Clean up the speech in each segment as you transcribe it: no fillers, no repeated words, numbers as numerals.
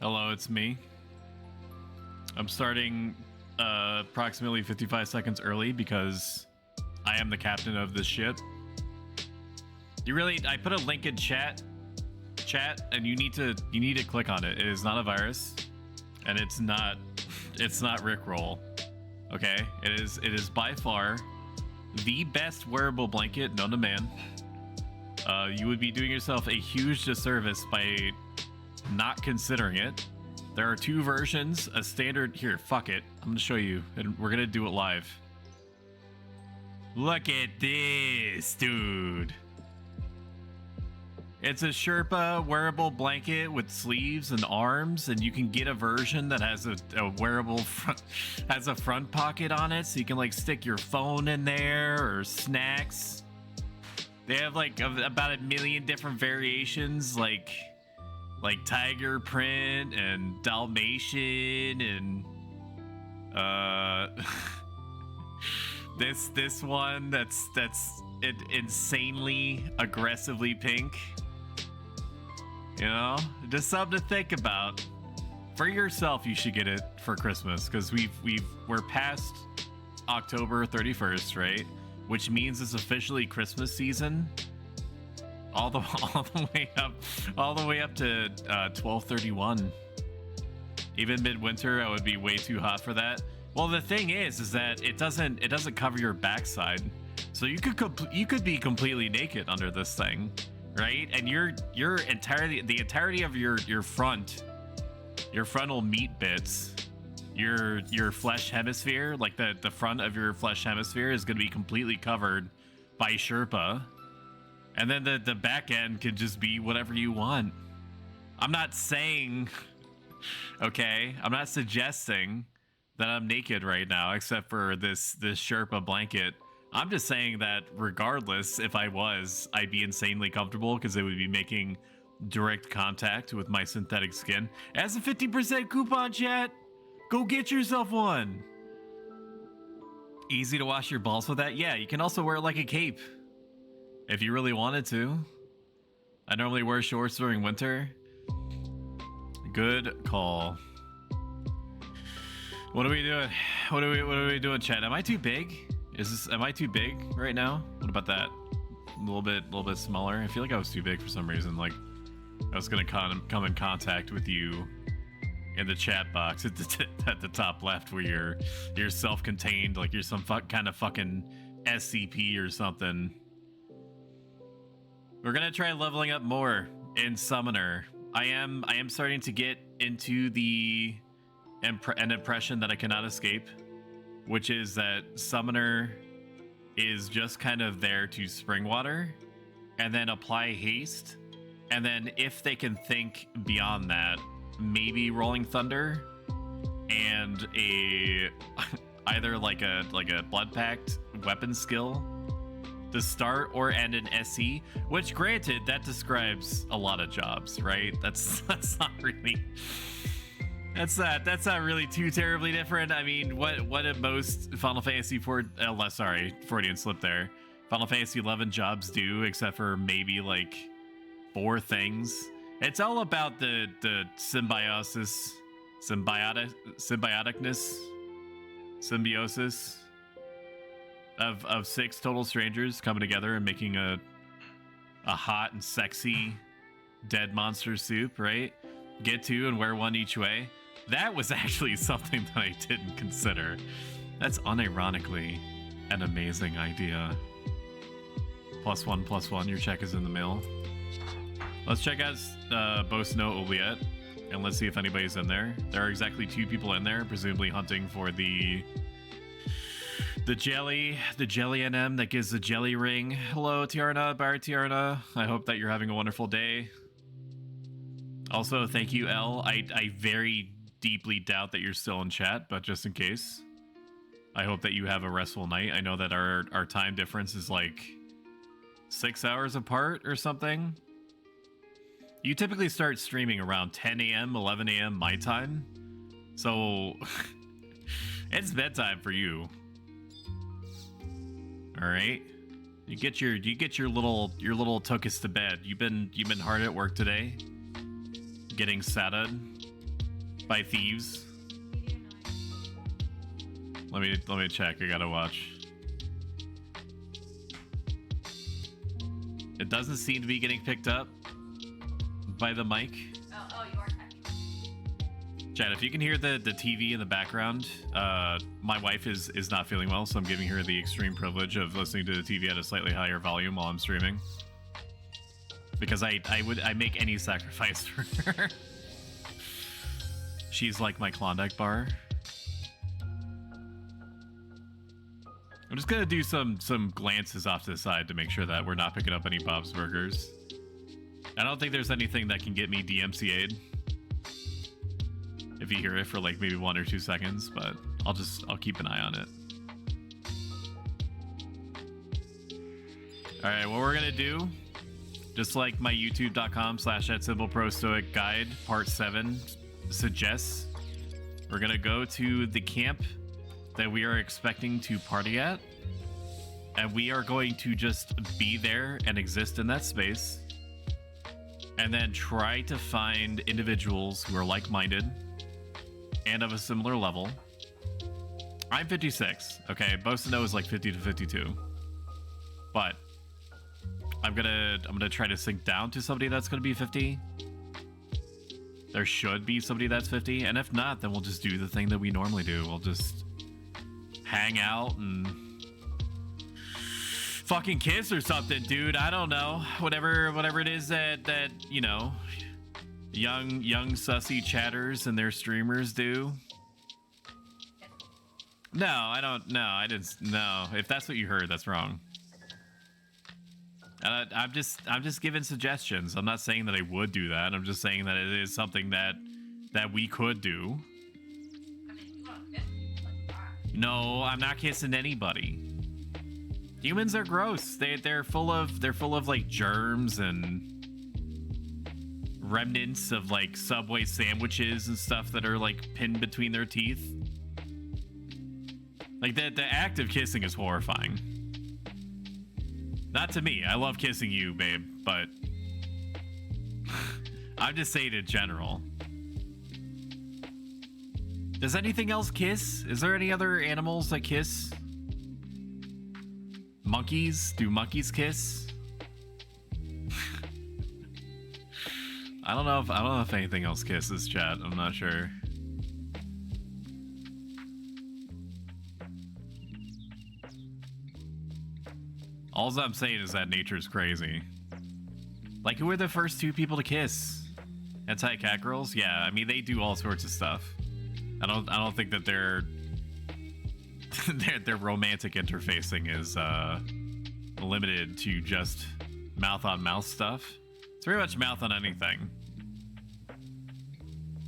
Hello, it's me. I'm starting approximately 55 seconds early because I am the captain of this ship. I put a link in chat, and you need to click on it. It is not a virus, and it's not Rickroll. Okay, it is by far the best wearable blanket known to man. You would be doing yourself a huge disservice by not considering it. There are two versions, a standard. Here, fuck it, I'm gonna show you, and we're gonna do it live. Look at this, dude. It's a Sherpa wearable blanket with sleeves and arms, and you can get a version that has a wearable front pocket on it, so you can like stick your phone in there or snacks. They have like about 1 million different variations, like tiger print and Dalmatian and this one that's insanely aggressively pink. You know, just something to think about. For yourself, you should get it for Christmas, because we're past October 31st, right? Which means it's officially Christmas season. All the way up to 12/31. Even midwinter, I would be way too hot for that. Well, the thing is that it doesn't cover your backside, so you could be completely naked under this thing, right? And the entirety of your frontal meat bits, your flesh hemisphere, like the front of your flesh hemisphere, is going to be completely covered by Sherpa. And then the back end can just be whatever you want. I'm not saying, okay, I'm not suggesting that I'm naked right now, except for this Sherpa blanket. I'm just saying that regardless, if I was, I'd be insanely comfortable, because it would be making direct contact with my synthetic skin. As a 50% coupon, chat, go get yourself one. Easy to wash your balls with that? Yeah, you can also wear it like a cape, if you really wanted to. I normally wear shorts during winter. Good call. What are we doing? What are we doing, chat? Am I too big? Am I too big right now? What about that? A little bit smaller. I feel like I was too big for some reason. Like I was gonna come in contact with you in the chat box at the top left, where you're self-contained, like you're some kind of fucking SCP or something. We're gonna try leveling up more in Summoner. I am starting to get into an impression that I cannot escape, which is that Summoner is just kind of there to spring water and then apply haste, and then if they can think beyond that, maybe Rolling Thunder and either like a blood pact weapon skill to start or end an SE, which granted, that describes a lot of jobs, right? That's not really that's not really too terribly different. I mean, what at most Final Fantasy Freudian slip there. Final Fantasy 11 jobs do, except for maybe like 4 things. It's all about the symbiosis of 6 total strangers coming together and making a hot and sexy dead monster soup, right? Get 2 and wear 1 each way. That was actually something that I didn't consider. That's unironically an amazing idea. +1, your check is in the mail. Let's check out Boast No Oubliette, and let's see if anybody's in there. There are exactly 2 people in there, presumably hunting for the jelly NM that gives the jelly ring. Hello, Tiarna, Bar Tiarna. I hope that you're having a wonderful day. Also, thank you, L. I very deeply doubt that you're still in chat, but just in case, I hope that you have a restful night. I know that our time difference is like 6 hours apart or something. You typically start streaming around 10 a.m., 11 a.m. my time, so it's bedtime for you. All right, you get your little tuchus to bed. You've been hard at work today, getting SATA'd. by thieves. Let me check. I gotta watch. It doesn't seem to be getting picked up by the mic. Oh, you are technically. Chad, if you can hear the TV in the background, my wife is not feeling well, so I'm giving her the extreme privilege of listening to the TV at a slightly higher volume while I'm streaming. Because I make any sacrifice for her. She's like my Klondike bar. I'm just gonna do some glances off to the side to make sure that we're not picking up any Bob's Burgers. I don't think there's anything that can get me DMCA'd if you hear it for like maybe 1 or 2 seconds, but I'll keep an eye on it. All right, what we're gonna do, just like my youtube.com/@SimpleProStoic guide part 7 suggests, we're gonna go to the camp that we are expecting to party at, and we are going to just be there and exist in that space, and then try to find individuals who are like-minded and of a similar level. I'm 56, okay? Bosono is like 50 to 52, but I'm gonna try to sink down to somebody that's gonna be 50. There should be somebody that's 50, and if not, then we'll just do the thing that we normally do. We'll just hang out and fucking kiss or something, dude. I don't know. Whatever it is that you know, young sussy chatters and their streamers do. No, I don't. No, I didn't. No, if that's what you heard, that's wrong. I'm just giving suggestions. I'm not saying that I would do that. I'm just saying that it is something that we could do. No, I'm not kissing anybody. Humans are gross. They're full of like germs and remnants of like Subway sandwiches and stuff that are like pinned between their teeth. Like the act of kissing is horrifying. Not to me. I love kissing you, babe, but I'm just saying in general. Does anything else kiss? Is there any other animals that kiss? Monkeys? Do monkeys kiss? I don't know if anything else kisses, chat. I'm not sure. All I'm saying is that nature's crazy. Like, who are the first 2 people to kiss? Anti-cat girls? Yeah, I mean, they do all sorts of stuff. I don't think that their romantic interfacing is limited to just mouth-on-mouth stuff. It's very much mouth on anything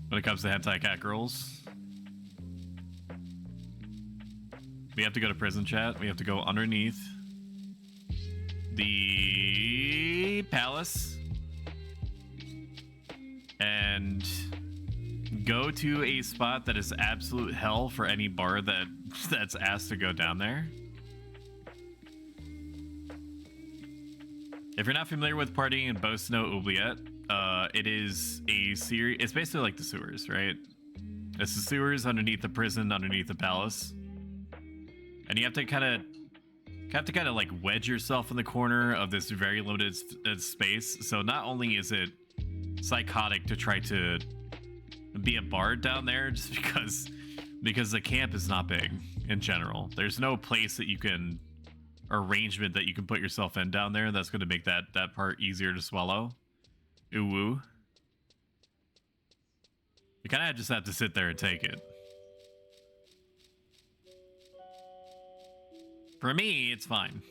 when it comes to hentai cat girls. We have to go to prison, chat. We have to go underneath the palace and go to a spot that is absolute hell for any bar that's asked to go down there. If you're not familiar with partying in Bosono Oubliette, it is a series. It's basically like the sewers, right? It's the sewers underneath the prison, underneath the palace, and you have to kind of like wedge yourself in the corner of this very limited space. So not only is it psychotic to try to be a bard down there, just because the camp is not big in general. There's no place that you can arrangement that you can put yourself in down there that's going to make that part easier to swallow. Ooh woo. You kind of just have to sit there and take it. For me, it's fine.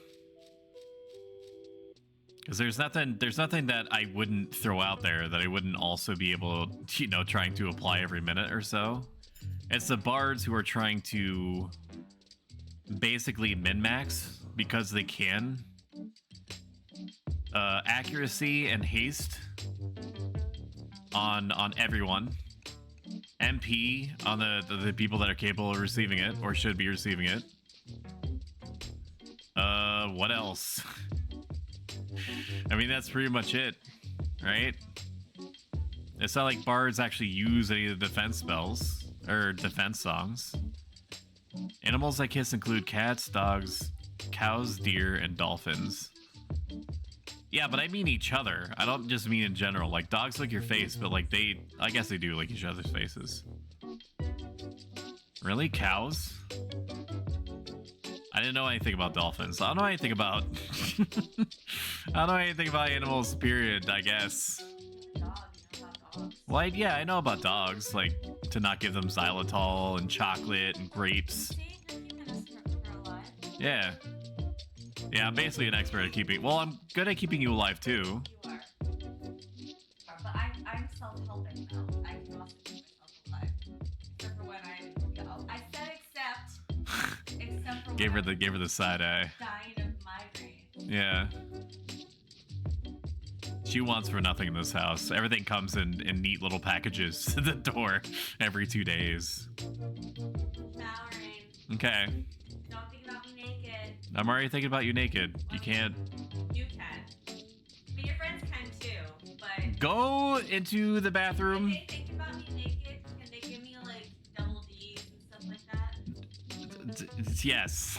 Because there's nothing that I wouldn't throw out there that I wouldn't also be able to, you know, trying to apply every minute or so. It's the bards who are trying to basically min-max because they can. Accuracy and haste on everyone. MP on the people that are capable of receiving it or should be receiving it. What else? I mean, that's pretty much it, right? It's not like bards actually use any of the defense spells or defense songs. Animals that kiss include cats, dogs, cows, deer, and dolphins. Yeah, but I mean each other. I don't just mean in general. Like, dogs lick your face, but like I guess they do lick each other's faces. Really? Cows? I didn't know anything about dolphins. I don't know anything about... I don't know anything about animals, period, I guess. Dog, you know about dogs. Well, yeah, I know about dogs. Like, to not give them xylitol and chocolate and grapes. See, they're keeping us for alive. Yeah. Yeah, I'm basically an expert at keeping... Well, I'm good at keeping you alive, too. You are. But I'm self-helping now. I can also keep myself alive. Except for when I said except for Gave when her the side eye. dying of migraine. Yeah. She wants for nothing in this house. Everything comes in neat little packages to the door every 2 days. Showering. Okay. Don't think about me naked. I'm already thinking about you naked. You can't... You can. But your friends can too. But Go into the if bathroom. they think about me naked, can they give me like double D's and stuff like that? Yes.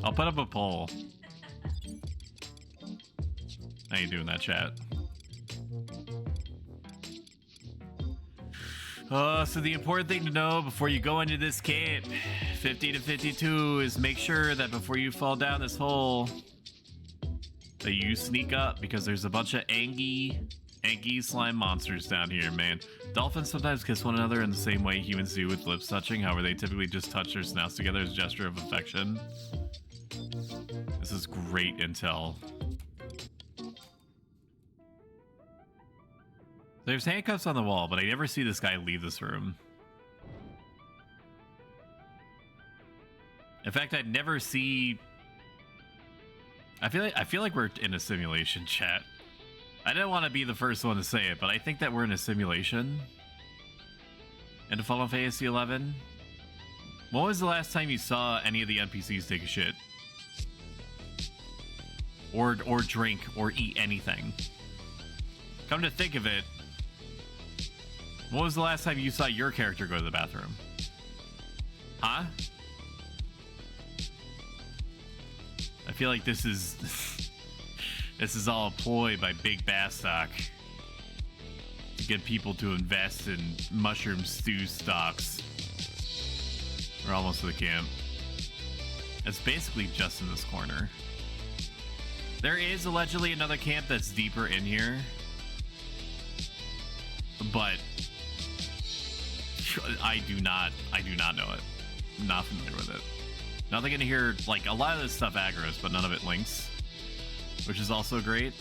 I'll put up a poll. How you doing that, chat? So the important thing to know before you go into this camp, 50 to 52, is make sure that before you fall down this hole, that you sneak up, because there's a bunch of angy slime monsters down here, man. Dolphins sometimes kiss one another in the same way humans do with lips touching. However, they typically just touch their snouts together as a gesture of affection. This is great intel. There's handcuffs on the wall, but I never see this guy leave this room. In fact, I'd never see... I feel like we're in a simulation, chat. I didn't want to be the first one to say it, but I think that we're in a simulation. In Final Fantasy 11. When was the last time you saw any of the NPCs take a shit? Or drink, or eat anything? Come to think of it, when was the last time you saw your character go to the bathroom? Huh? I feel like this is this is all a ploy by Big Bastock to get people to invest in mushroom stew stocks. We're almost to the camp. It's basically just in this corner. There is allegedly another camp that's deeper in here, but I do not know it. I'm not familiar with it. Nothing in here, like a lot of this stuff aggroes, but none of it links, which is also great.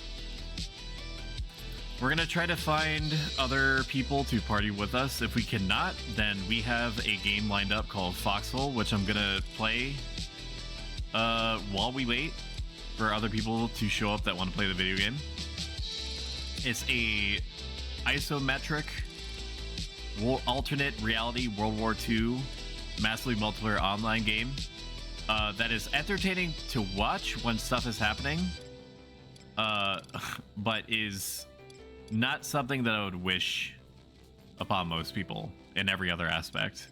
We're gonna try to find other people to party with us. If we cannot, then we have a game lined up called Foxhole, which I'm gonna play while we wait for other people to show up that want to play the video game. It's a isometric alternate reality World War II massively multiplayer online game that is entertaining to watch when stuff is happening, but is not something that I would wish upon most people in every other aspect.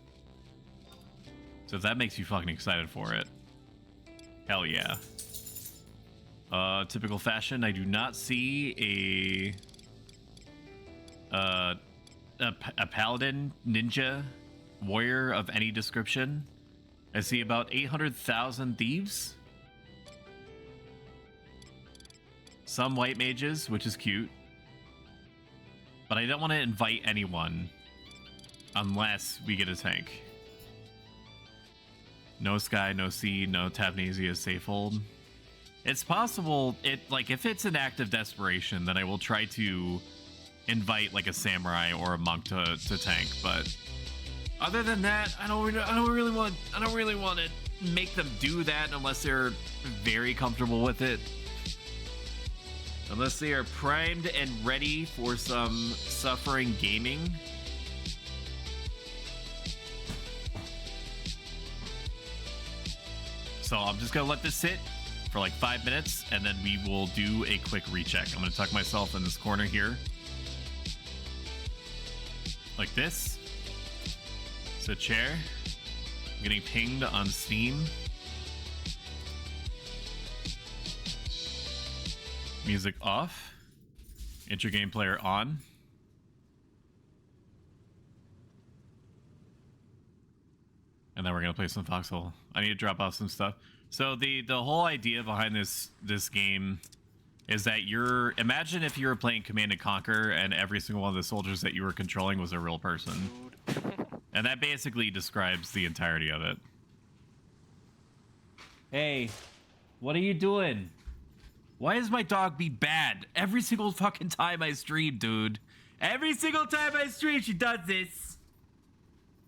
So if that makes you fucking excited for it, hell yeah. Typical fashion, I do not see a paladin, ninja, warrior of any description. I see about 800,000 thieves. Some white mages, which is cute. But I don't want to invite anyone unless we get a tank. No sky, no sea, no Tavnesia Safehold. It's possible, if it's an act of desperation, then I will try to invite like a samurai or a monk to tank, but other than that, I don't really want to make them do that unless they're very comfortable with it. Unless they are primed and ready for some suffering gaming. So I'm just gonna let this sit for like 5 minutes, and then we will do a quick recheck. I'm gonna tuck myself in this corner here. like this. It's a chair. I'm getting pinged on Steam. Music off. Enter game player on. And then we're gonna play some Foxhole. I need to drop off some stuff. So the whole idea behind this game is that imagine if you were playing Command and Conquer and every single one of the soldiers that you were controlling was a real person. And that basically describes the entirety of it. Hey, what are you doing? Why does my dog be bad every single fucking time I stream, dude? Every single time I stream, she does this.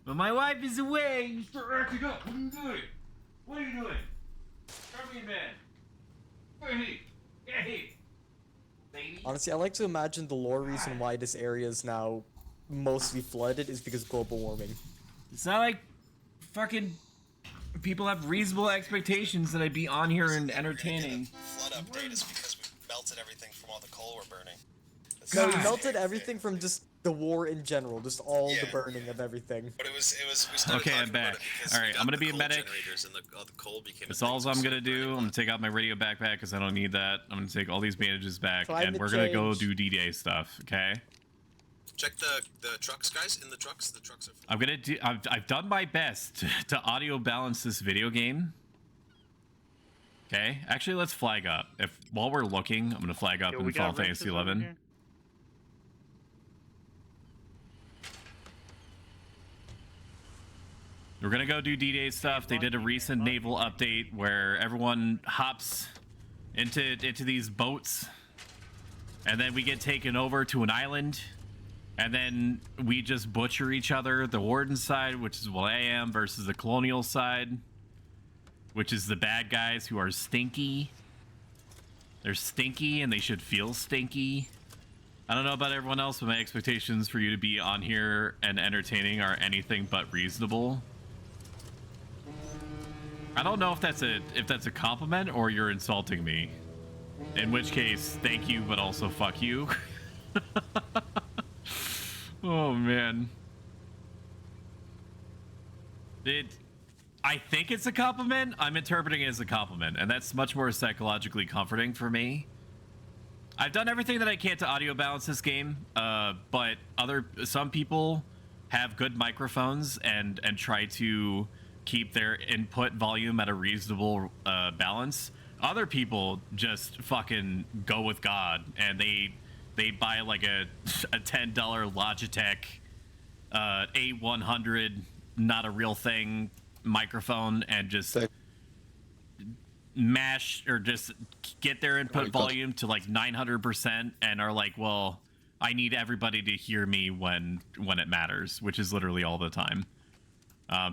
But my wife is away. You start acting up. What are you doing? What are you doing? Throw me in bed. Hey, hey, baby. Honestly, I like to imagine the lore reason why this area is now mostly flooded is because of global warming. It's not like fucking people have reasonable expectations that I'd be on here and entertaining. Flood update is because we melted everything from all the coal we're burning. No, we melted everything from just the war in general, just all the burning of everything. But it was we started Okay, I'm talking about back. it because All we right, got I'm gonna the be a coal medic. generators and all the coal became That's all I'm gonna do. I'm gonna take out my radio backpack because I don't need that. I'm gonna take all these bandages back, and we're gonna go do D-Day stuff. Okay. Check the trucks, guys. In the trucks. The trucks are. I'm gonna do. I've done my best to audio balance this video game. Okay. Actually, let's flag up. While we're looking, I'm gonna flag up in Final Fantasy 11. We're gonna go do D-Day stuff. They did a recent naval update where everyone hops into these boats, and then we get taken over to an island, and then we just butcher each other. The Warden side, which is what I am, versus the Colonial side, which is the bad guys who are stinky. They're stinky, and they should feel stinky. I don't know about everyone else, but my expectations for you to be on here and entertaining are anything but reasonable. I don't know if that's a compliment or you're insulting me. In which case, thank you, but also fuck you. Oh man. I think it's a compliment. I'm interpreting it as a compliment, and that's much more psychologically comforting for me. I've done everything that I can to audio balance this game, but some people have good microphones and try to keep their input volume at a reasonable balance. Other people just fucking go with God, and they buy like a $10 Logitech A100, not a real thing microphone, and just mash or just get their input volume to like 900% and are like, well, I need everybody to hear me when it matters, which is literally all the time.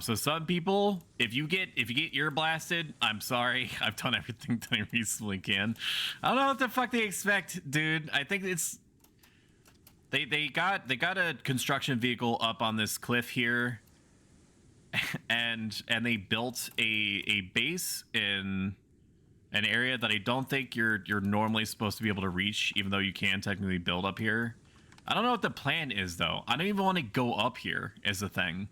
So some people, if you get ear blasted, I'm sorry. I've done everything that I reasonably can. I don't know what the fuck they expect, dude. I think it's they got a construction vehicle up on this cliff here, and they built a base in an area that I don't think you're normally supposed to be able to reach, even though you can technically build up here. I don't know what the plan is though. I don't even want to go up here is the thing.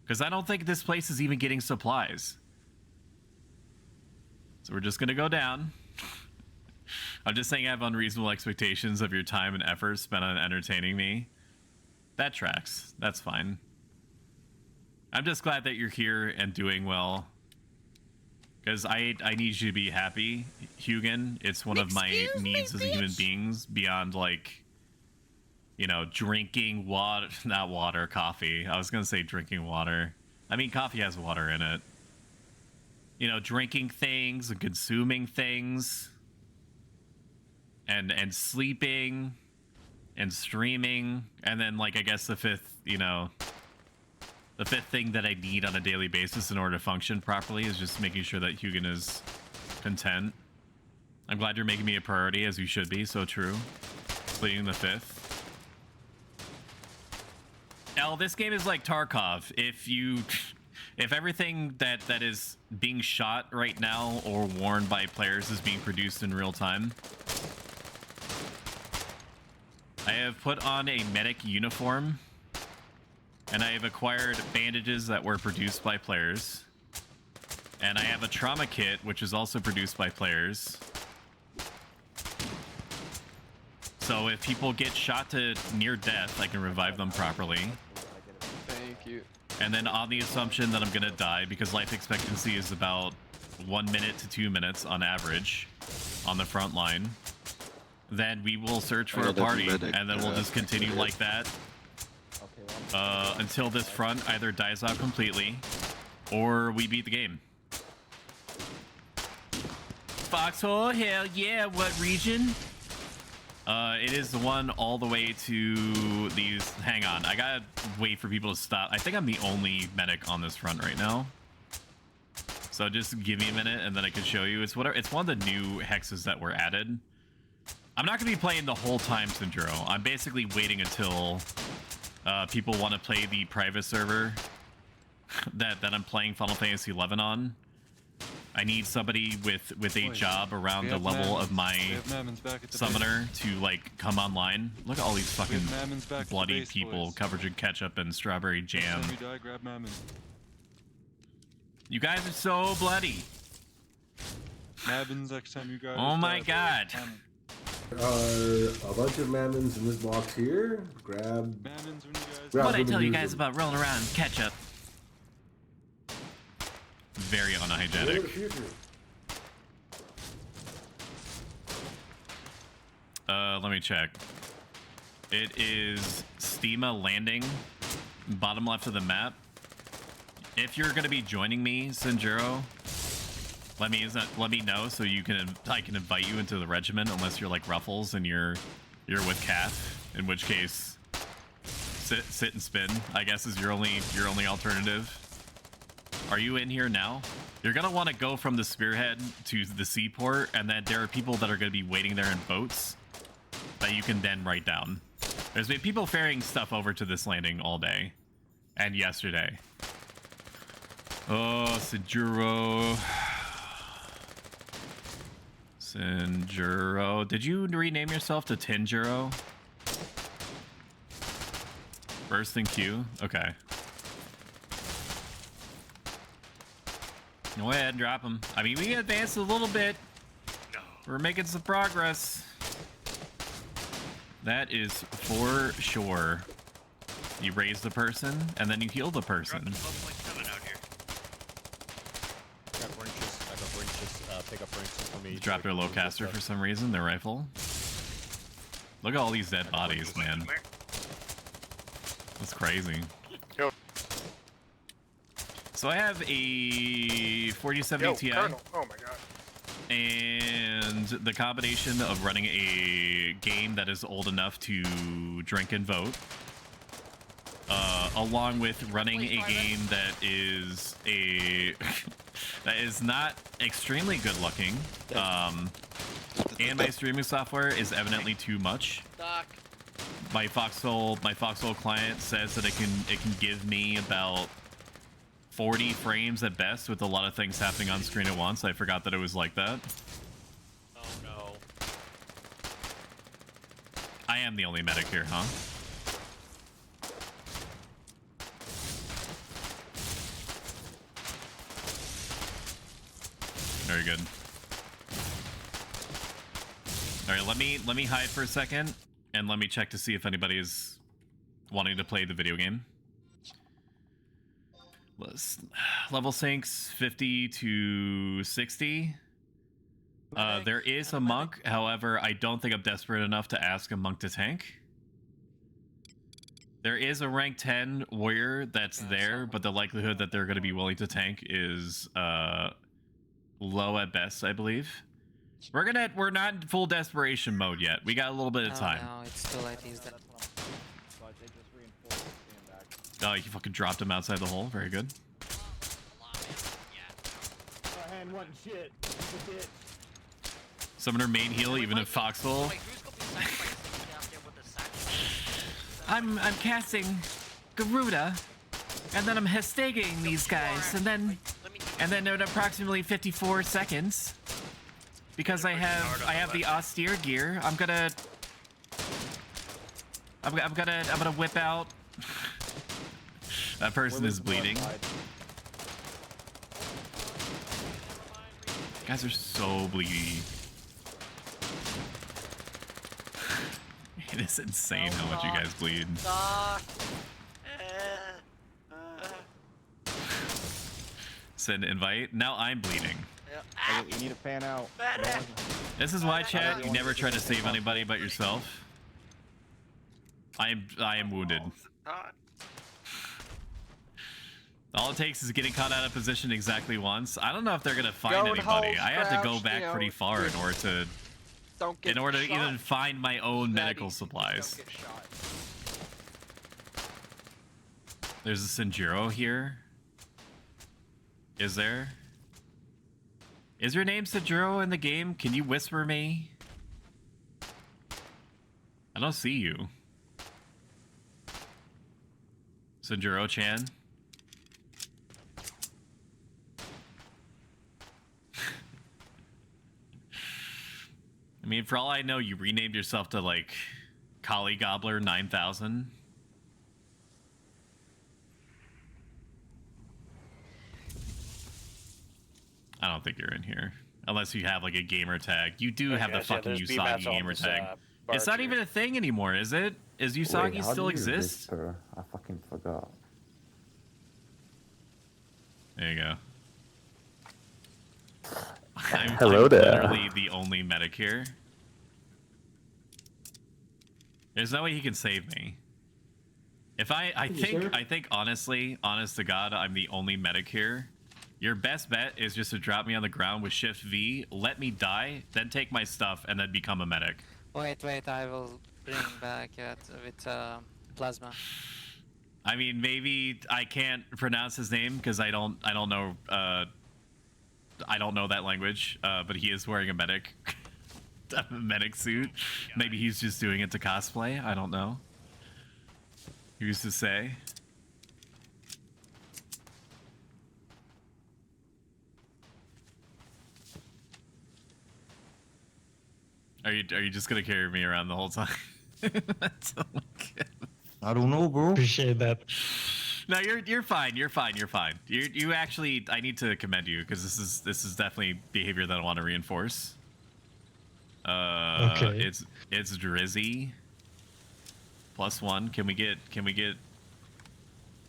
Because I don't think this place is even getting supplies. So we're just going to go down. I'm just saying I have unreasonable expectations of your time and effort spent on entertaining me. That tracks. That's fine. I'm just glad that you're here and doing well. Because I need you to be happy, Hugin. It's one of my needs as a human being beyond, like, you know, drinking water, not water, coffee. I was going to say drinking water. I mean, coffee has water in it. You know, drinking things and consuming things and sleeping and streaming. And then, like, I guess the fifth thing that I need on a daily basis in order to function properly is just making sure that Hugin is content. I'm glad you're making me a priority, as you should be. So true. Pleading the fifth. L, this game is like Tarkov. If everything that is being shot right now or worn by players is being produced in real time, I have put on a medic uniform And I have acquired bandages that were produced by players. And I have a trauma kit, which is also produced by players. So if people get shot to near death, I can revive them properly. Thank you. And then on the assumption that I'm gonna die, because life expectancy is about 1 minute to 2 minutes on average on the front line, then we will search for a party, and then we'll just continue like that until this front either dies out completely or we beat the game. Foxhole, hell yeah, what region? It is the one all the way to these. Hang on, I gotta wait for people to stop. I think I'm the only medic on this front right now. So just give me a minute and then I can show you. It's whatever. It's one of the new hexes that were added. I'm not gonna be playing the whole time, Sinjuro. I'm basically waiting until people want to play the private server that I'm playing Final Fantasy XI on. I need somebody with a job around the level of my summoner to like come online. Look at all these fucking bloody people covered in ketchup and strawberry jam. You guys are so bloody. Mammons next time you guys. Oh my god. A bunch of mammons in this box here. Grab. Mammons when you guys. What did I tell you guys about rolling around in ketchup? Very unhygienic. Let me check. It is Steema Landing, bottom left of the map. If you're gonna be joining me, Sinjuro, let me know so I can invite you into the regiment, unless you're like Ruffles and you're with Kath, in which case sit and spin, I guess, is your only alternative. Are you in here now? You're gonna want to go from the spearhead to the seaport, and then there are people that are gonna be waiting there in boats that you can then write down. There's been people ferrying stuff over to this landing all day and yesterday. Oh, Sinjuro. Sinjuro. Did you rename yourself to Tinjuro? Burst in queue? Okay. Go ahead and drop them. I mean, we advanced a little bit. We're making some progress. That is for sure. You raise the person, and then you heal the person. I got branches, pick up branches for me. You dropped their lowcaster for some reason, their rifle. Look at all these dead bodies, man. That's crazy. So I have a 4070 Ti. Colonel. Oh my god. And the combination of running a game that is old enough to drink and vote, along with running a game that is that is not extremely good looking, and my streaming software is evidently too much. My Foxhole client says that it can give me about 40 frames at best, with a lot of things happening on screen at once. I forgot that it was like that. Oh no. I am the only medic here, huh? Very good. All right, let me hide for a second, and let me check to see if anybody is wanting to play the video game. Level sinks 50 to 60. There is a monk, however, I don't think I'm desperate enough to ask a monk to tank. There is a rank 10 warrior that's there, but the likelihood that they're going to be willing to tank is low at best, I believe. We're not in full desperation mode yet. We got a little bit of time. No, it's too late. Is that? Oh, you fucking dropped him outside the hole. Very good. Summoner main heal, even if Foxhole. I'm casting Garuda, and then I'm Hestaking these guys, and then at approximately 54 seconds, because I have the austere gear, I'm gonna whip out That person is bleeding. Guys are so bleedy. It is insane how much you guys bleed. Send invite. Now I'm bleeding. Hey, you need to fan out. This is why, chat, you never try to save anybody but yourself. I am wounded. All it takes is getting caught out of position exactly once. I don't know if they're gonna find Going anybody. home I have to go scratched, back you know, pretty far in order to Don't get shot. even find my own That medical easy. supplies. Don't get shot. There's a Sanjuro here. Is there? Is your name Sanjuro in the game? Can you whisper me? I don't see you. Sanjuro-chan? I mean, for all I know, you renamed yourself to, like, Kali Gobbler 9000. I don't think you're in here. Unless you have, like, a gamer tag. You do have the fucking Usagi gamer tag. It's not even a thing anymore, is it? Is Usagi still exist? I fucking forgot. There you go. Hello I'm there. literally the only medic here. There's no way he can save me. If I think honestly, honest to God, I'm the only medic here. Your best bet is just to drop me on the ground with Shift V, let me die, then take my stuff, and then become a medic. Wait, I will bring back it with plasma. I mean, maybe I can't pronounce his name because I don't know that language. But he is wearing a medic suit. Maybe he's just doing it to cosplay. I don't know. Who's to say? Are you just gonna carry me around the whole time? I don't know, bro. Appreciate that. No, you're fine. You're fine. You actually, I need to commend you because this is definitely behavior that I want to reinforce. Okay. It's Drizzy. +1. Can we get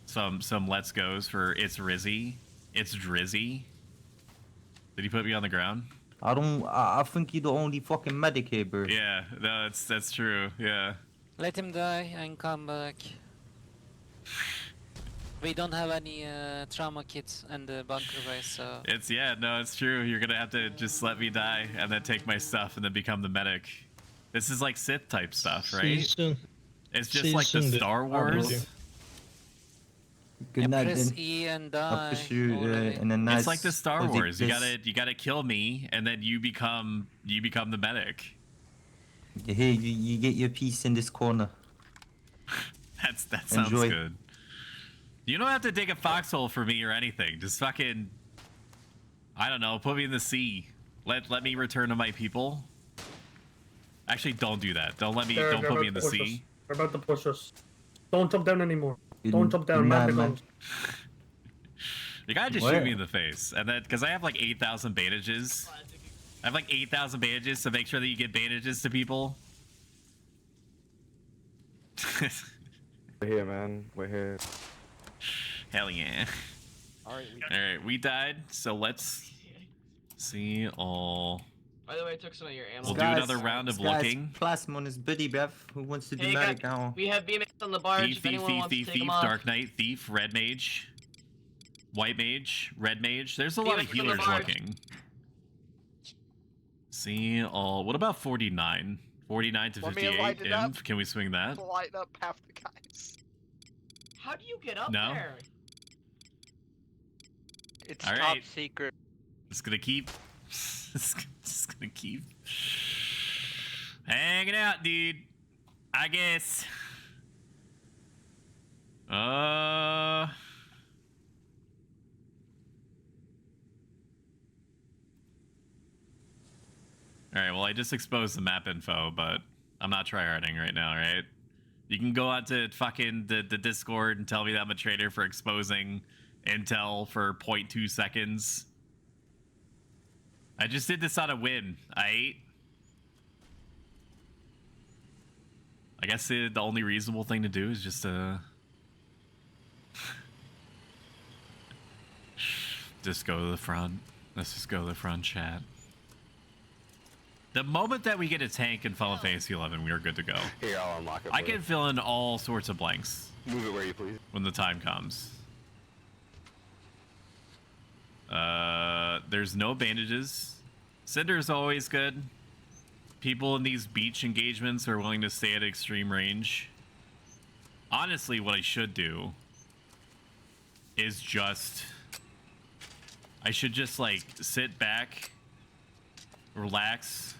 some let's goes for it's Rizzy? It's Drizzy. Did he put me on the ground? I think you're the only fucking medic here, bro. Yeah, no, that's true. Yeah. Let him die and come back. We don't have any trauma kits in the bunker base, so... It's true. You're gonna have to just let me die and then take my stuff and then become the medic. This is like Sith type stuff, right? See you soon. It's just See you like the soon, dude. Star Wars. Good night, press then. E and I'll die. push you already. in a nice. It's like the Star cozy Wars. You place. gotta kill me and then you become the medic. Here, you get your piece in this corner. That sounds Enjoy. good. You don't have to dig a foxhole for me or anything. Just fucking, I don't know, put me in the sea. Let me return to my people. Actually, don't do that. Don't put me in the sea. They're about to push us. Don't jump down anymore. Good- Don't jump down, good man. night, the man. guns. You gotta just What? shoot me in the face, and then because I have like 8,000 bandages. I have like 8,000 bandages to make sure that you get bandages to people. We're here, man. We're here. Hell yeah. Alright, we died, so let's see all. By the way, I took some of your ammo. We'll do another round of looking. Plasma on his buddy, bruv. Who wants to do Hey, medic guys, now? we have BMX on the barge. Thief, If anyone wants to take them thief, off. Dark Knight, thief, red mage, white mage, red mage. There's a lot of BMX on the healers barge. looking. See all. What about 49? 49 to Want me to 58. light it up? Imp. Can we swing that? Light up half the guys. How do you get up No. there? It's All top right. secret. Just gonna keep. Just gonna keep hanging out, dude. I guess. Alright, well I just exposed the map info, but I'm not tryharding right now, right? You can go out to fucking the Discord and tell me that I'm a traitor for exposing intel for 0.2 seconds. I just did this on a whim. I guess the only reasonable thing to do is just just go to the front. Let's just go to the front, chat. The moment that we get a tank in Final Fantasy 11, we are good to go. Here, I'll unlock it. I can fill in all sorts of blanks Move it where you please. when the time comes. There's no bandages. Cinder's always good. People in these beach engagements are willing to stay at extreme range. Honestly, what I should do is just... I should just, like, sit back, relax,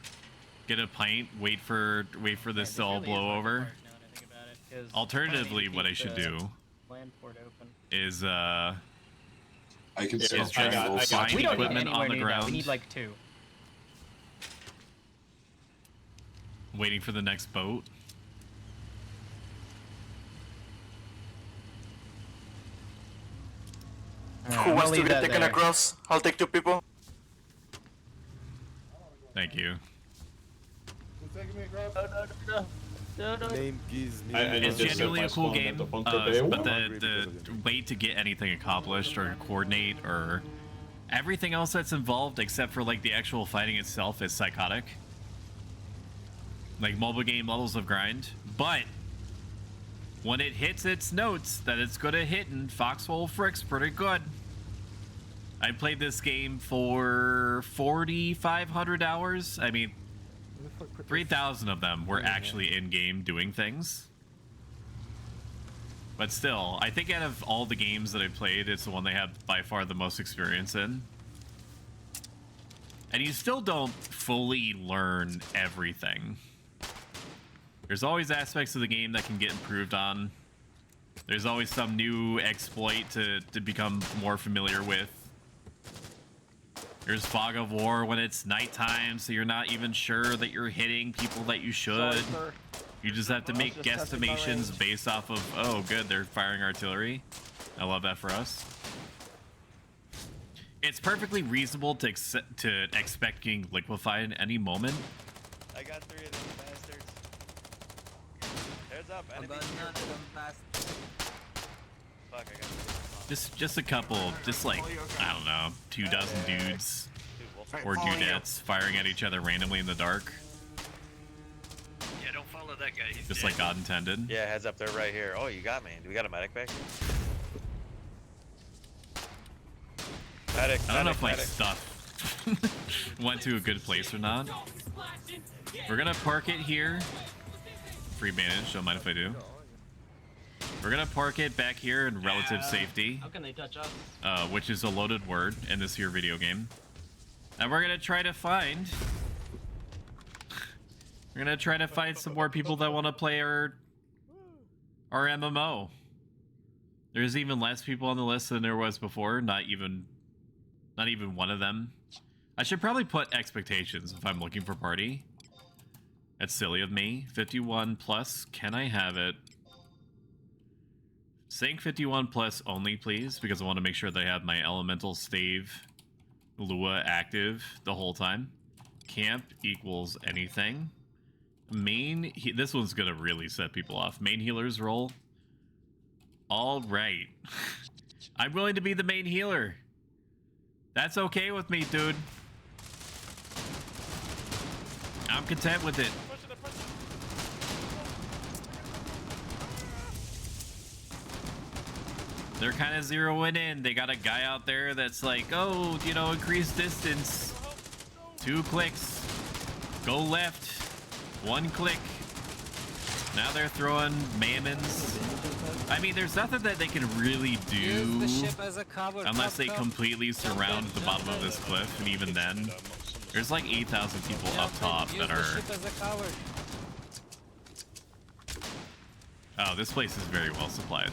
get a pint, wait for this to all blow over. Alternatively, what I should do is, I can is still just find equipment on the ground. We need like 2. Waiting for the next boat. Who wants to get taken across? I'll take 2 people. Thank you. It's genuinely a cool game, but the way to get anything accomplished or coordinate or everything else that's involved except for like the actual fighting itself is psychotic. Like mobile game levels of grind, but when it hits its notes that it's gonna hit in Foxhole Frick's pretty good. I played this game for 4,500 hours. I mean, 3,000 of them were actually in-game doing things. But still, I think out of all the games that I played, it's the one they have by far the most experience in. And you still don't fully learn everything. There's always aspects of the game that can get improved on. There's always some new exploit to become more familiar with. There's fog of war when it's nighttime, so you're not even sure that you're hitting people that you should. You just have to make guesstimations based off of, oh good, they're firing artillery. I love that for us. It's perfectly reasonable to expect getting liquefied at any moment. I got 3 of these bastards. Heads up, enemy. Fuck, I got Just a couple, just like, I don't know, 24 dudes or dudettes firing at each other randomly in the dark. Yeah, don't follow that guy. He's Just dead. like God intended. Yeah, heads up, they're right here. Oh, you got me. Do we got a medic back here? Medic, I don't know if my medic. stuff went to a good place or not. We're gonna park it here. Free bandage, don't mind if I do. We're gonna park it back here in relative safety. How can they touch us? Which is a loaded word in this here video game. And we're gonna try to find... We're gonna try to find some more people that want to play our MMO. There's even less people on the list than there was before. Not even one of them. I should probably put expectations if I'm looking for party. That's silly of me. 51 plus. Can I have it? Saying 51 plus only, please, because I want to make sure that I have my elemental stave Lua active the whole time. Camp equals anything. Main, this one's gonna really set people off. Main healer's role. All right. I'm willing to be the main healer. That's okay with me, dude. I'm content with it. They're kind of zeroing in. They got a guy out there that's like, oh, you know, increase distance. 2 clicks. Go left. 1 click. Now they're throwing mammons. I mean, there's nothing that they can really do unless they completely surround the bottom of this cliff, and even then, there's like 8,000 people up top that are... Oh, this place is very well supplied.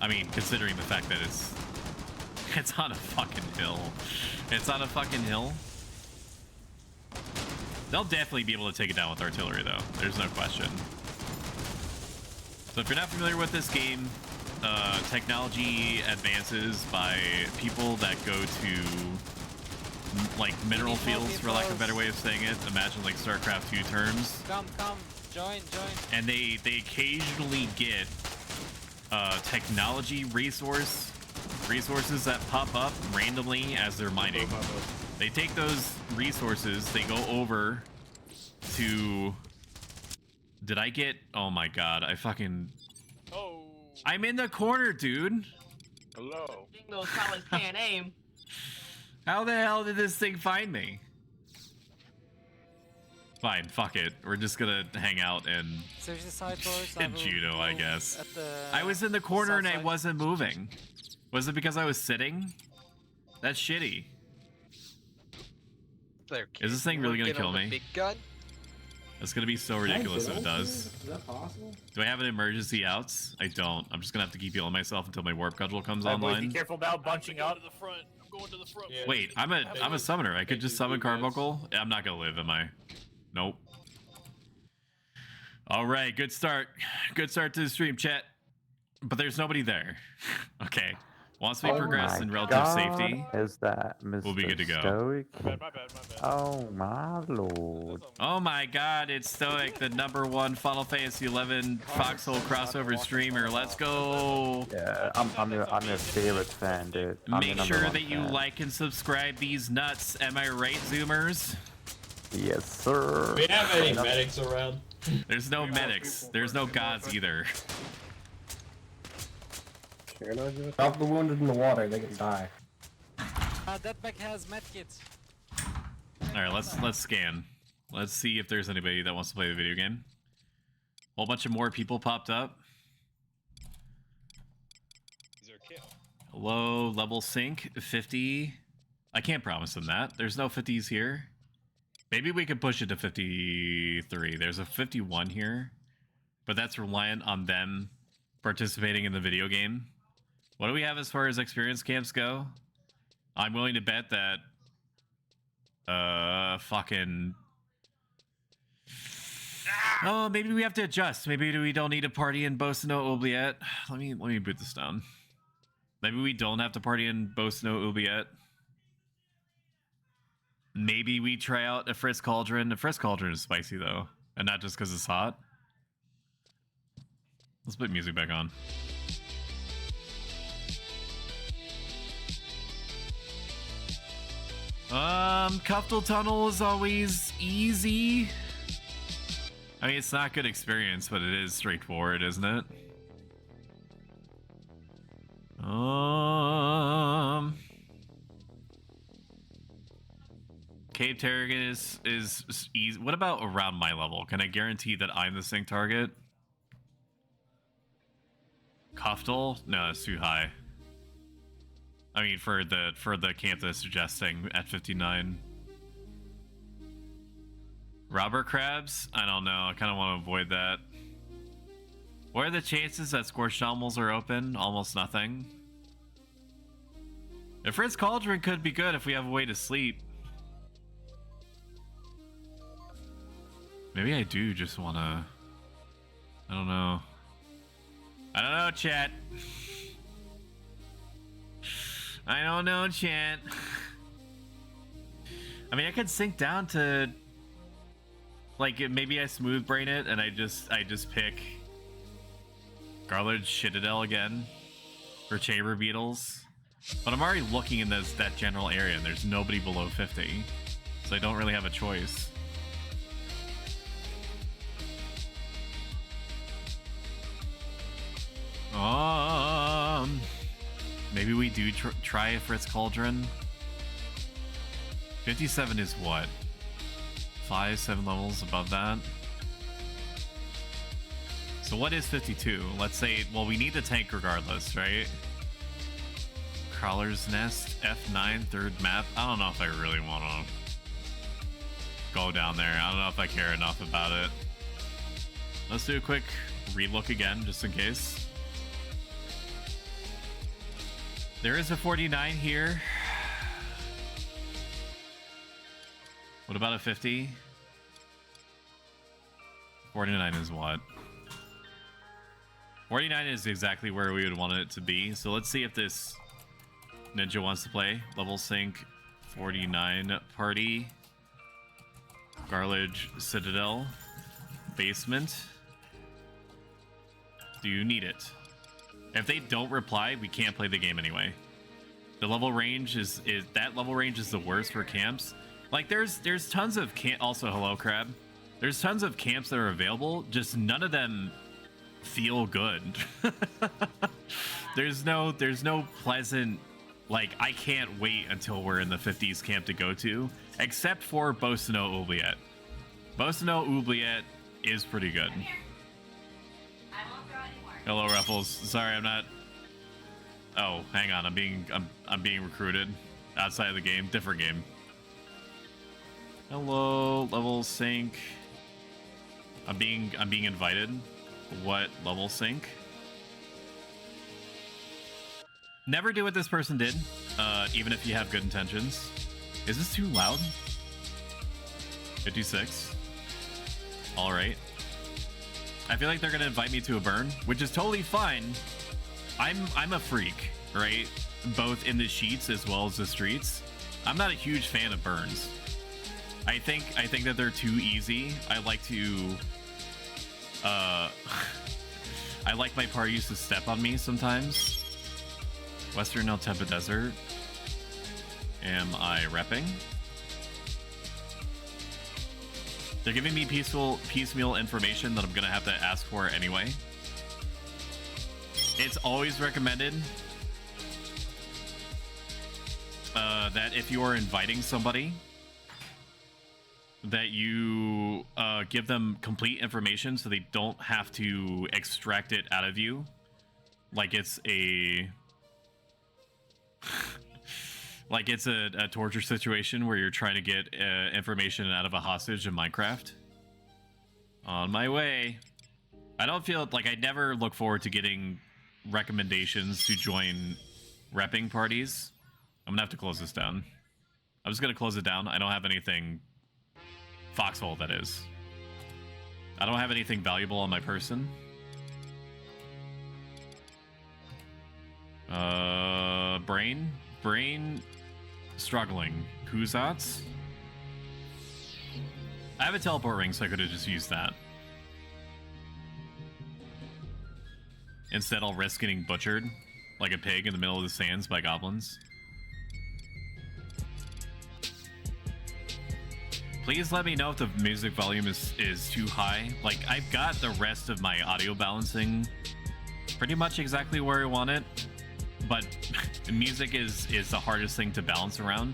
I mean, considering the fact that it's on a fucking hill. It's on a fucking hill. They'll definitely be able to take it down with artillery, though. There's no question. So if you're not familiar with this game, technology advances by people that go to like mineral fields, for lack of a better way of saying it. Imagine like StarCraft 2 terms. Come, join. And they occasionally get technology resources that pop up randomly as they're mining. They take those resources, they go over to... Did I get... Oh my god, I fucking... Oh. I'm in the corner, dude. Hello. Those fellas can't aim. How the hell did this thing find me? Fine, fuck it. We're just gonna hang out and judo, I guess. I was in the corner and I wasn't moving. Was it because I was sitting? That's shitty. Is this thing really gonna kill me? Big gun? It's gonna be so ridiculous if it does. Is that possible? Do I have an emergency outs? I don't. I'm just gonna have to keep healing myself until my warp cudgel comes online. Be careful about bunching out. I'm going to the front. Yeah. Wait, I'm a summoner. I could just summon Carbuncle. I'm not gonna live, am I? Nope. All right, good start. Good start to the stream, chat. But there's nobody there. Okay. Once we progress in relative safety, Is that Mr. we'll be good to go. Stoic? My bad. Oh my lord. Oh my god, it's Stoic, the #1 Final Fantasy 11 Foxhole crossover streamer. Let's go. Yeah, I'm your favorite fan, dude. Make sure that you like and subscribe these nuts. Am I right, Zoomers? Yes, sir. We have any medics around? There's no medics. There's no gods either. Drop the wounded in the water, they can die. That back has medkits. All right, let's scan. Let's see if there's anybody that wants to play the video game. Whole bunch of more people popped up. Hello, level sync 50. I can't promise them that. There's no 50s here. Maybe we could push it to 53. There's a 51 here, but that's reliant on them participating in the video game. What do we have as far as experience camps go? I'm willing to bet that fucking... Oh, maybe we have to adjust. Maybe we don't need to party in Bosno Oubliette. Let me boot this down. Maybe we don't have to party in Bosno Oubliette. Maybe we try out a Fritz Cauldron. The Fritz Cauldron is spicy though, and not just because it's hot. Let's put music back on. Kuftel Tunnel is always easy. I mean, it's not good experience, but it is straightforward, isn't it? Cave Tarragon is easy. What about around my level? Can I guarantee that I'm the sync target? Kuftel? No, it's too high. I mean, for the camp that's suggesting at 59. Robber crabs? I don't know. I kind of want to avoid that. What are the chances that scorched animals are open? Almost nothing. The Fritz Cauldron could be good if we have a way to sleep. Maybe I do just want to... I don't know. I don't know, chat. I don't know, chat. I mean, I could sink down to... Like, maybe I smooth brain it and I just pick... Garland Citadel again for chamber beetles. But I'm already looking in that general area and there's nobody below 50. So I don't really have a choice. Maybe we do try a Fritz Cauldron. 57 is what? 5-7 levels above that. So what is 52? Let's say, well, we need the tank regardless, right? Crawler's Nest, F9, third map. I don't know if I really want to go down there. I don't know if I care enough about it. Let's do a quick relook again, just in case. There is a 49 here. What about a 50? 49 is what? 49 is exactly where we would want it to be. So let's see if this ninja wants to play. Level sync 49 party. Garlage Citadel. Basement. Do you need it? If they don't reply, we can't play the game anyway. The level range is that level range is the worst for camps. Like there's tons of also hello crab. There's tons of camps that are available, just none of them feel good. there's no pleasant, like I can't wait until we're in the 50s camp to go to, except for Bosino Oubliette. Bosino Oubliette is pretty good. Hello Ruffles. Sorry, I'm not. Oh, hang on. I'm being recruited outside of the game. Different game. Hello, level sync. I'm being invited. What level sync? Never do what this person did, even if you have good intentions. Is this too loud? 56. All right. I feel like they're gonna invite me to a burn, which is totally fine. I'm a freak, right? Both in the sheets as well as the streets. I'm not a huge fan of burns. I think that they're too easy. I like to I like my parties to step on me sometimes. Western El Tempe Desert. Am I repping? They're giving me piecemeal information that I'm gonna have to ask for anyway. It's always recommended that if you are inviting somebody, that you give them complete information so they don't have to extract it out of you. Like it's a... like it's a torture situation where you're trying to get information out of a hostage in Minecraft. On my way. I don't feel like I never look forward to getting recommendations to join repping parties. I'm gonna have to close this down. I'm just gonna close it down. I don't have anything foxhole, that is. I don't have anything valuable on my person. Brain struggling. Kuzats? I have a teleport ring, so I could have just used that. Instead, I'll risk getting butchered like a pig in the middle of the sands by goblins. Please let me know if the music volume is too high. Like, I've got the rest of my audio balancing pretty much exactly where I want it, but music is the hardest thing to balance around,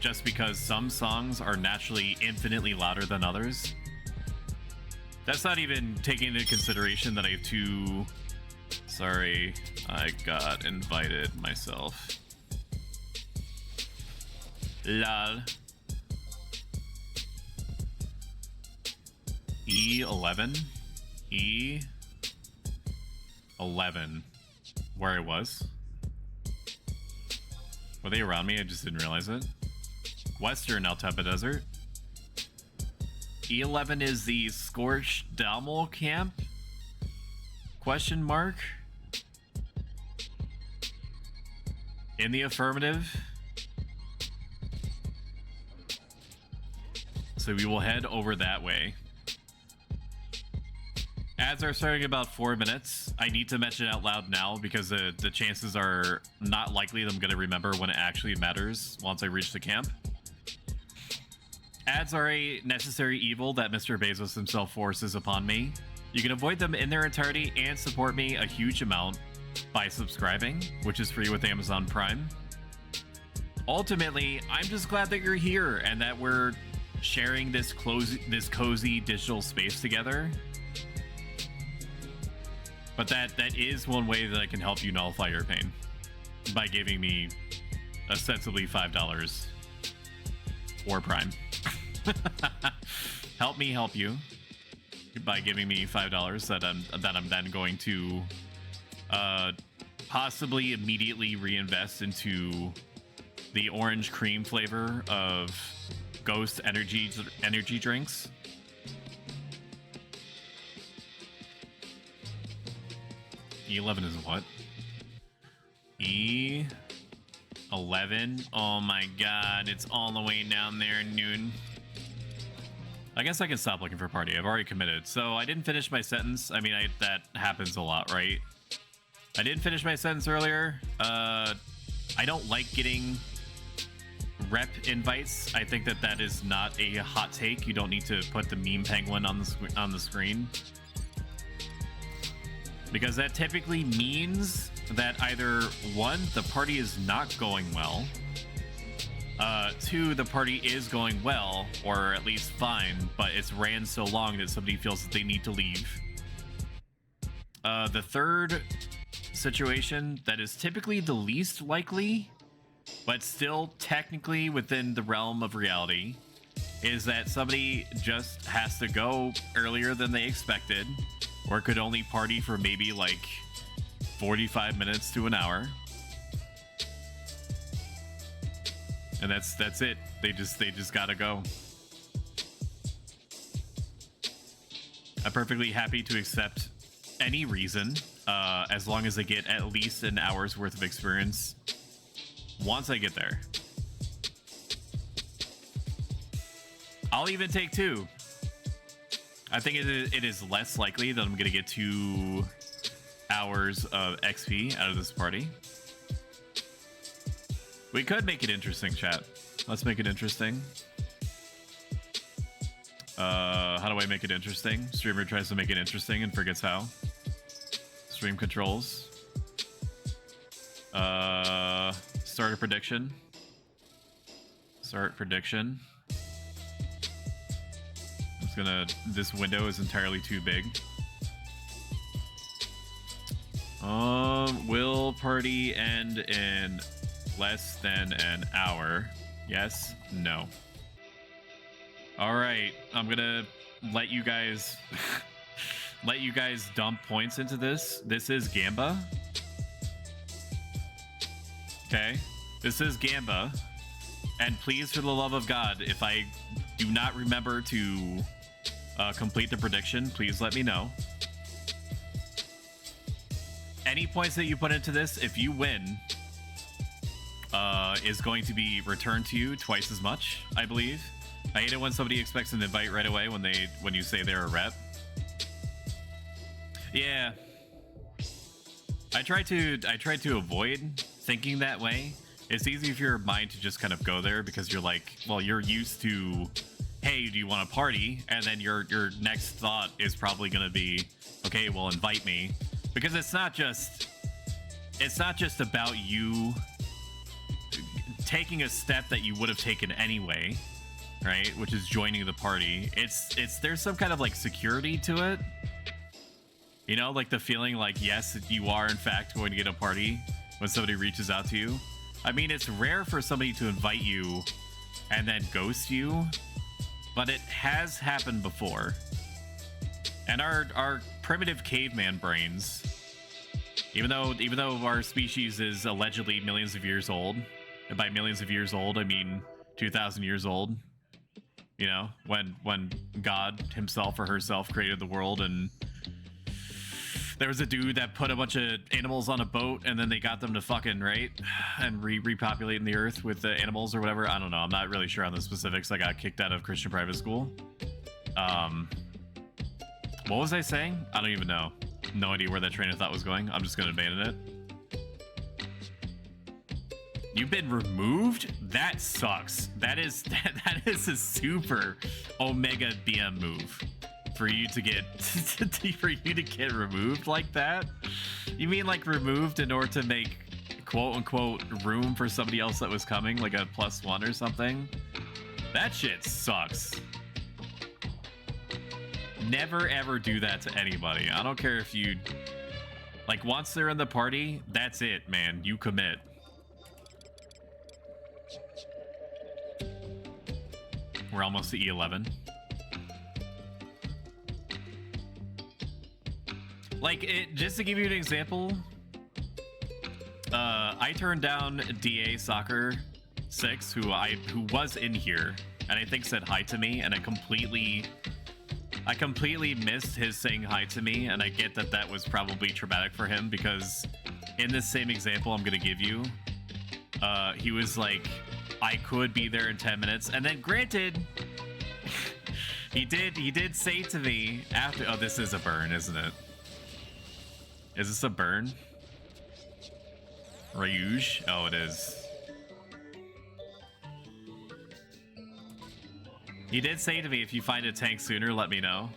just because some songs are naturally infinitely louder than others. That's not even taking into consideration that I have two... Sorry, I got invited myself. Lol. E11? E11. Where I was? Were they around me? I just didn't realize it. Western El Tempe Desert. E11 is the Scorched Dalmol camp? Question mark? In the affirmative. So we will head over that way. Ads are starting in about 4 minutes. I need to mention it out loud now because the chances are not likely that I'm going to remember when it actually matters once I reach the camp. Ads are a necessary evil that Mr. Bezos himself forces upon me. You can avoid them in their entirety and support me a huge amount by subscribing, which is free with Amazon Prime. Ultimately, I'm just glad that you're here and that we're sharing this cozy digital space together. But that is one way that I can help you nullify your pain, by giving me ostensibly $5 or Prime. Help me help you by giving me $5 that I'm then going to possibly immediately reinvest into the orange cream flavor of Ghost energy drinks. E11 is what? E11. Oh my god, it's all the way down there, noon. I guess I can stop looking for a party. I've already committed. So I didn't finish my sentence. I mean, that happens a lot, right? I didn't finish my sentence earlier. I don't like getting rep invites. I think that is not a hot take. You don't need to put the meme penguin on the screen. Because that typically means that either one, the party is not going well. Two, the party is going well, or at least fine, but it's ran so long that somebody feels that they need to leave. The third situation that is typically the least likely, but still technically within the realm of reality, is that somebody just has to go earlier than they expected, or could only party for maybe like 45 minutes to an hour. And that's it. They just gotta go. I'm perfectly happy to accept any reason, as long as they get at least an hour's worth of experience once I get there. I'll even take 2. I think it is less likely that I'm gonna get 2 hours of XP out of this party. We could make it interesting, chat. Let's make it interesting. How do I make it interesting? Streamer tries to make it interesting and forgets how. Stream controls. Start a prediction. Start prediction. I'm just gonna... This window is entirely too big. Will party end in less than an hour? Yes? No. Alright, I'm gonna let you guys let you guys dump points into this. This is Gamba. Okay? This is Gamba. And please, for the love of God, if I do not remember to complete the prediction, please let me know. Any points that you put into this, if you win, is going to be returned to you twice as much, I believe. I hate it when somebody expects an invite right away when you say they're a rep. Yeah. I try to avoid thinking that way. It's easy for your mind to just kind of go there because you're like, well, you're used to, hey, do you want to party? And then your next thought is probably going to be, okay, well, invite me. Because it's not just about you taking a step that you would have taken anyway, right? Which is joining the party. There's some kind of like security to it. You know, like the feeling like, yes, you are in fact going to get a party when somebody reaches out to you. I mean, it's rare for somebody to invite you and then ghost you, but it has happened before. And our primitive caveman brains, even though our species is allegedly millions of years old, and by millions of years old I mean 2,000 years old, you know, when God himself or herself created the world, and there was a dude that put a bunch of animals on a boat and then they got them to fucking, right, and repopulating the earth with the animals or whatever. I don't know, I'm not really sure on the specifics. I got kicked out of Christian private school. What was I saying? I don't even know. No idea where that train of thought was going. I'm just gonna abandon it. You've been removed? That sucks. That is a super Omega BM move for you to get removed like that. You mean like removed in order to make quote unquote room for somebody else that was coming, like a +1 or something? That shit sucks. Never ever do that to anybody. I don't care if you, like, once they're in the party, that's it, man. You commit. We're almost to E11. Like, just to give you an example, I turned down DA Soccer 6, who was in here, and I think said hi to me, and I completely I completely missed his saying hi to me, and I get that that was probably traumatic for him because in this same example I'm gonna give you, he was like, I could be there in 10 minutes, and then granted, he did say to me after, oh, this is a burn, isn't it? Is this a burn? Rouge? Oh, it is. He did say to me, if you find a tank sooner, let me know.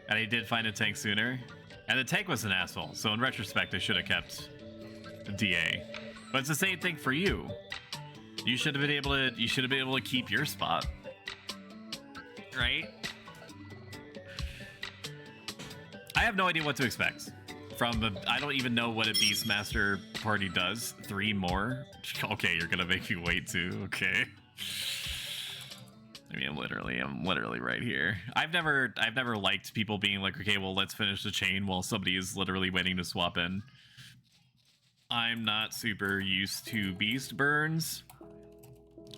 And he did find a tank sooner. And the tank was an asshole, so in retrospect, I should have kept DA. But it's the same thing for you. You should have been able to keep your spot. Right? I have no idea what to expect. I don't even know what a Beastmaster party does. 3 more? Okay, you're gonna make me wait too. Okay. I mean, I'm literally right here. I've never liked people being like, okay, well, let's finish the chain while somebody is literally waiting to swap in. I'm not super used to beast burns.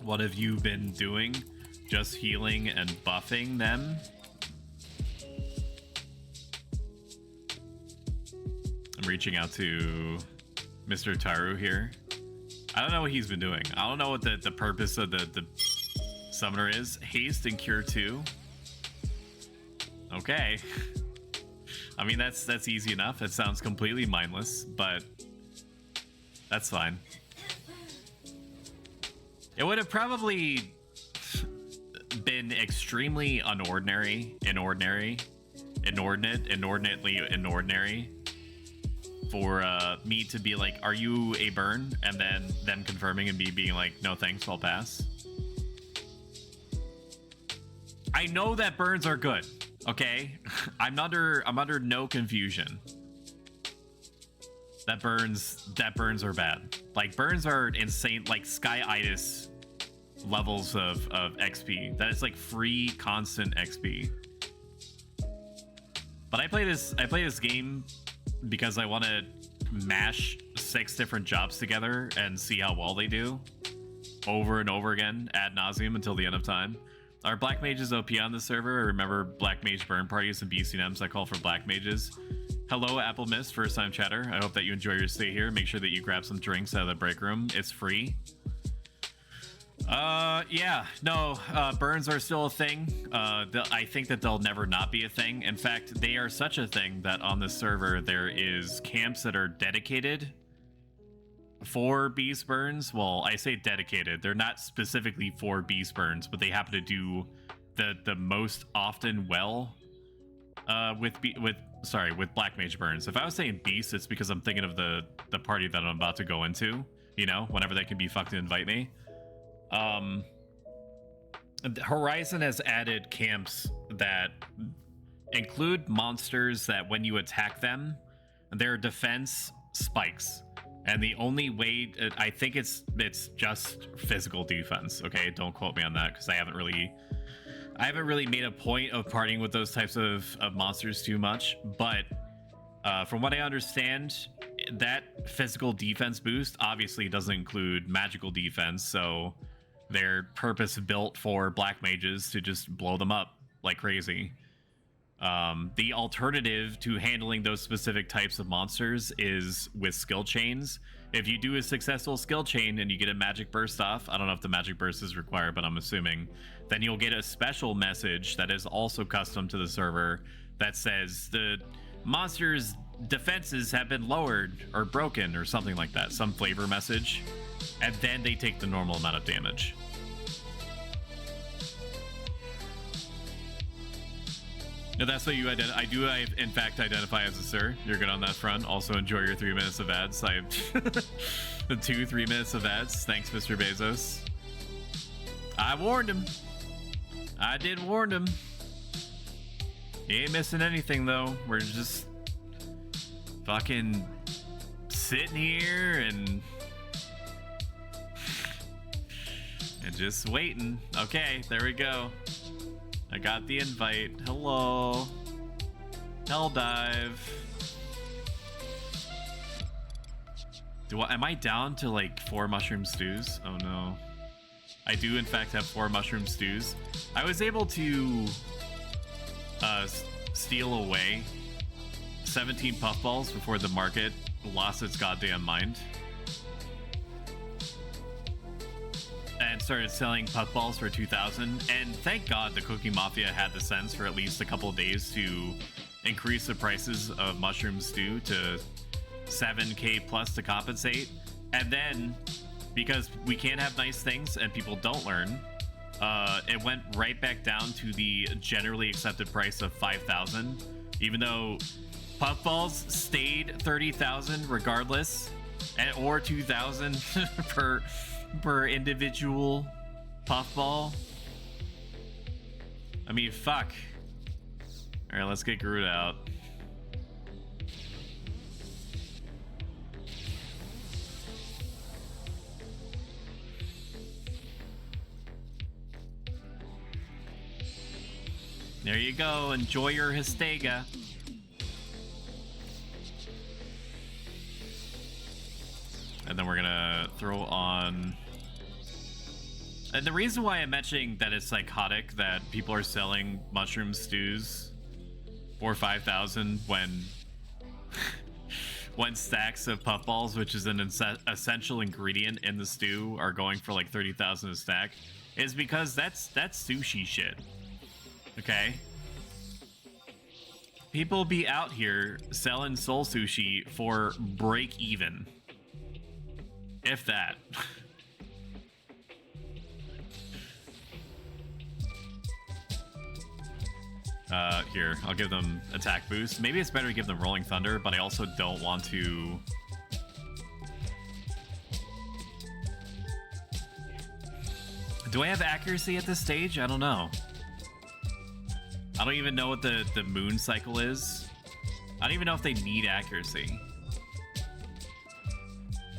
What have you been doing? Just healing and buffing them? I'm reaching out to Mr. Taru here. I don't know what he's been doing. I don't know what the purpose of the summoner is. Haste and cure 2. Okay. I mean, that's easy enough. It sounds completely mindless, but that's fine. It would have probably been extremely inordinately inordinary for me to be like, are you a burn? And then them confirming and me being like, no thanks, I'll pass. I know that burns are good, okay? I'm under no confusion. That burns are bad. Like, burns are insane, like Sky-itis levels of XP. That is like free constant XP. But I play this game because I want to mash 6 different jobs together and see how well they do over and over again ad nauseum until the end of time. Are black mages OP on the server? I remember black mage burn parties and BCNMs. I call for black mages. Hello, Apple Mist, first time chatter. I hope that you enjoy your stay here. Make sure that you grab some drinks out of the break room. It's free. Yeah, no, burns are still a thing. I think that they'll never not be a thing. In fact, they are such a thing that on the server there is camps that are dedicated for beast burns. Well, I say dedicated. They're not specifically for beast burns, but they happen to do the most often well with black mage burns. If I was saying beast, it's because I'm thinking of the party that I'm about to go into. You know, whenever they can be fucked and invite me. Horizon has added camps that include monsters that when you attack them, their defense spikes. And the only way, I think it's just physical defense. Okay, don't quote me on that because I haven't really made a point of partying with those types of monsters too much. But from what I understand, that physical defense boost obviously doesn't include magical defense, so they're purpose built for black mages to just blow them up like crazy. The alternative to handling those specific types of monsters is with skill chains. If you do a successful skill chain and you get a magic burst off, I don't know if the magic burst is required, but I'm assuming, then you'll get a special message that is also custom to the server that says the monster's defenses have been lowered or broken or something like that, some flavor message, and then they take the normal amount of damage. No, that's what you identify. I in fact identify as a sir. You're good on that front. Also enjoy your 3 minutes of ads. I the 2-3 minutes of ads. Thanks, Mr. Bezos. I warned him. I did warn him. He ain't missing anything though. We're just fucking sitting here and just waiting. Okay, there we go. I got the invite. Hello. Helldive. Am I down to like 4 mushroom stews? Oh no. I do in fact have 4 mushroom stews. I was able to steal away 17 puffballs before the market lost its goddamn mind and started selling puffballs for 2,000. And thank God the Cookie Mafia had the sense for at least a couple of days to increase the prices of mushroom stew to 7K plus to compensate. And then, because we can't have nice things and people don't learn, it went right back down to the generally accepted price of 5,000, even though puffballs stayed 30,000 regardless, or 2,000 per individual puffball. I mean, fuck. All right, let's get Groot out. There you go. Enjoy your Histega. And then we're gonna throw on. And the reason why I'm mentioning that it's psychotic that people are selling mushroom stews for 5,000 when when stacks of puffballs, which is an essential ingredient in the stew, are going for like 30,000 a stack, is because that's sushi shit. Okay? People be out here selling soul sushi for break even. If that. Here, I'll give them attack boost. Maybe it's better to give them Rolling Thunder, but I also don't want to... Do I have accuracy at this stage? I don't know. I don't even know what the moon cycle is. I don't even know if they need accuracy.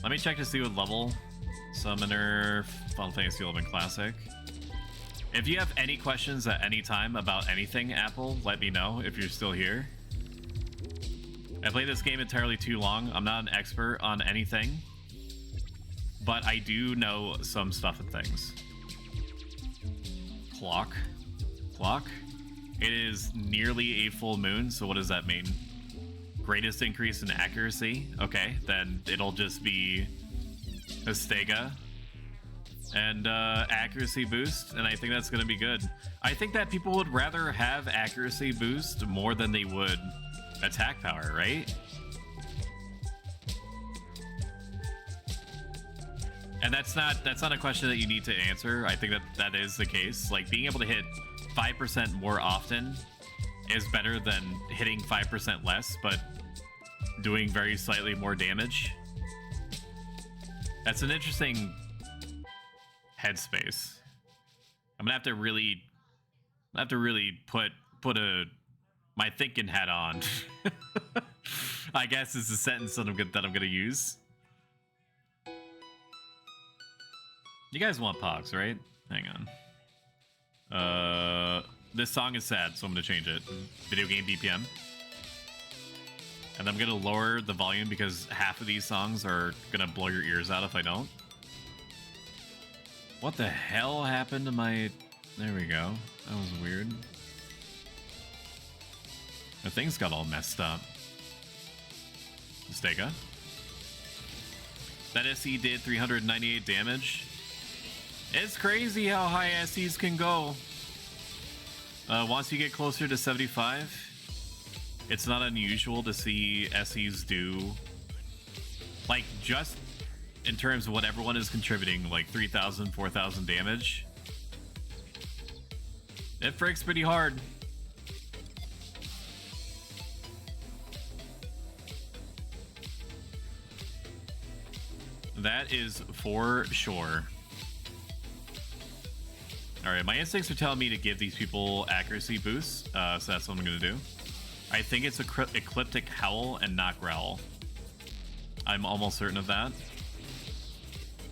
Let me check to see what level. Summoner, Final Fantasy XI Classic. If you have any questions at any time about anything, Apple, let me know if you're still here. I played this game entirely too long. I'm not an expert on anything, but I do know some stuff and things. Clock. It is nearly a full moon, so what does that mean? Greatest increase in accuracy? Okay, then it'll just be Histega and accuracy boost, and I think that's going to be good. I think that people would rather have accuracy boost more than they would attack power, right? And that's not a question that you need to answer. I think that is the case. Like, being able to hit 5% more often is better than hitting 5% less, but doing very slightly more damage. That's an interesting headspace. I'm gonna have to really put my thinking hat on. I guess is the sentence that I'm gonna use. You guys want Pogs, right? Hang on. This song is sad, so I'm gonna change it. Video game BPM. And I'm gonna lower the volume because half of these songs are gonna blow your ears out if I don't. What the hell happened to my... There we go. That was weird. The things got all messed up. Stega. That SE did 398 damage. It's crazy how high SEs can go. Once you get closer to 75, it's not unusual to see SEs do, like, just in terms of what everyone is contributing, like 3,000, 4,000 damage. It fricks pretty hard. That is for sure. Alright, my instincts are telling me to give these people accuracy boosts, so that's what I'm gonna do. I think it's Ecliptic Howl and not Growl. I'm almost certain of that.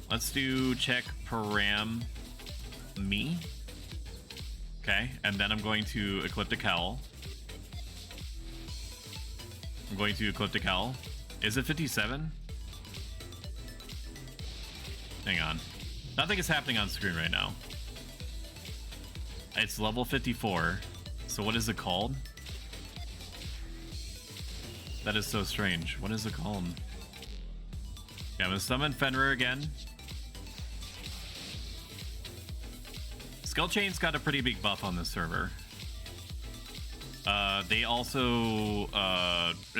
Let's do check param me. Okay, and then I'm going to Ecliptic Howl. I'm going to Ecliptic Howl. Is it 57? Hang on. Nothing is happening on screen right now. It's level 54. so what is it called? That is so strange. What is it called? Yeah, I'm gonna summon Fenrir again. Skull Chain's got a pretty big buff on this server. They also,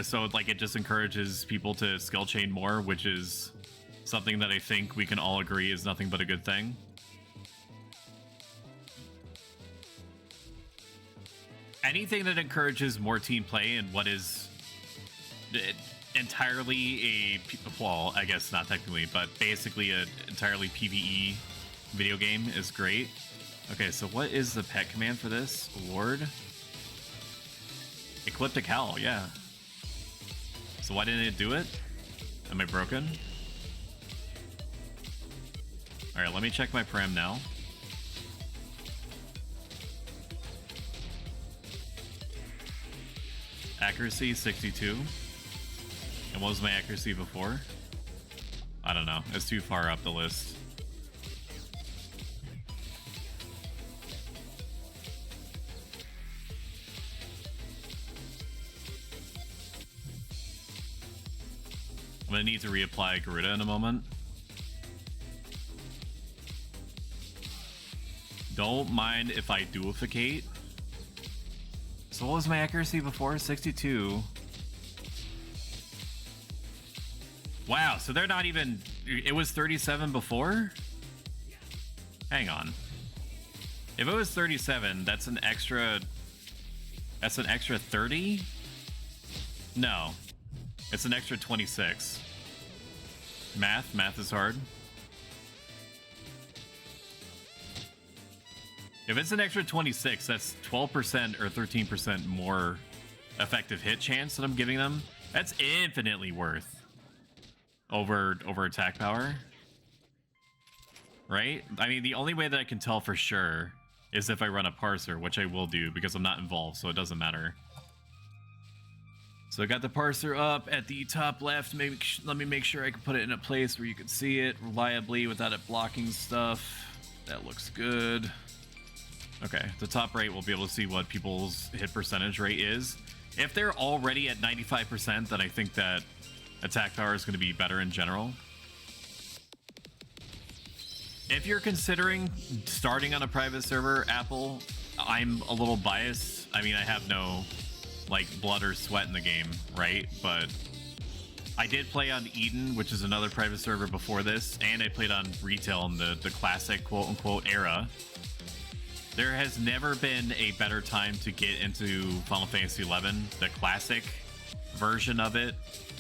so like it just encourages people to skill chain more, which is something that I think we can all agree is nothing but a good thing. Anything that encourages more team play and what is entirely a, well, I guess not technically, but basically a entirely PvE video game is great. Okay, so what is the pet command for this? Lord? Ecliptic Howl, yeah. So why didn't it do it? Am I broken? Alright, let me check my param now. Accuracy, 62. And what was my accuracy before? I don't know. It's too far up the list. I'm gonna need to reapply Garuda in a moment. Don't mind if I duificate. So what was my accuracy before? 62. Wow, so they're not even... It was 37 before? Hang on. If it was 37, that's an extra... That's an extra 30? No. It's an extra 26. Math is hard. If it's an extra 26, that's 12% or 13% more effective hit chance that I'm giving them. That's infinitely worth over attack power. Right? I mean, the only way that I can tell for sure is if I run a parser, which I will do because I'm not involved, so it doesn't matter. So I got the parser up at the top left. Maybe let me make sure I can put it in a place where you can see it reliably without it blocking stuff. That looks good. Okay, the top right we'll be able to see what people's hit percentage rate is. If they're already at 95%, then I think that attack power is going to be better in general. If you're considering starting on a private server, Apple, I'm a little biased. I mean, I have no like blood or sweat in the game, right? But I did play on Eden, which is another private server before this, and I played on retail in the classic quote-unquote era. There has never been a better time to get into Final Fantasy XI, the classic version of it,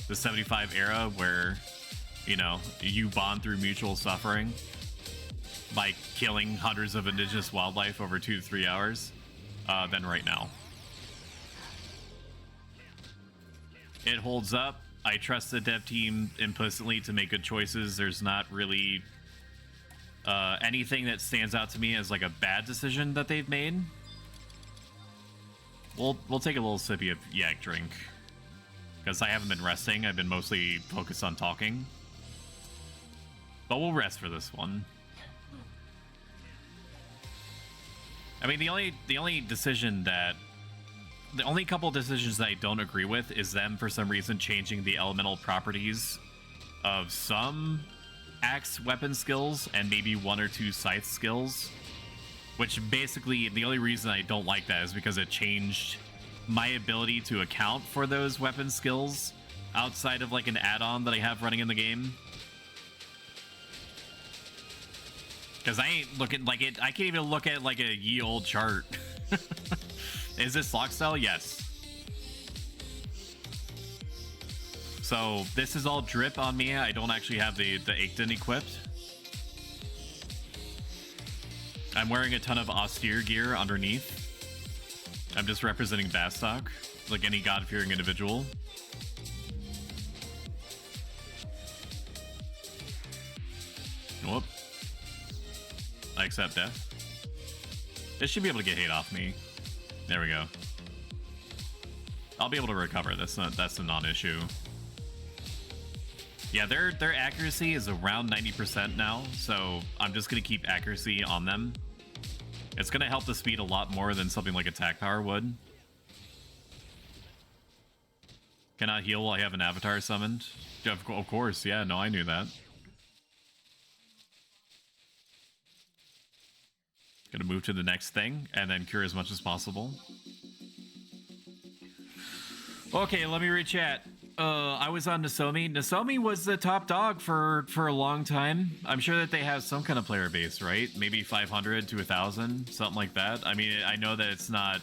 the 75 era, where, you know, you bond through mutual suffering by killing hundreds of indigenous wildlife over 2 to 3 hours, than right now. It holds up. I trust the dev team implicitly to make good choices. There's not really anything that stands out to me as like a bad decision that they've made. We'll take a little sippy of yak drink because I haven't been resting. I've been mostly focused on talking, but we'll rest for this one. I mean, the only decision that the only couple decisions that I don't agree with is them for some reason changing the elemental properties of some axe weapon skills and maybe 1 or 2 scythe skills, which basically the only reason I don't like that is because it changed my ability to account for those weapon skills outside of like an add-on that I have running in the game. Because I ain't looking like it. I can't even look at like a ye old chart. Is this lock style? Yes. So this is all drip on me. I don't actually have the Aikton equipped. I'm wearing a ton of austere gear underneath. I'm just representing Bastok, like any God-fearing individual. Whoop. I accept death. This should be able to get hate off me. There we go. I'll be able to recover this. That's a non-issue. Yeah, their accuracy is around 90% now, so I'm just gonna keep accuracy on them. It's gonna help the speed a lot more than something like attack power would. Cannot heal while I have an avatar summoned. Of course, yeah, no, I knew that. Gonna move to the next thing and then cure as much as possible. Okay, let me read chat. I was on Nasomi. Nasomi was the top dog for a long time. I'm sure that they have some kind of player base, right? Maybe 500 to 1,000, something like that. I mean, I know that it's not...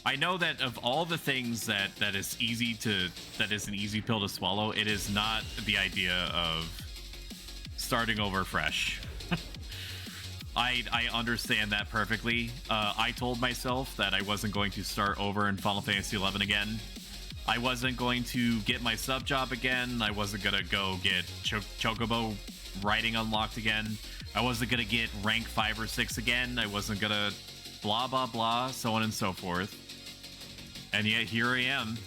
I know that of all the things that is an easy pill to swallow, it is not the idea of starting over fresh. I understand that perfectly. I told myself that I wasn't going to start over in Final Fantasy XI again. I wasn't going to get my sub job again. I wasn't gonna go get Chocobo riding unlocked again. I wasn't gonna get rank 5 or 6 again. I wasn't gonna blah blah blah, so on and so forth. And yet here I am.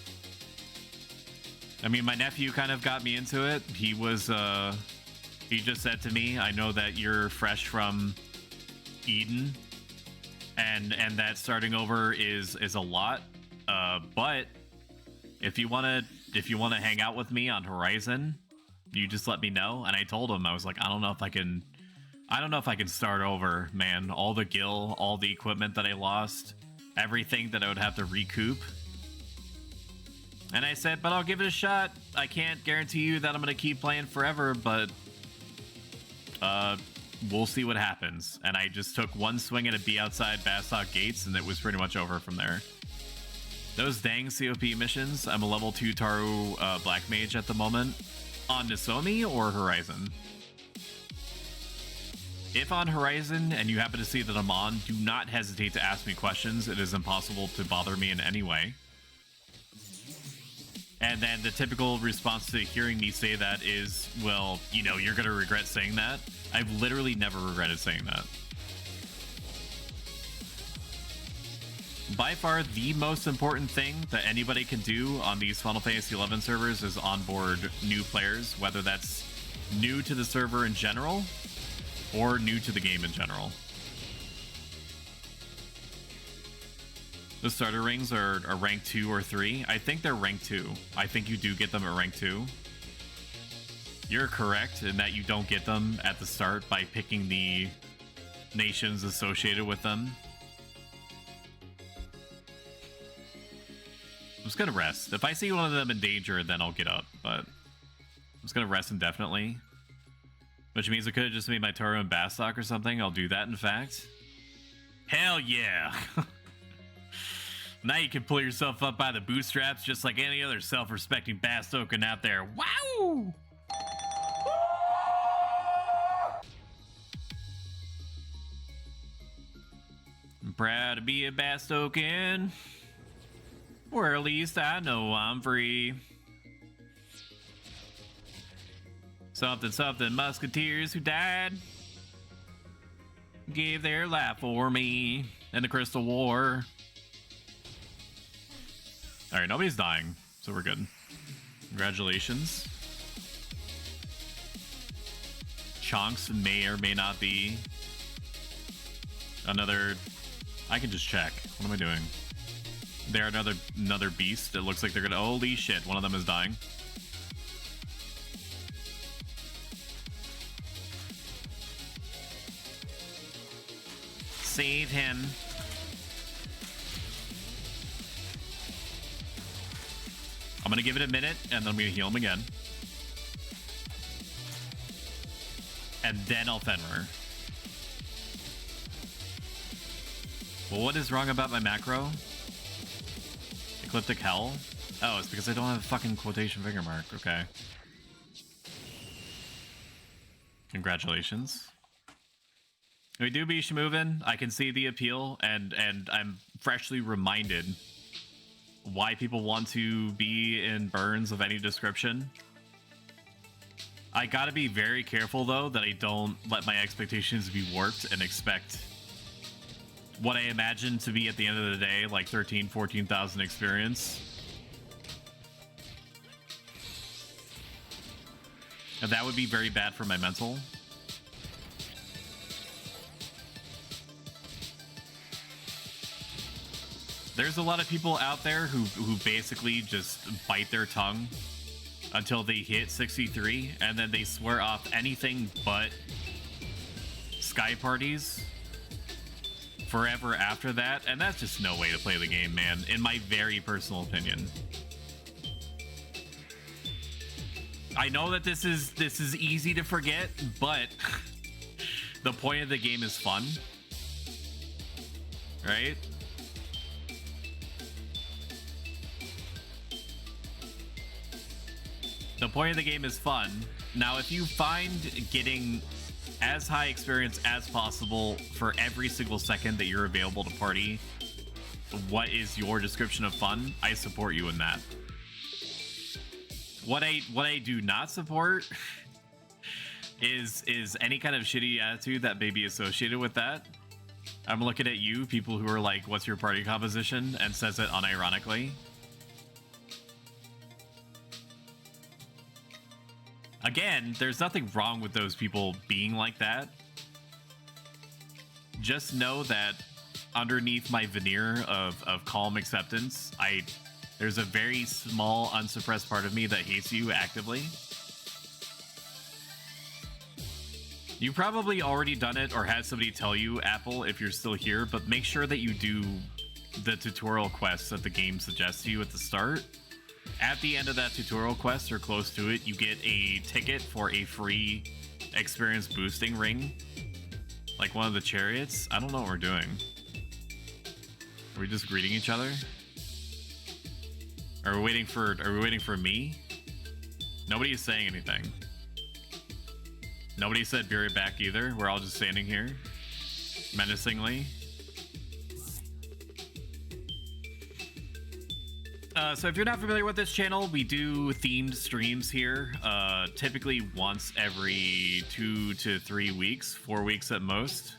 I mean, my nephew kind of got me into it. He was he just said to me, I know that you're fresh from Eden and that starting over is a lot. But if you wanna hang out with me on Horizon, you just let me know. And I told him, I was like, I don't know if I can start over, man. All the gil, all the equipment that I lost, everything that I would have to recoup. And I said, but I'll give it a shot. I can't guarantee you that I'm gonna keep playing forever, but we'll see what happens. And I just took one swing at a Be Outside Bastok Gates, and it was pretty much over from there. Those dang COP missions. I'm a level 2 Taru Black Mage at the moment. On Nasomi or Horizon? If on Horizon and you happen to see that I'm on, do not hesitate to ask me questions. It is impossible to bother me in any way. And then the typical response to hearing me say that is, well, you know, you're gonna regret saying that. I've literally never regretted saying that. By far, the most important thing that anybody can do on these Final Fantasy XI servers is onboard new players, whether that's new to the server in general or new to the game in general. The starter rings are rank 2 or 3. I think they're rank 2. I think you do get them at rank 2. You're correct in that you don't get them at the start by picking the nations associated with them. I'm just gonna rest. If I see one of them in danger, then I'll get up, but I'm just gonna rest indefinitely. Which means I could have just made my Taru and Bastok or something. I'll do that, in fact. Hell yeah! Now you can pull yourself up by the bootstraps just like any other self-respecting Bastokan out there. Wow! I'm proud to be a Bastokan. Or at least I know I'm free. Something, something, musketeers who died gave their life for me in the Crystal War. Alright, nobody's dying, so we're good. Congratulations. Chonks may or may not be another... I can just check. What am I doing? They're another beast. It looks like they're gonna... Holy shit, one of them is dying. Save him. I'm gonna give it a minute, and then I'm gonna heal him again. And then I'll Fenrir. Well, what is wrong about my macro? Ecliptic Hell? Oh, it's because I don't have a fucking quotation finger mark. Okay. Congratulations. We do be moving. I can see the appeal, and I'm freshly reminded why people want to be in burns of any description. I gotta be very careful, though, that I don't let my expectations be warped and expect what I imagine to be at the end of the day, like 13,000, 14,000 experience. And that would be very bad for my mental. There's a lot of people out there who basically just bite their tongue until they hit 63, and then they swear off anything but Sky parties forever after that, and that's just no way to play the game, man, in my very personal opinion. I know that this is easy to forget, but the point of the game is fun, right? The point of the game is fun. Now, if you find getting as high experience as possible for every single second that you're available to party, what is your description of fun? I support you in that. What I do not support is any kind of shitty attitude that may be associated with that. I'm looking at you, people who are like, what's your party composition? And says it unironically. Again, there's nothing wrong with those people being like that. Just know that underneath my veneer of calm acceptance, there's a very small, unsuppressed part of me that hates you actively. You probably already done it or had somebody tell you, Apple, if you're still here, but make sure that you do the tutorial quests that the game suggests to you at the start. At the end of that tutorial quest, or close to it, you get a ticket for a free experience boosting ring. Like one of the chariots. I don't know what we're doing. Are we just greeting each other? Are we waiting for me? Nobody is saying anything. Nobody said be right back either. We're all just standing here menacingly. So if you're not familiar with this channel, we do themed streams here, typically once every 2 to 3 weeks, 4 weeks at most.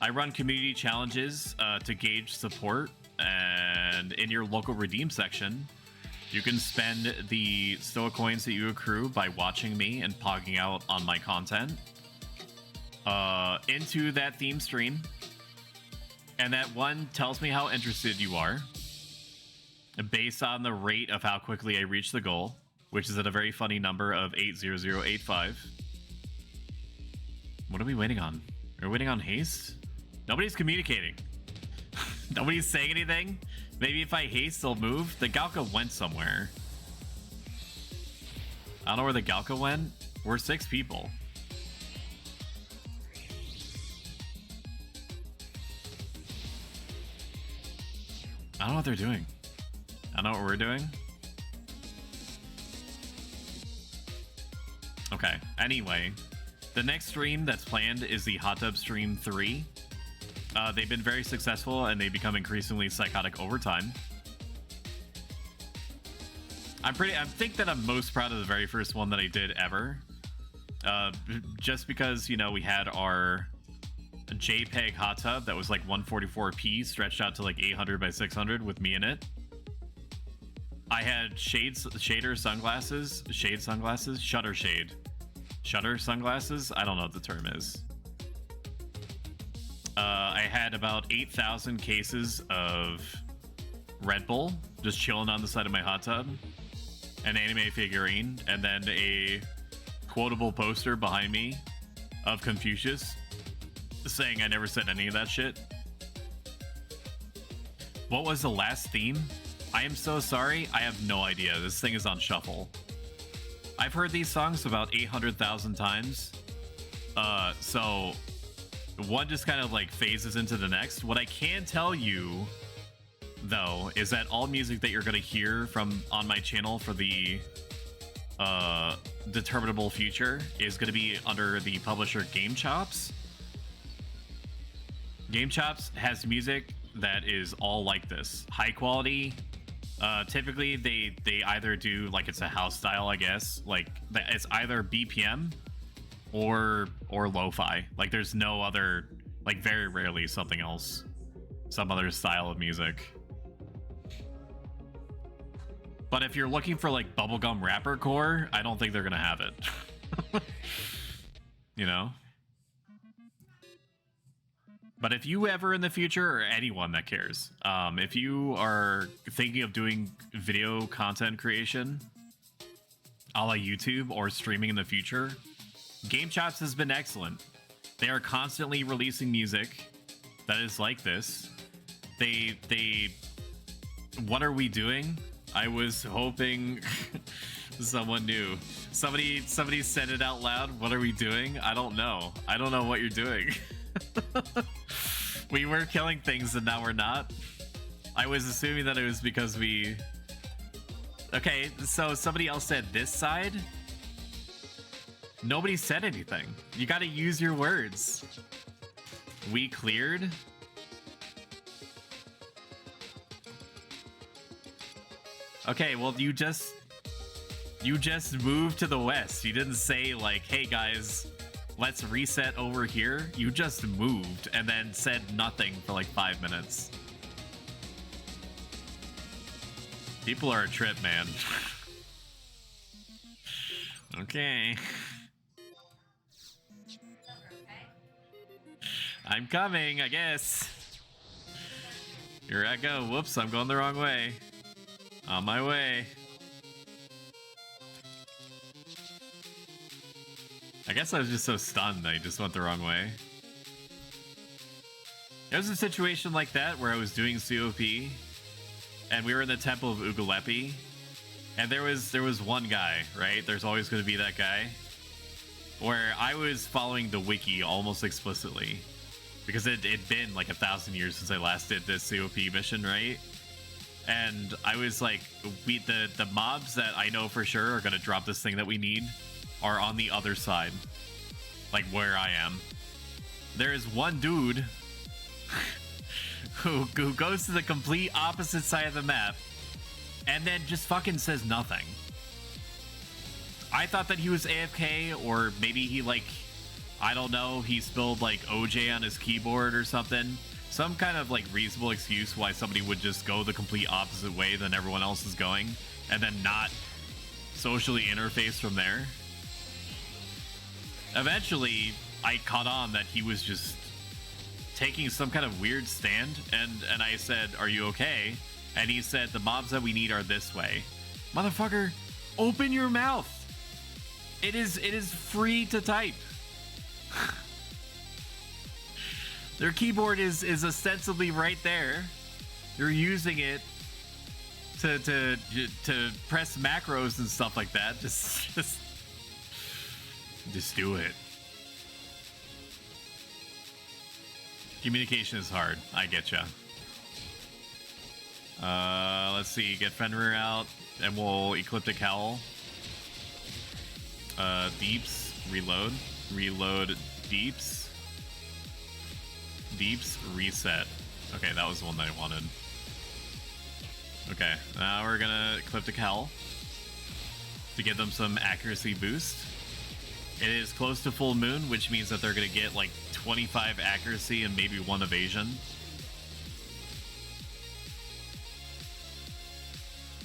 I run community challenges to gauge support, and in your local redeem section, you can spend the Stoa coins that you accrue by watching me and pogging out on my content into that theme stream, and that one tells me how interested you are based on the rate of how quickly I reach the goal, which is at a very funny number of 80085. What are we waiting on? Are we waiting on haste? Nobody's communicating. Nobody's saying anything. Maybe if I haste, they'll move. The Galka went somewhere. I don't know where the Galka went. We're 6 people. I don't know what they're doing. I know what we're doing. Okay, anyway, the next stream that's planned is the Hot Tub Stream 3. They've been very successful and they become increasingly psychotic over time. I think that I'm most proud of the very first one that I did ever. Just because, you know, we had our JPEG hot tub that was like 144p stretched out to like 800 by 600 with me in it. I had shutter sunglasses. I don't know what the term is. I had about 8,000 cases of Red Bull just chilling on the side of my hot tub, an anime figurine, and then a quotable poster behind me of Confucius saying I never said any of that shit. What was the last theme? I am so sorry, I have no idea. This thing is on shuffle. I've heard these songs about 800,000 times. So one just kind of like phases into the next. What I can tell you, though, is that all music that you're going to hear from on my channel for the determinable future is going to be under the publisher Game Chops. Game Chops has music that is all like this. High quality. Typically they either do like it's a house style, I guess, like it's either BPM or lo-fi. Like there's no other, like very rarely something else, some other style of music. But if you're looking for like bubblegum rapper core, I don't think they're gonna have it. You know? But if you ever in the future, or anyone that cares, if you are thinking of doing video content creation, a la YouTube or streaming in the future, Game Chops has been excellent. They are constantly releasing music that is like this. What are we doing? I was hoping someone knew. Somebody said it out loud. What are we doing? I don't know. I don't know what you're doing. We were killing things and now we're not. I was assuming that it was because we... Okay, so somebody else said this side? Nobody said anything. You gotta use your words. We cleared? Okay, well you just moved to the west. You didn't say like, hey guys, let's reset over here. You just moved and then said nothing for like 5 minutes. People are a trip, man. Okay. I'm coming, I guess. Here I go. Whoops, I'm going the wrong way. On my way. I guess I was just so stunned that I just went the wrong way. There was a situation like that where I was doing COP and we were in the Temple of Ugalepi, and there was one guy, right? There's always going to be that guy, where I was following the wiki almost explicitly because it'd been like 1,000 years since I last did this COP mission, right? And I was like, the mobs that I know for sure are going to drop this thing that we need are on the other side, like where I am. There is one dude who goes to the complete opposite side of the map and then just fucking says nothing. I thought that he was AFK, or maybe he, like, I don't know, he spilled like OJ on his keyboard or something. Some kind of like reasonable excuse why somebody would just go the complete opposite way than everyone else is going and then not socially interface from there. Eventually, I caught on that he was just taking some kind of weird stand, and I said, are you okay? And he said, the mobs that we need are this way. Motherfucker, open your mouth. It is free to type. Their keyboard is ostensibly right there. You're using it to press macros and stuff like that. Just do it. Communication is hard. I get ya. Let's see. Get Fenrir out, and we'll Ecliptic Howl. Deeps. Reload. Reload. Deeps. Deeps. Reset. Okay, that was the one that I wanted. Okay, now we're gonna Ecliptic Howl to give them some accuracy boost. It is close to full moon, which means that they're gonna get like 25 accuracy and maybe 1 evasion.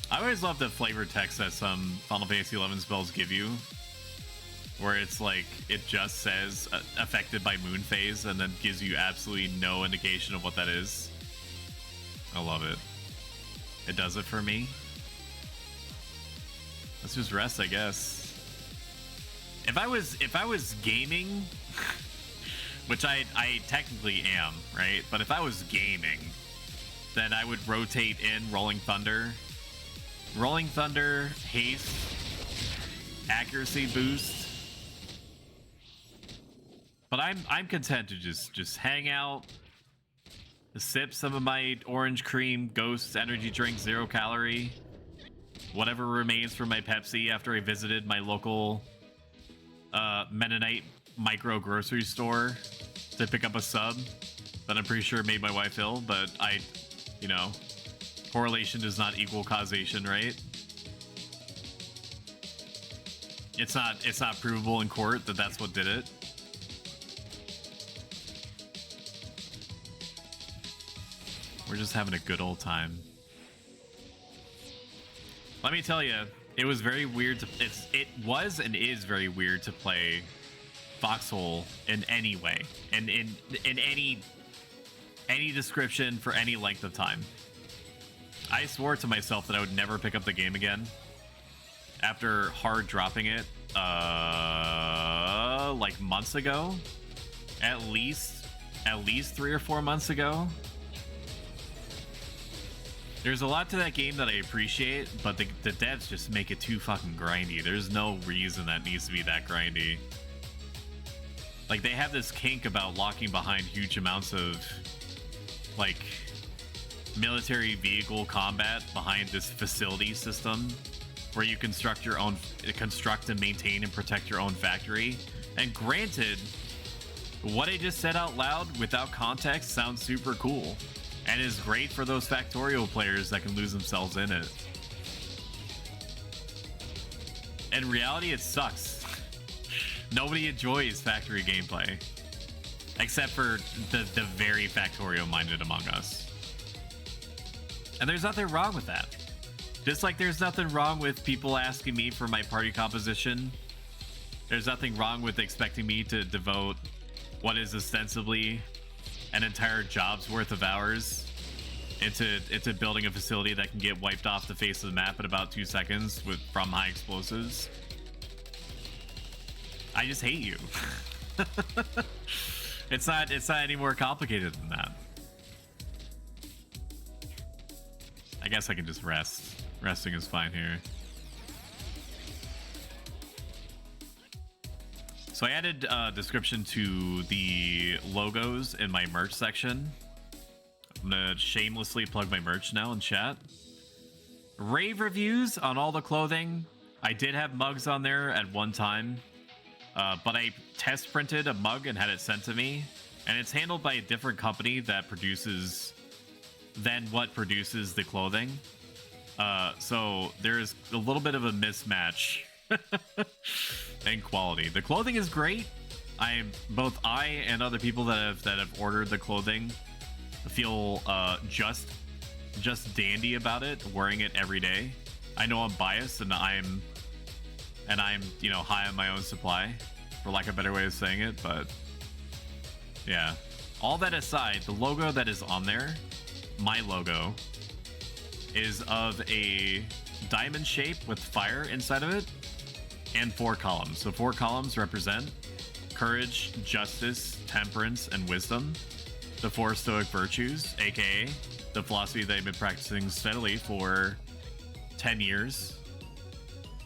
I always love the flavor text that some Final Fantasy XI spells give you, where it's like, it just says affected by moon phase and then gives you absolutely no indication of what that is. I love it. It does it for me. Let's just rest, I guess. If I was gaming, which I technically am, right? But if I was gaming, then I would rotate in Rolling Thunder. Rolling Thunder, haste, accuracy boost. But I'm content to just hang out, sip some of my orange cream ghost energy drink, 0 calorie, whatever remains from my Pepsi after I visited my local Mennonite micro grocery store to pick up a sub that I'm pretty sure made my wife ill, but you know, correlation does not equal causation, right? It's not provable in court that that's what did it. We're just having a good old time. Let me tell you, it was very weird to it was and is very weird to play Foxhole in any way, and in any any description for any length of time. I swore to myself that I would never pick up the game again after hard dropping it like months ago, at least 3 or 4 months ago. There's a lot to that game that I appreciate, but the devs just make it too fucking grindy. There's no reason that needs to be that grindy. Like, they have this kink about locking behind huge amounts of, like, military vehicle combat behind this facility system where you construct and maintain and protect your own factory. And granted, what I just said out loud without context sounds super cool and is great for those Factorio players that can lose themselves in it. In reality, it sucks. Nobody enjoys factory gameplay, except for the very Factorio-minded among us. And there's nothing wrong with that. Just like there's nothing wrong with people asking me for my party composition. There's nothing wrong with expecting me to devote what is ostensibly an entire job's worth of hours into building a facility that can get wiped off the face of the map in about 2 seconds from high explosives. I just hate you. It's not any more complicated than that. I guess I can just rest. Resting is fine here. So I added a description to the logos in my merch section. I'm gonna shamelessly plug my merch now in chat. Rave reviews on all the clothing. I did have mugs on there at one time, but I test printed a mug and had it sent to me, and it's handled by a different company that produces what produces the clothing. So there's a little bit of a mismatch in quality. The clothing is great. Both I and other people that have ordered the clothing feel just dandy about it, wearing it every day. I know I'm biased and I'm high on my own supply, for lack of a better way of saying it, but yeah. All that aside, the logo that is on there, my logo, is of a diamond shape with fire inside of it and 4 columns. So 4 columns represent courage, justice, temperance, and wisdom. The 4 stoic virtues, aka the philosophy that I've been practicing steadily for 10 years,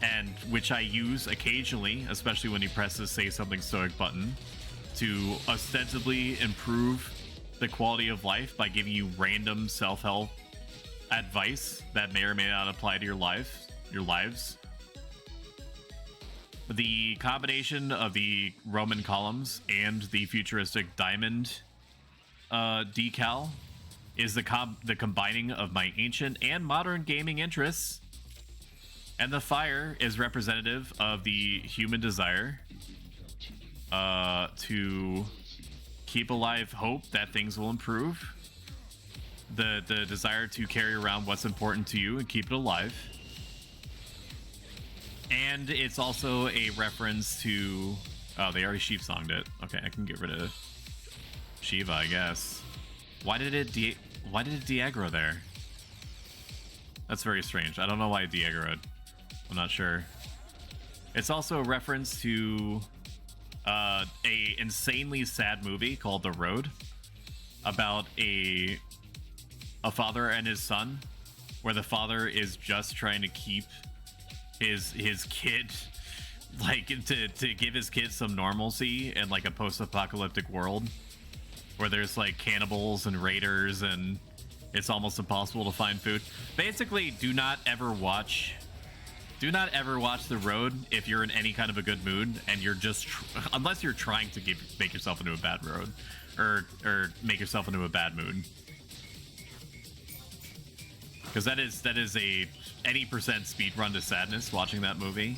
and which I use occasionally, especially when you press the say something stoic button, to ostensibly improve the quality of life by giving you random self-help advice that may or may not apply to your lives. The combination of the Roman columns and the futuristic diamond decal is the combining of my ancient and modern gaming interests. And the fire is representative of the human desire to keep alive hope that things will improve. The desire to carry around what's important to you and keep it alive. And it's also a reference to... Oh, they already sheep-songed it. Okay, I can get rid of Shiva, I guess. Why did it de-aggro there? That's very strange. I don't know why it de-aggroed. I'm not sure. It's also a reference to a insanely sad movie called The Road, about a father and his son, where the father is just trying to keep his kid, like, to give his kid some normalcy in like a post-apocalyptic world where there's like cannibals and raiders and it's almost impossible to find food. Basically, do not ever watch The Road if you're in any kind of a good mood, and you're just unless you're trying to make yourself into a bad road or make yourself into a bad mood. Because that is a any percent speed run to sadness watching that movie.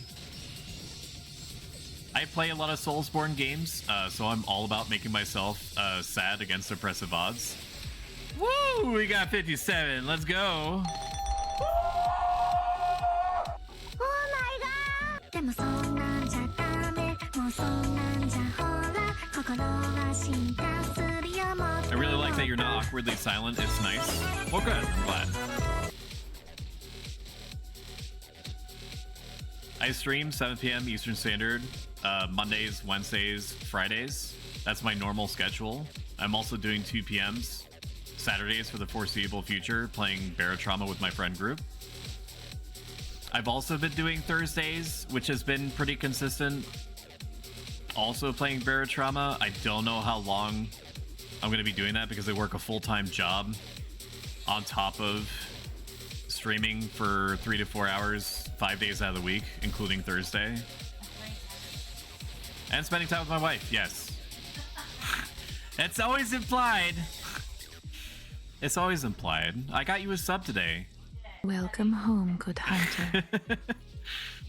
I play a lot of Soulsborne games, so I'm all about making myself sad against oppressive odds. Woo! We got 57. Let's go. Oh my god! I really like that you're not awkwardly silent. It's nice. Well, good. I'm glad. I stream 7 p.m. Eastern Standard, Mondays, Wednesdays, Fridays. That's my normal schedule. I'm also doing 2 p.m.s Saturdays for the foreseeable future, playing Barotrauma with my friend group. I've also been doing Thursdays, which has been pretty consistent. Also playing Barotrauma. I don't know how long I'm going to be doing that because I work a full-time job on top of streaming for 3 to 4 hours, 5 days out of the week, including Thursday. And spending time with my wife, yes. It's always implied. It's always implied. I got you a sub today. Welcome home, good hunter.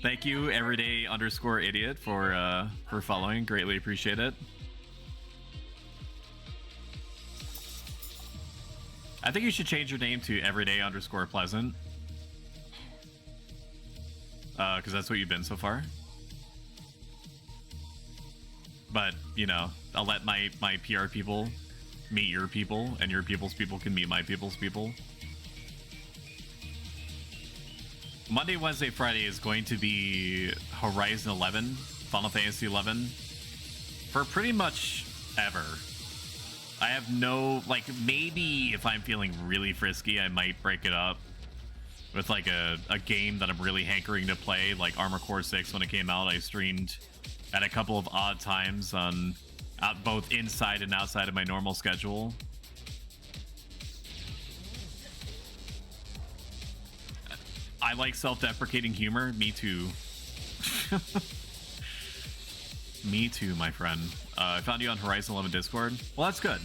Thank you, everyday_idiot, for following. Greatly appreciate it. I think you should change your name to everyday_pleasant. Because that's what you've been so far. But, you know, I'll let my PR people meet your people, and your people's people can meet my people's people. Monday, Wednesday, Friday is going to be Horizon 11, Final Fantasy 11, for pretty much ever. I have no, like, maybe if I'm feeling really frisky, I might break it up with, like, a game that I'm really hankering to play, like Armor Core 6 when it came out. I streamed at a couple of odd times on both inside and outside of my normal schedule. I like self-deprecating humor. Me too. Me too, my friend. I found you on Horizon 11 Discord. Well, that's good.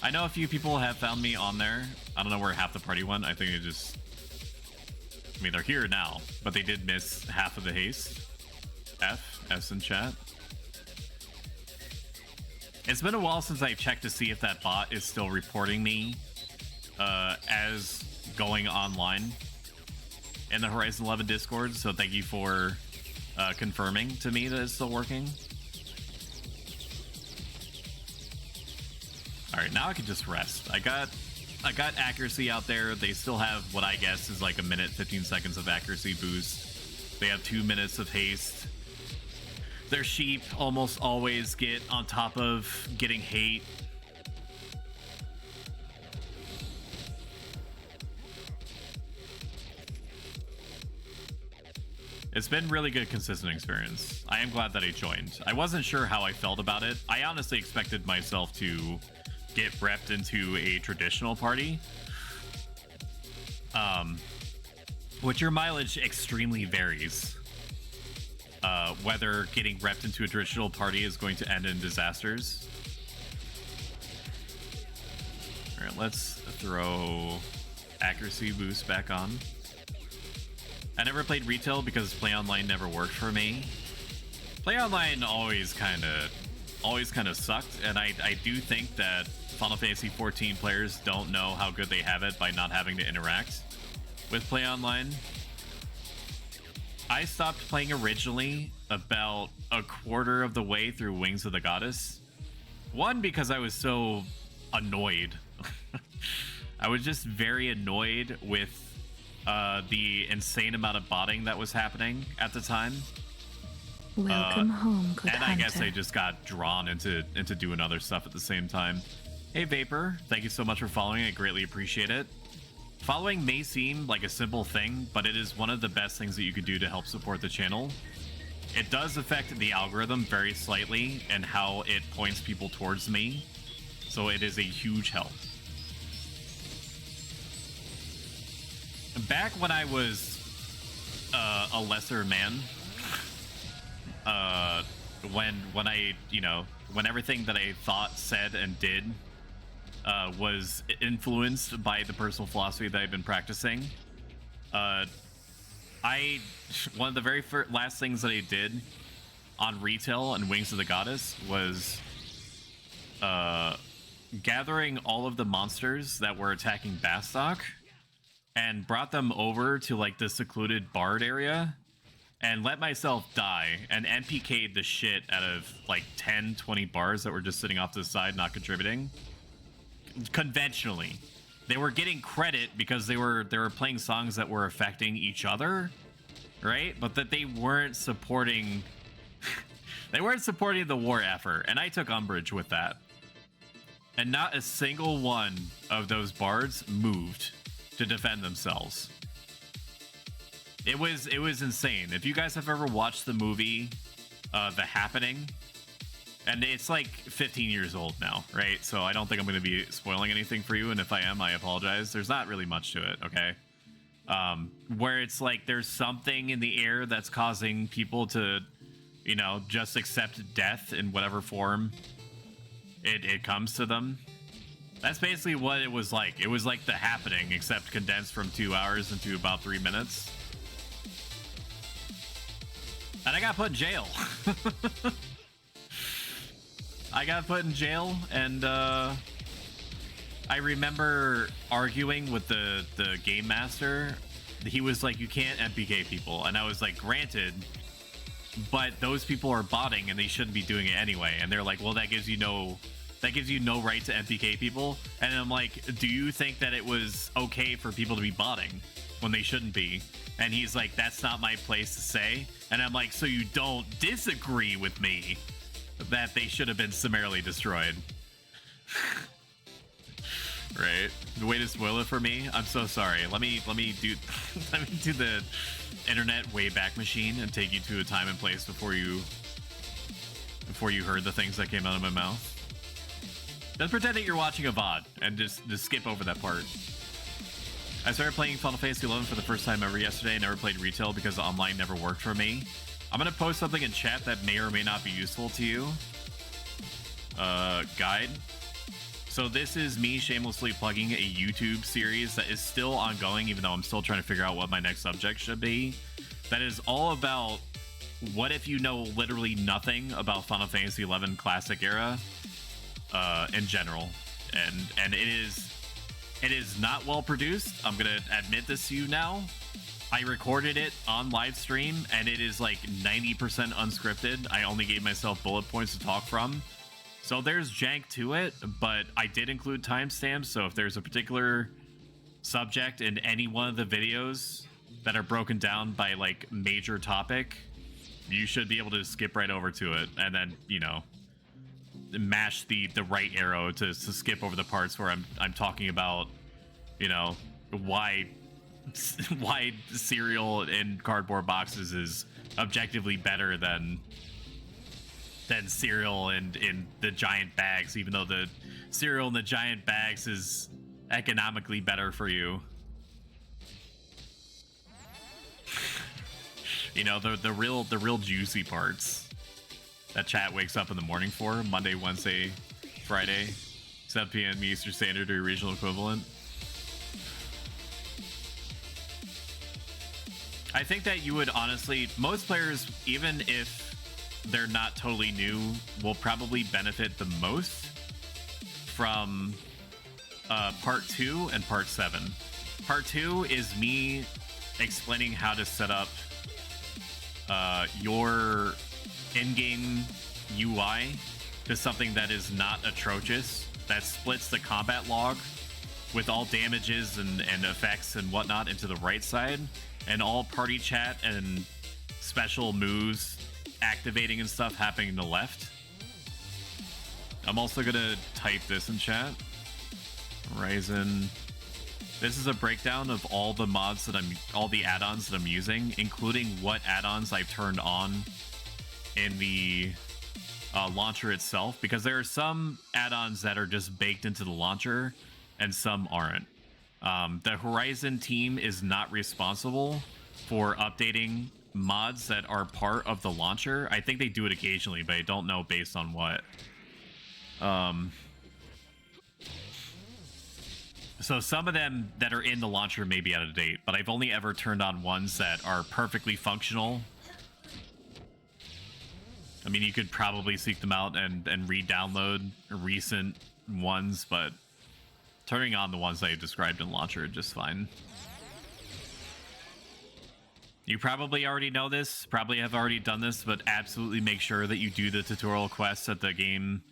I know a few people have found me on there. I don't know where half the party went. I think it just... I mean, they're here now, but they did miss half of the haste. F's in chat. It's been a while since I checked to see if that bot is still reporting me as going online in the Horizon 11 Discord, so thank you for confirming to me that it's still working. Alright, now I can just rest. I got accuracy out there. They still have what I guess is like a minute, 15 seconds of accuracy boost. They have 2 minutes of haste. Their sheep almost always get on top of getting hate. It's been really good, consistent experience. I am glad that I joined. I wasn't sure how I felt about it. I honestly expected myself to get repped into a traditional party. Which your mileage extremely varies. Whether getting repped into a traditional party is going to end in disasters. Alright, let's throw accuracy boost back on. I never played retail because Play Online never worked for me. Play Online always kind of sucked, and I do think that Final Fantasy 14 players don't know how good they have it by not having to interact with Play Online. I stopped playing originally about a quarter of the way through Wings of the Goddess. One, because I was so annoyed. I was just very annoyed with the insane amount of botting that was happening at the time. Welcome home, good and hunter. I guess I just got drawn into doing other stuff at the same time. Hey Vapor, thank you so much for following. I greatly appreciate it. Following may seem like a simple thing, but it is one of the best things that you could do to help support the channel. It does affect the algorithm very slightly and how it points people towards me, so it is a huge help. Back when I was a lesser man, when I, you know, when everything that I thought, said, and did was influenced by the personal philosophy that I've been practicing, one of the very last things that I did on retail and Wings of the Goddess was gathering all of the monsters that were attacking Bastok and brought them over to like the secluded bard area and let myself die and NPK'd the shit out of like 10-20 bars that were just sitting off to the side not contributing. conventionally. They were getting credit because they were playing songs that were affecting each other, right? But that they weren't supporting they weren't supporting the war effort, and I took umbrage with that. And not a single one of those bards moved to defend themselves. It was insane. If you guys have ever watched the movie The Happening, and it's like 15 years old now, right? So I don't think I'm going to be spoiling anything for you, and if I am, I apologize. There's not really much to it, okay? Where it's like there's something in the air that's causing people to, you know, just accept death in whatever form it comes to them. That's basically what it was like. It was like The Happening, except condensed from 2 hours into about 3 minutes. And I got put in jail. I got put in jail, and I remember arguing with the game master. He was like, you can't MPK people. And I was like, granted, but those people are botting and they shouldn't be doing it anyway. And they're like, well, that gives you no right to MPK people. And I'm like, do you think that it was okay for people to be botting when they shouldn't be? And he's like, that's not my place to say. And I'm like, so you don't disagree with me that they should have been summarily destroyed? Right? The way to spoil it for me? I'm so sorry. Let me do let me do the internet wayback machine and take you to a time and place before you heard the things that came out of my mouth. Just pretend that you're watching a VOD and just skip over that part. I started playing Final Fantasy 11 for the first time ever yesterday. I never played retail because online never worked for me. I'm gonna post something in chat that may or may not be useful to you. Guide. So this is me shamelessly plugging a YouTube series that is still ongoing, even though I'm still trying to figure out what my next subject should be. That is all about what if you know literally nothing about Final Fantasy 11 Classic era in general. And it is not well produced. I'm gonna admit this to you now. I recorded it on live stream and it is like 90% unscripted. I only gave myself bullet points to talk from. So there's jank to it, but I did include timestamps, so if there's a particular subject in any one of the videos that are broken down by like major topic, you should be able to skip right over to it and then, you know, mash the right arrow to skip over the parts where I'm talking about, you know, why cereal in cardboard boxes is objectively better than cereal in the giant bags, even though the cereal in the giant bags is economically better for you. You know, the real juicy parts that chat wakes up in the morning for, Monday, Wednesday, Friday, 7 p.m. Eastern Standard or regional equivalent. I think that you would honestly, most players, even if they're not totally new, will probably benefit the most from part 2 and part 7. Part 2 is me explaining how to set up your in-game UI to something that is not atrocious, that splits the combat log with all damages and effects and whatnot into the right side, and all party chat and special moves activating and stuff happening in the left. I'm also gonna type this in chat. Ryzen. This is a breakdown of all the mods that all the add-ons that I'm using, including what add-ons I've turned on in the launcher itself, because there are some add-ons that are just baked into the launcher and some aren't. The Horizon team is not responsible for updating mods that are part of the launcher. I think they do it occasionally, but I don't know based on what. So some of them that are in the launcher may be out of date, but I've only ever turned on ones that are perfectly functional. I mean, you could probably seek them out and re-download recent ones, but turning on the ones I described in launcher are just fine. You probably already know this, probably have already done this, but absolutely make sure that you do the tutorial quests that the game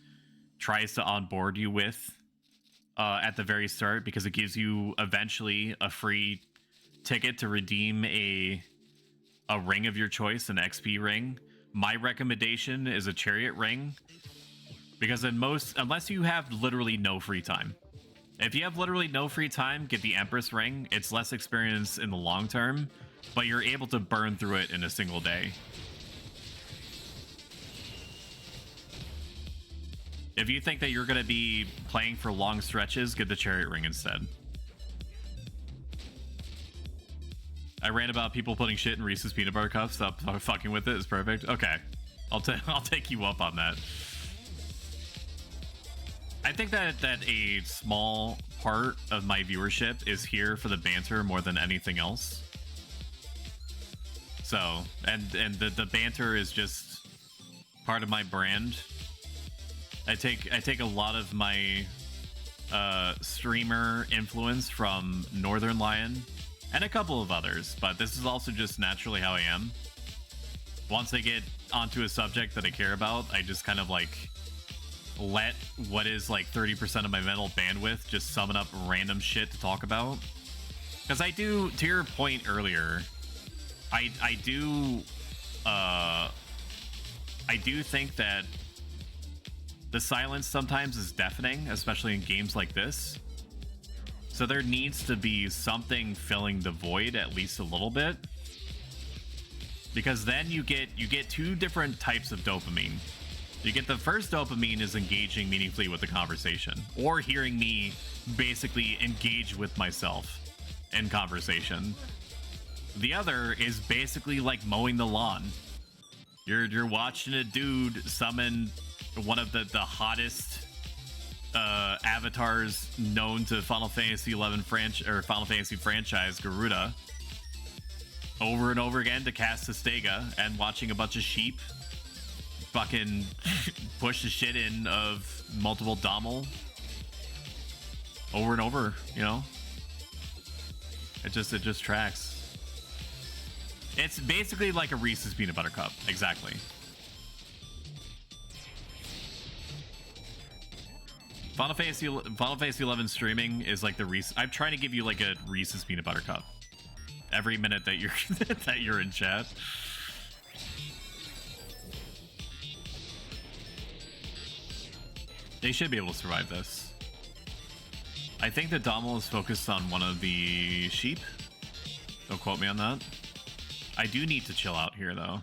tries to onboard you with at the very start because it gives you eventually a free ticket to redeem a ring of your choice, an XP ring. My recommendation is a chariot ring because unless you have literally no free time. If you have literally no free time, get the Empress ring. It's less experience in the long term, but you're able to burn through it in a single day. If you think that you're going to be playing for long stretches, get the chariot ring instead. I ran about people putting shit in Reese's peanut butter cups. Stop fucking with it. It's perfect. Okay, I'll take you up on that. I think that a small part of my viewership is here for the banter more than anything else. So, and the banter is just part of my brand. I take a lot of my streamer influence from Northern Lion and a couple of others, but this is also just naturally how I am. Once I get onto a subject that I care about, I just kind of like let what is like 30% of my mental bandwidth just summon up random shit to talk about. Because I do, to your point earlier, I do think that the silence sometimes is deafening, especially in games like this. So there needs to be something filling the void at least a little bit. Because then you get two different types of dopamine. You get the first dopamine is engaging meaningfully with the conversation, or hearing me basically engage with myself in conversation. The other is basically like mowing the lawn. You're watching a dude summon one of the hottest avatars known to Final Fantasy 11 Final Fantasy franchise, Garuda, over and over again to cast Sestega, and watching a bunch of sheep fucking push the shit in of multiple Dommel over and over, you know? It just tracks. It's basically like a Reese's peanut butter cup. Exactly. Final Fantasy 11 streaming is like the Reese. I'm trying to give you like a Reese's peanut butter cup every minute that you're that you're in chat. They should be able to survive this. I think the Dommel is focused on one of the sheep. Don't quote me on that. I do need to chill out here, though.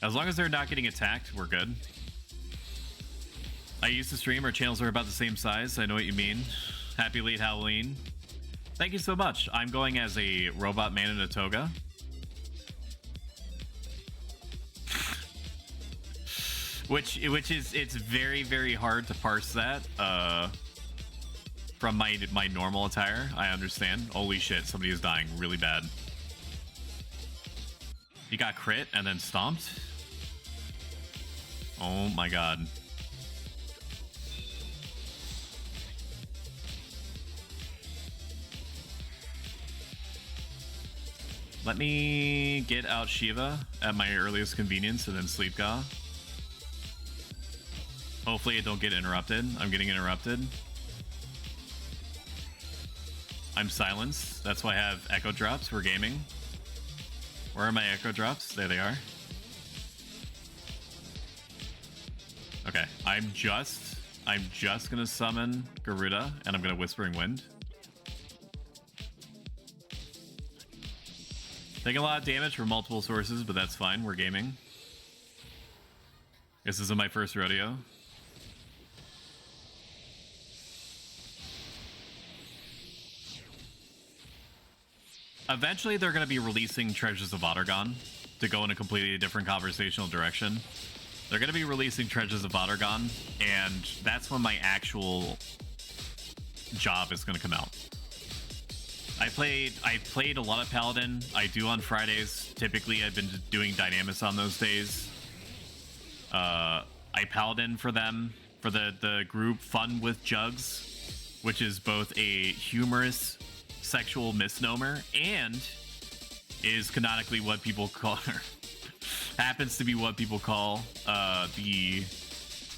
As long as they're not getting attacked, we're good. I used to stream. Our channels are about the same size. I know what you mean. Happy late Halloween. Thank you so much. I'm going as a robot man in a toga. Which is, it's very, very hard to parse that from my normal attire. I understand. Holy shit, somebody is dying really bad. He got crit and then stomped. Oh my god. Let me get out Shiva at my earliest convenience and then sleep Ga. Hopefully I don't get interrupted. I'm getting interrupted. I'm silenced. That's why I have echo drops. We're gaming. Where are my echo drops? There they are. Okay, I'm just gonna summon Garuda and I'm gonna Whispering Wind. Taking a lot of damage from multiple sources, but that's fine. We're gaming. This isn't my first rodeo. Eventually, they're going to be releasing Treasures of Ottergon to go in a completely different conversational direction. They're going to be releasing Treasures of Ottergon, and that's when my actual job is going to come out. I played a lot of Paladin. I do on Fridays. Typically, I've been doing Dynamis on those days. I Paladin for them, for the group Fun with Jugs, which is both a humorous sexual misnomer and is canonically what people call happens to be what people call the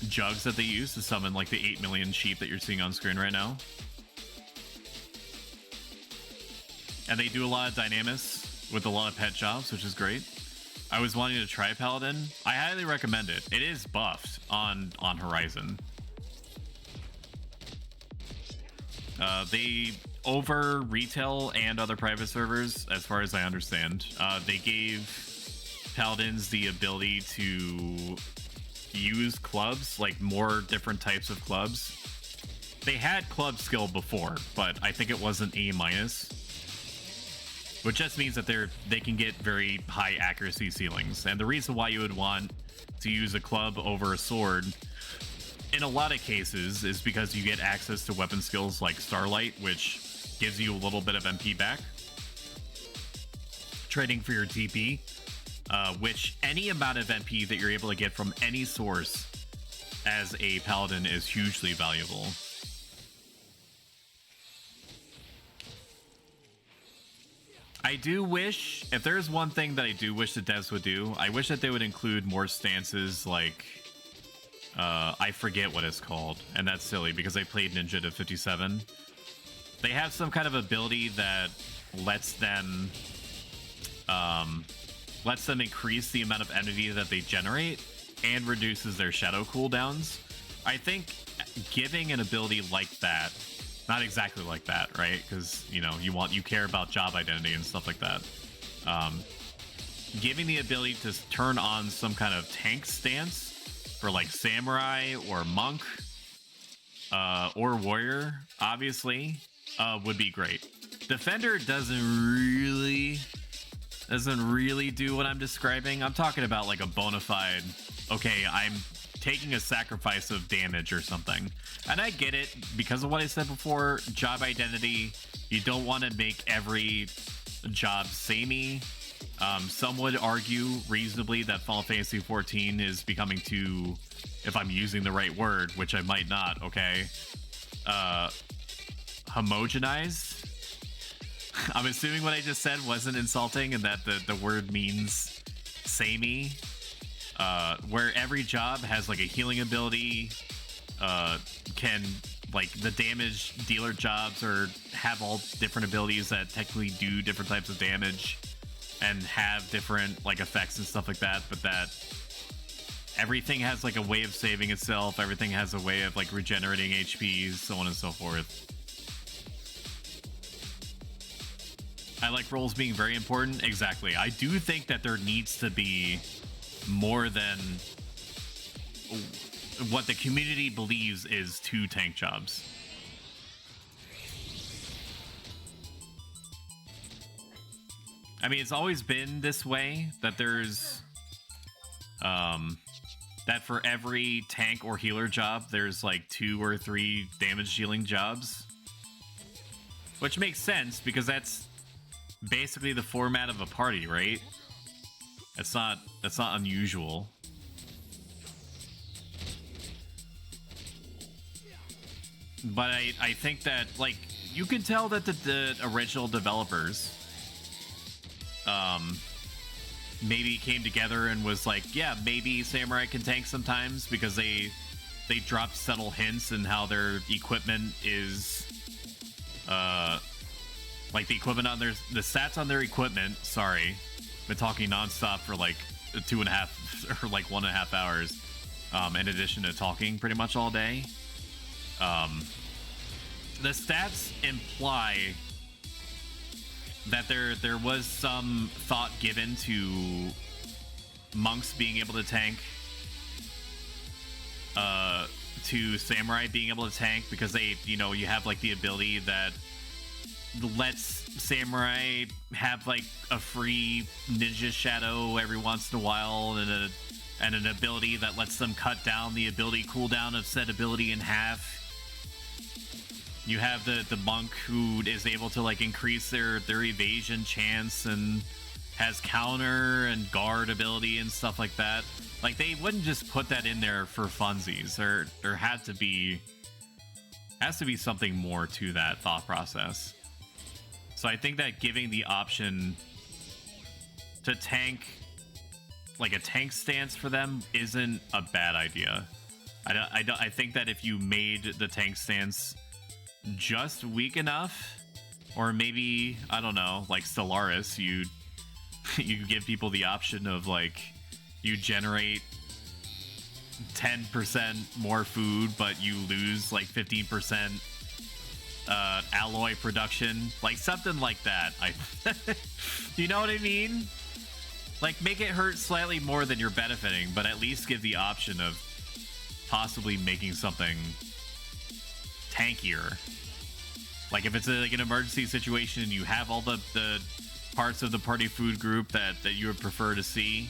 jugs that they use to summon like the 8 million sheep that you're seeing on screen right now. And they do a lot of dynamis with a lot of pet jobs, which is great. I was wanting to try Paladin. I highly recommend it. It is buffed on Horizon. They, over retail and other private servers, as far as I understand, they gave Paladins the ability to use clubs, like more different types of clubs. They had club skill before, but I think it wasn't A-, which just means that they can get very high accuracy ceilings. And the reason why you would want to use a club over a sword in a lot of cases is because you get access to weapon skills like Starlight, which gives you a little bit of MP back, trading for your TP, which any amount of MP that you're able to get from any source as a Paladin is hugely valuable. I do wish, if there's one thing that I do wish the devs would do, I wish that they would include more stances like, I forget what it's called, and that's silly because I played Ninja to 57. They have some kind of ability that lets them increase the amount of energy that they generate and reduces their shadow cooldowns. I think giving an ability like that, not exactly like that, right? Because, you know, you care about job identity and stuff like that. Giving the ability to turn on some kind of tank stance for like Samurai or Monk or Warrior, obviously, would be great. Defender doesn't really do what I'm describing. I'm talking about like a bona fide, okay, I'm taking a sacrifice of damage or something. And I get it because of what I said before, job identity. You don't want to make every job samey. Some would argue reasonably that Final Fantasy XIV is becoming too, if I'm using the right word, which I might not, okay, homogenized. I'm assuming what I just said wasn't insulting and that the word means samey. Where every job has like a healing ability, can, like, the damage dealer jobs or have all different abilities that technically do different types of damage and have different like effects and stuff like that, but that everything has like a way of saving itself, everything has a way of like regenerating HP, so on and so forth. I like roles being very important. Exactly. I do think that there needs to be more than what the community believes is 2 tank jobs. I mean, it's always been this way, that there's that for every tank or healer job there's like 2 or 3 damage dealing jobs, which makes sense because that's basically the format of a party, right? That's not unusual. But I think that, like, you can tell that the original developers maybe came together and was like, yeah, maybe Samurai can tank sometimes, because they dropped subtle hints in how their equipment is like the equipment on the stats on their equipment, sorry, been talking nonstop for like 2.5 or like 1.5 hours, in addition to talking pretty much all day. The stats imply that there was some thought given to monks being able to tank, to Samurai being able to tank, because they, you know, you have like the ability that lets Samurai have like a free ninja shadow every once in a while, and an ability that lets them cut down the ability cooldown of said ability in half. You have the monk who is able to like increase their evasion chance and has counter and guard ability and stuff like that. Like, they wouldn't just put that in there for funsies. There has to be something more to that thought process. So I think that giving the option to tank, like a tank stance for them, isn't a bad idea. I think that if you made the tank stance just weak enough, or maybe, I don't know, like Stellaris, you give people the option of like, you generate 10% more food, but you lose like 15% alloy production, like something like that. You know what I mean? Like, make it hurt slightly more than you're benefiting, but at least give the option of possibly making something tankier. Like, if it's like an emergency situation and you have all the parts of the party food group that you would prefer to see,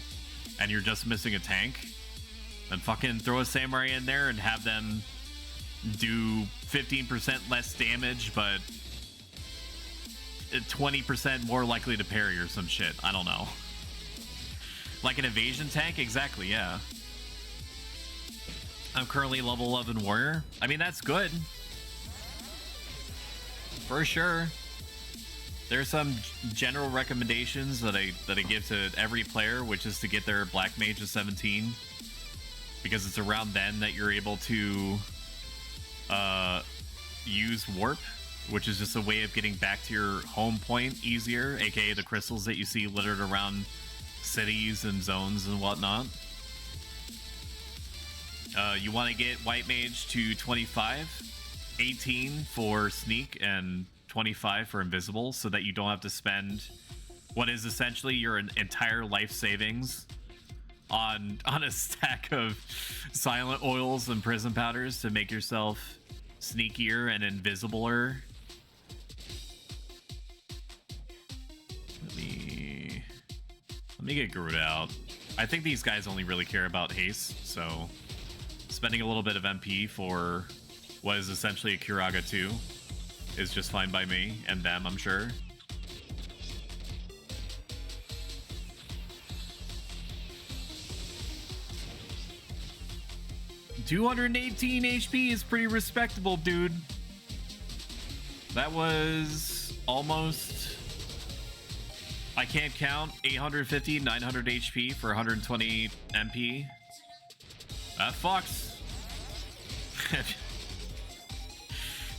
and you're just missing a tank, then fucking throw a samurai in there and have them do 15% less damage, but 20% more likely to parry or some shit. I don't know. Like an evasion tank? Exactly, yeah. I'm currently level 11 warrior. I mean, that's good. For sure. There's some general recommendations that I give to every player, which is to get their black mage to 17. Because it's around then that you're able to use warp, which is just a way of getting back to your home point easier, aka the crystals that you see littered around cities and zones and whatnot. You want to get white mage to 25, 18 for sneak, and 25 for invisible, so that you don't have to spend what is essentially your entire life savings on a stack of silent oils and prison powders to make yourself sneakier and invisibler. Let me get Groot out. I think these guys only really care about haste, so spending a little bit of MP for what is essentially a Kiraga 2 is just fine by me and them, I'm sure. $218 HP is pretty respectable, dude. That was almost, I can't count, 850, 900 HP for 120 MP. That fucks.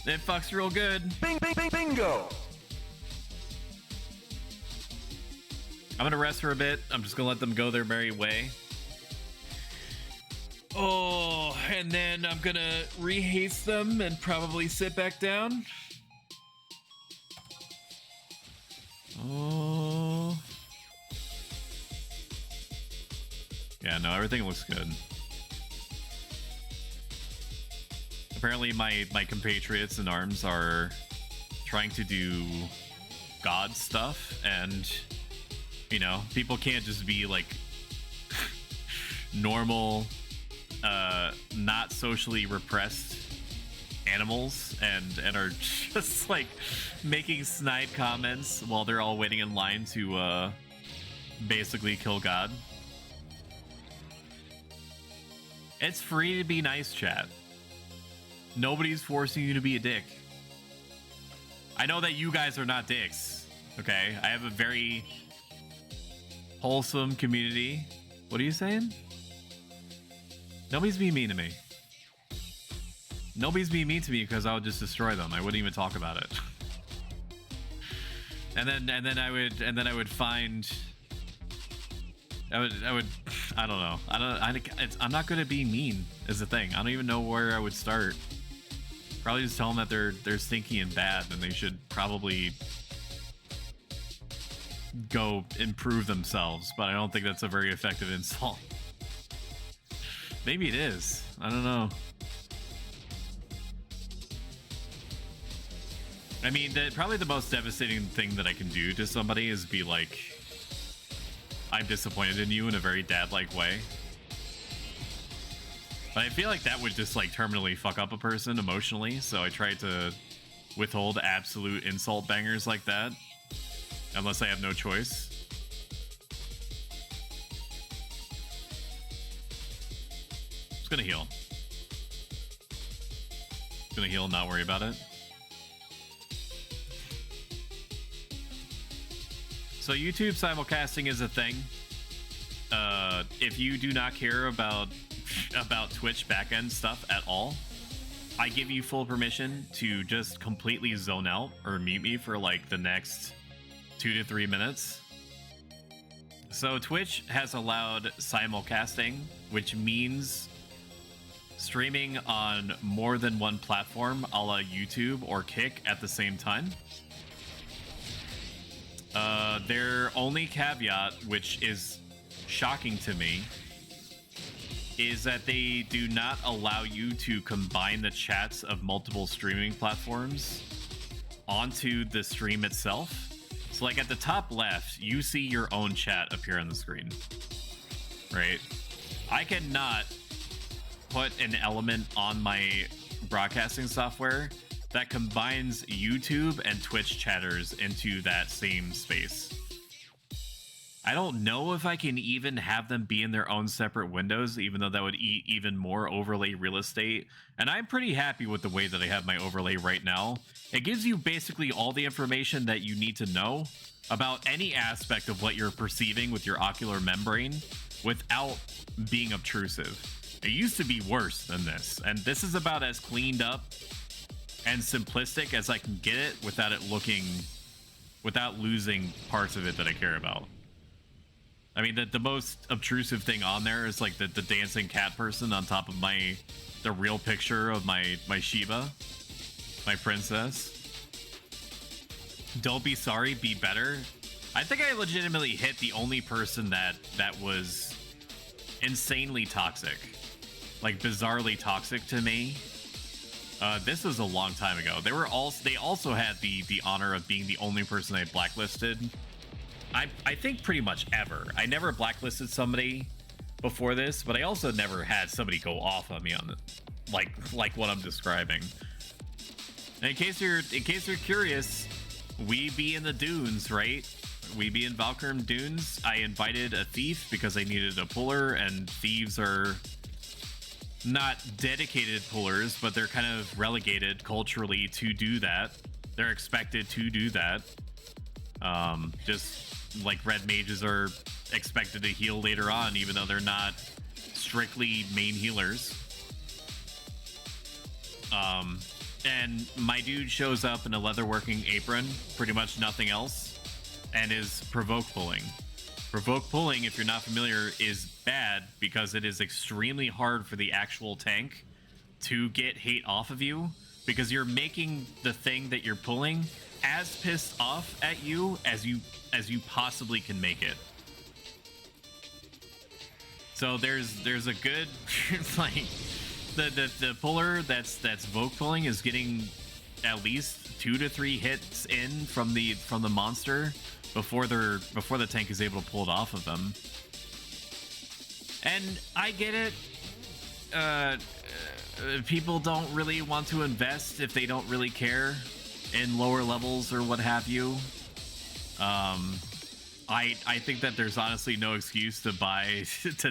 That fucks real good. Bing, bing, bing, bingo! I'm gonna rest for a bit. I'm just gonna let them go their merry way. Oh, and then I'm gonna rehaste them and probably sit back down. Oh. Yeah, no, everything looks good. Apparently my compatriots in arms are trying to do god stuff, and, you know, people can't just be like normal, not socially repressed animals and are just like making snide comments while they're all waiting in line to basically kill God. It's free to be nice, chat. Nobody's forcing you to be a dick. I know that you guys are not dicks, okay? I have a very wholesome community. What are you saying? Nobody's being mean to me. Nobody's being mean to me because I would just destroy them. I wouldn't even talk about it. and then I would find. I don't know. I'm not good at being mean. Is the thing. I don't even know where I would start. Probably just tell them that they're stinky and bad, and they should probably go improve themselves. But I don't think that's a very effective insult. Maybe it is. I don't know. I mean, probably the most devastating thing that I can do to somebody is be like, I'm disappointed in you in a very dad-like way. But I feel like that would just like terminally fuck up a person emotionally, so I try to withhold absolute insult bangers like that, unless I have no choice. Just gonna heal. Gonna heal and not worry about it. So YouTube simulcasting is a thing. If you do not care about about Twitch backend stuff at all, I give you full permission to just completely zone out or mute me for like the next 2 to 3 minutes. So Twitch has allowed simulcasting, which means streaming on more than one platform a la YouTube or Kick at the same time. Their only caveat, which is shocking to me, is that they do not allow you to combine the chats of multiple streaming platforms onto the stream itself. So like at the top left, you see your own chat appear on the screen, right? I cannot put an element on my broadcasting software that combines YouTube and Twitch chatters into that same space. I don't know if I can even have them be in their own separate windows, even though that would eat even more overlay real estate. And I'm pretty happy with the way that I have my overlay right now. It gives you basically all the information that you need to know about any aspect of what you're perceiving with your ocular membrane without being obtrusive. It used to be worse than this, and this is about as cleaned up and simplistic as I can get it without losing parts of it that I care about. I mean, the most obtrusive thing on there is like the dancing cat person on top of the real picture of my Shiba, my princess. Don't be sorry, be better. I think I legitimately hit the only person that was insanely toxic, like bizarrely toxic to me. This was a long time ago. They also had the honor of being the only person I blacklisted. I think pretty much ever. I never blacklisted somebody before this, but I also never had somebody go off on me on it, like what I'm describing. And in case you're curious, we be in the dunes, right? We be in Valkyrim Dunes. I invited a thief because I needed a puller, and thieves are not dedicated pullers, but they're kind of relegated culturally to do that. They're expected to do that. Just like red mages are expected to heal later on, even though they're not strictly main healers. And my dude shows up in a leatherworking apron, pretty much nothing else, and is provoke pulling. Provoke pulling, if you're not familiar, is bad because it is extremely hard for the actual tank to get hate off of you, because you're making the thing that you're pulling as pissed off at you as you possibly can make it. So there's a good like the puller that's Vogue pulling is getting at least 2 to 3 hits in from the monster before the tank is able to pull it off of them. And I get it. People don't really want to invest if they don't really care in lower levels or what have you. I think that there's honestly no excuse to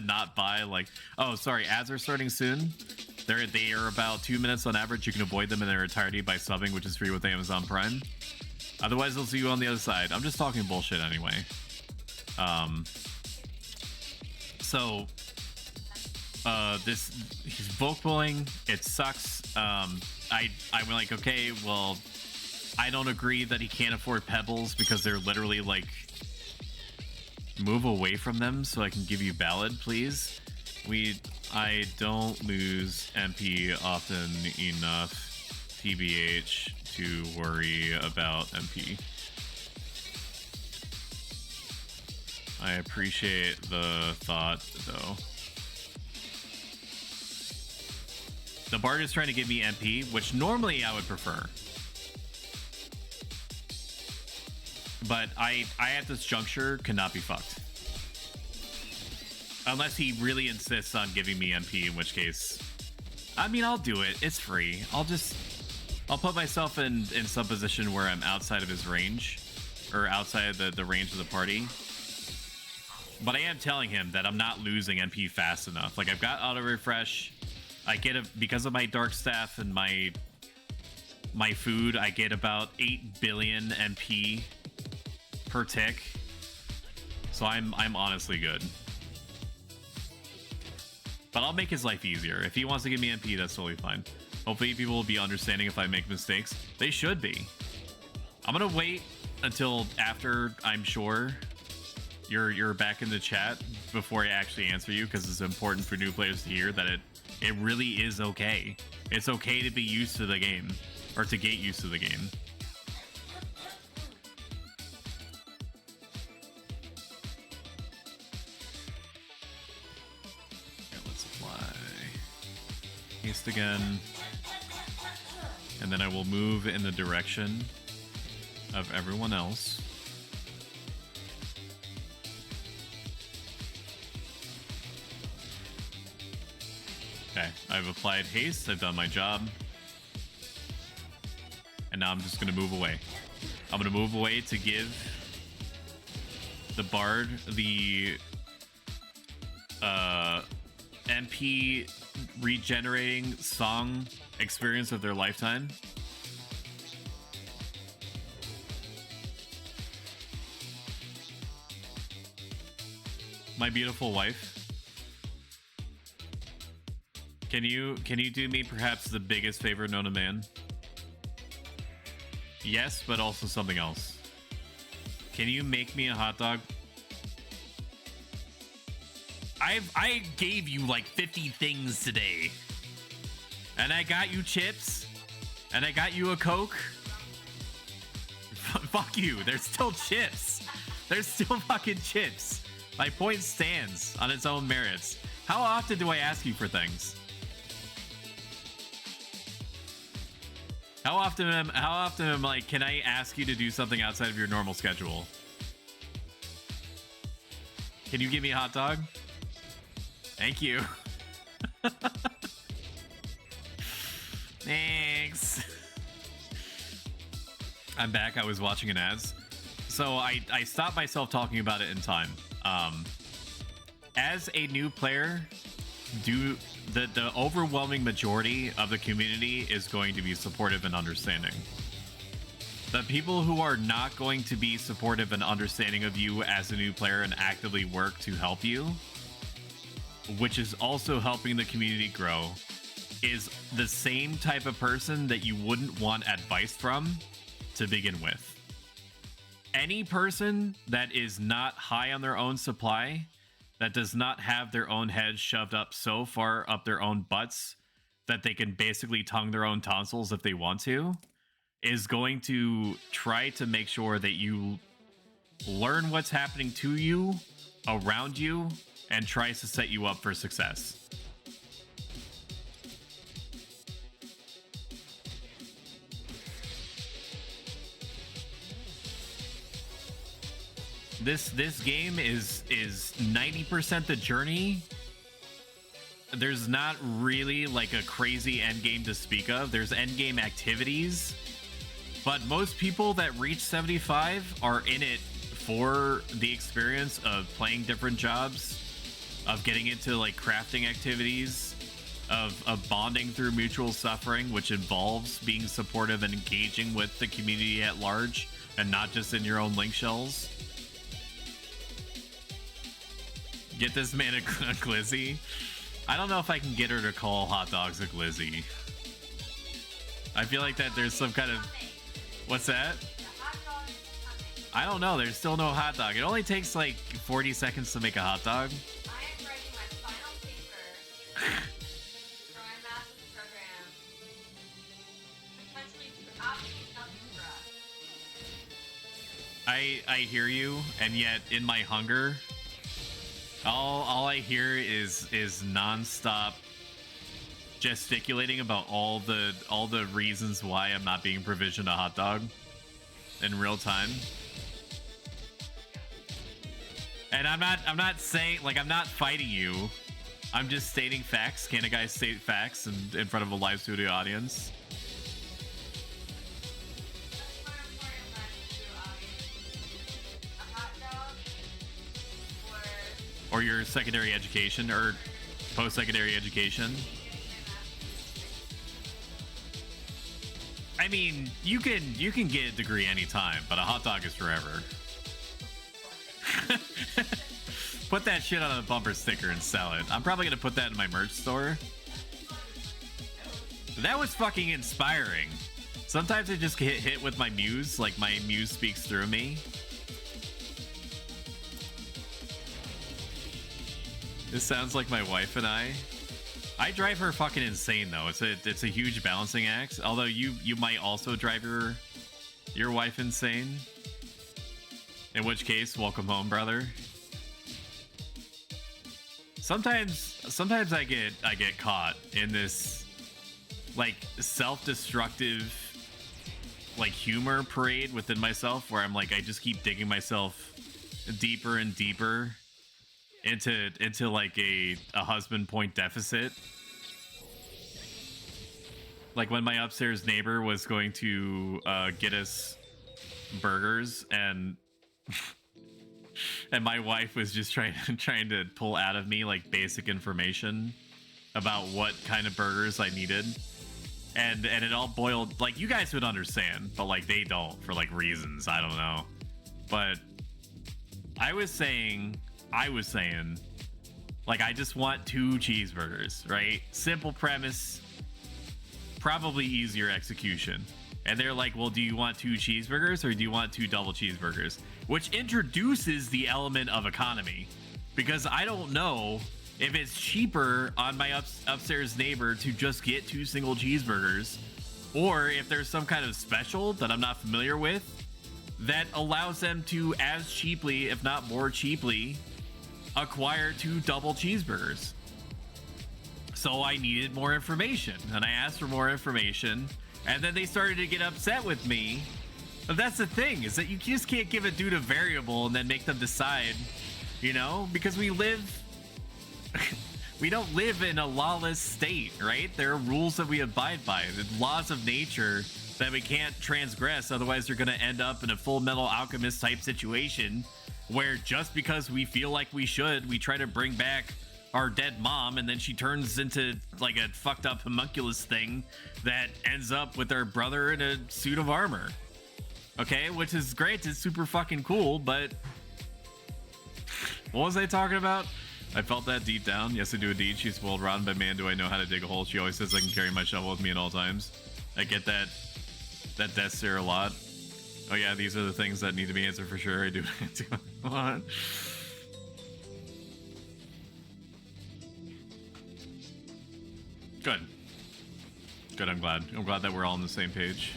not buy, like, oh, sorry, ads are starting soon. They are about 2 minutes on average. You can avoid them in their entirety by subbing, which is free with Amazon Prime. Otherwise, they'll see you on the other side. I'm just talking bullshit anyway. He's bulk pulling. It sucks. I'm like, okay, well, I don't agree that he can't afford pebbles because they're literally like, move away from them so I can give you ballad, please. I don't lose MP often enough, TBH, to worry about MP. I appreciate the thought, though. The Bard is trying to give me MP, which normally I would prefer. But I at this juncture cannot be fucked. Unless he really insists on giving me MP, in which case, I mean, I'll do it. It's free. I'll put myself in some position where I'm outside of his range, or outside of the range of the party. But I am telling him that I'm not losing MP fast enough. Like, I've got auto refresh. I get it because of my dark staff and my food. I get about 8 billion MP per tick, so I'm honestly good. But I'll make his life easier. If he wants to give me MP, that's totally fine. Hopefully people will be understanding if I make mistakes. They should be. I'm gonna wait until after I'm sure you're back in the chat before I actually answer you, because it's important for new players to hear that it really is okay. It's okay to be used to the game, or to get used to the game. Okay, let's apply haste again, and then I will move in the direction of everyone else. Okay, I've applied haste, I've done my job. And now I'm just gonna move away. I'm gonna move away to give the bard the MP regenerating song experience of their lifetime. My beautiful wife. Can you do me perhaps the biggest favor known to man? Yes, but also something else. Can you make me a hot dog? I gave you like 50 things today. And I got you chips. And I got you a Coke. Fuck you. There's still chips. There's still fucking chips. My point stands on its own merits. How often do I ask you for things? How often am I like, can I ask you to do something outside of your normal schedule? Can you give me a hot dog? Thank you. Thanks. I'm back. I was watching an ads. So I stopped myself talking about it in time. As a new player, the overwhelming majority of the community is going to be supportive and understanding. The people who are not going to be supportive and understanding of you as a new player and actively work to help you, which is also helping the community grow, is the same type of person that you wouldn't want advice from to begin with. Any person that is not high on their own supply, that does not have their own head shoved up so far up their own butts that they can basically tongue their own tonsils if they want to, is going to try to make sure that you learn what's happening to you, around you, and tries to set you up for success. This game is 90% the journey. There's not really like a crazy end game to speak of. There's end game activities, but most people that reach 75 are in it for the experience of playing different jobs, of getting into like crafting activities, of bonding through mutual suffering, which involves being supportive and engaging with the community at large and not just in your own link shells. Get this man a glizzy. I don't know if I can get her to call hot dogs a glizzy. I feel like that there's some kind of... What's that? I don't know. There's still no hot dog. It only takes like 40 seconds to make a hot dog. I am writing my final paper for my master's program. Potentially to absolutely nothing for us. I hear you, and yet in my hunger, all I hear is nonstop gesticulating about all the reasons why I'm not being provisioned a hot dog in real time. And I'm not saying, like, I'm not fighting you. I'm just stating facts. Can a guy state facts in front of a live studio audience? Or your secondary education or post-secondary education. I mean, you can get a degree anytime, but a hot dog is forever. put that shit on a bumper sticker and sell it. I'm probably gonna put that in my merch store. That was fucking inspiring. Sometimes I just get hit with my muse, like my muse speaks through me. This sounds like my wife and I drive her fucking insane though. It's a huge balancing act. Although you might also drive your wife insane. In which case, welcome home, brother. Sometimes I get caught in this like self-destructive like humor parade within myself where I'm like I just keep digging myself deeper and deeper into like a husband point deficit. Like when my upstairs neighbor was going to get us burgers and and my wife was just trying to pull out of me like basic information about what kind of burgers I needed. And it all boiled, like, you guys would understand, but like they don't for like reasons, I don't know. But I was saying like I just want 2 cheeseburgers, right? Simple premise, probably easier execution. And they're like, well, do you want 2 cheeseburgers or do you want 2 double cheeseburgers? Which introduces the element of economy, because I don't know if it's cheaper on my upstairs neighbor to just get 2 single cheeseburgers, or if there's some kind of special that I'm not familiar with that allows them to as cheaply, if not more cheaply, acquire 2 double cheeseburgers. So I needed more information, and I asked for more information, and then they started to get upset with me. But that's the thing, is that you just can't give a dude a variable and then make them decide, you know? Because we don't live in a lawless state, right? There are rules that we abide by, the laws of nature that we can't transgress, otherwise they're gonna end up in a Full Metal Alchemist type situation where just because we feel like we should, we try to bring back our dead mom, and then she turns into like a fucked up homunculus thing that ends up with our brother in a suit of armor. Okay, which is great, it's super fucking cool, but what was I talking about? I felt that deep down. Yes, I do indeed. She's spoiled rotten, but man, do I know how to dig a hole. She always says I can carry my shovel with me at all times. I get that death stare a lot. Oh yeah, these are the things that need to be answered for sure. I do a lot. Good, I'm glad that we're all on the same page.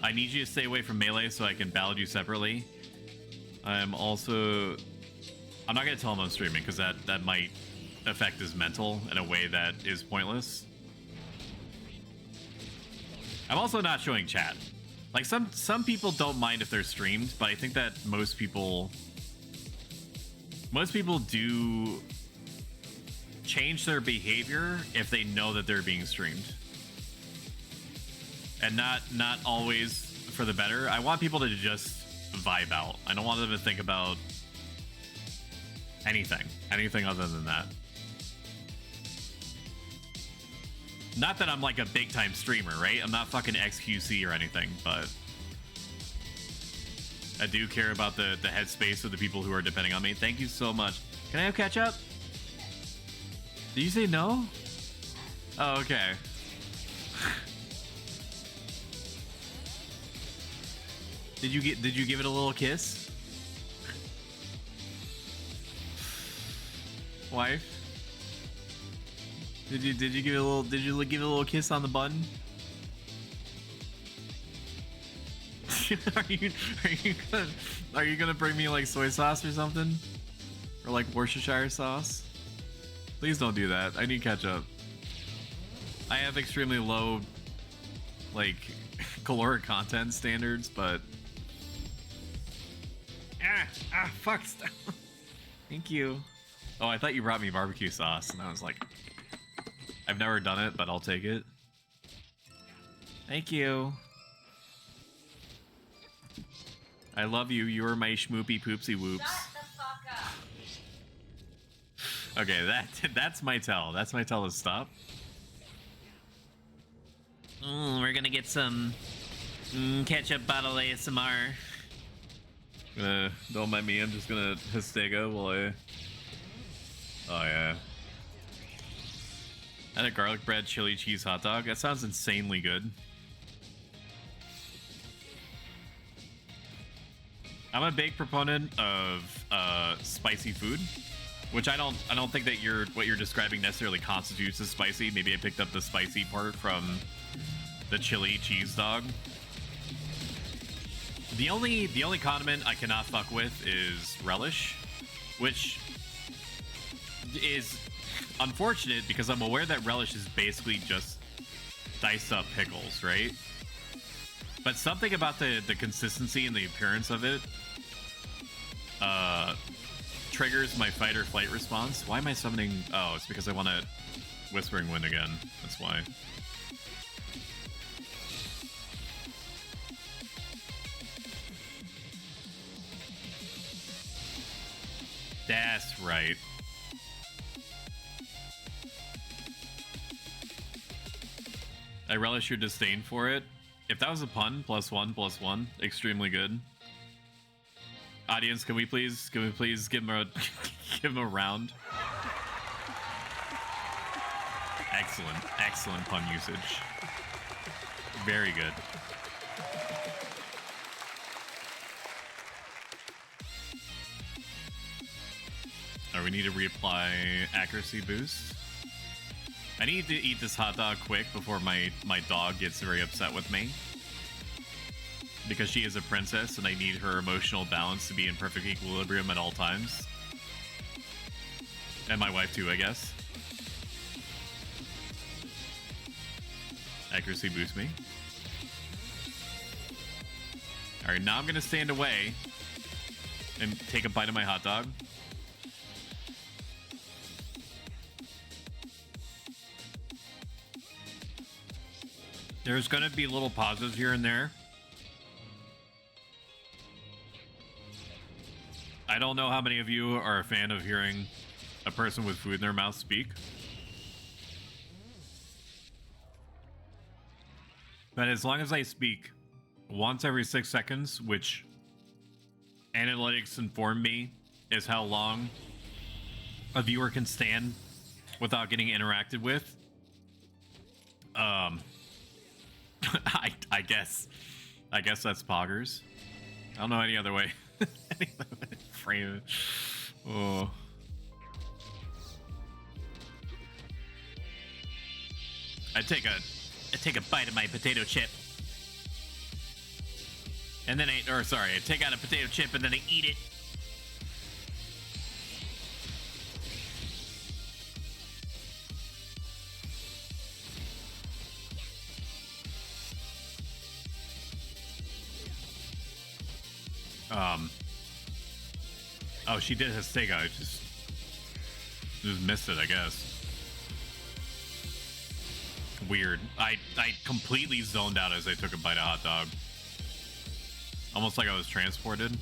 I need you to stay away from melee so I can ballad you separately. I'm not gonna tell him I'm streaming because that might affect his mental in a way that is pointless. I'm also not showing chat. Like some people don't mind if they're streamed, but I think that most people do change their behavior if they know that they're being streamed. And not always for the better. I want people to just vibe out. I don't want them to think about anything other than that. Not that I'm like a big time streamer, right? I'm not fucking XQC or anything, but I do care about the headspace of the people who are depending on me. Thank you so much. Can I have ketchup? Did you say no? Oh, okay. Did you give it a little kiss? Wife? Did you give it a little kiss on the button? Are you gonna bring me like soy sauce or something? Or like Worcestershire sauce? Please don't do that. I need ketchup. I have extremely low like caloric content standards, but fuck. Stop. Thank you. Oh, I thought you brought me barbecue sauce, and I was like, I've never done it, but I'll take it. Thank you. I love you. You are my schmoopy poopsie whoops. Shut the fuck up. Okay, that's my tell. That's my tell to stop. We're gonna get some ketchup bottle ASMR. Don't mind me, I'm just gonna Histego while I... Oh yeah. And a garlic bread chili cheese hot dog. That sounds insanely good. I'm a big proponent of spicy food, which I don't think that what you're describing necessarily constitutes as spicy. Maybe I picked up the spicy part from the chili cheese dog. The only condiment I cannot fuck with is relish, which is unfortunate because I'm aware that relish is basically just diced up pickles, right? But something about the consistency and the appearance of it triggers my fight or flight response. Why am I summoning? Oh, it's because I want to Whispering Wind again. That's why. That's right. I relish your disdain for it. If that was a pun, +1/+1, extremely good. Audience, can we please give him a give him a round? Excellent pun usage. Very good. Alright, we need to reapply accuracy boost. I need to eat this hot dog quick before my dog gets very upset with me. Because she is a princess and I need her emotional balance to be in perfect equilibrium at all times. And my wife too, I guess. Accuracy boost me. Alright, now I'm gonna stand away and take a bite of my hot dog. There's gonna be little pauses here and there. I don't know how many of you are a fan of hearing a person with food in their mouth speak. But as long as I speak once every 6 seconds, which analytics inform me is how long a viewer can stand without getting interacted with, I guess that's poggers. I don't know any other way. Frame it. Oh. I take a bite of my potato chip. And then I take out a potato chip and then I eat it. Oh, she did his steak. I just missed it, I guess. Weird. I completely zoned out as I took a bite of hot dog. Almost like I was transported.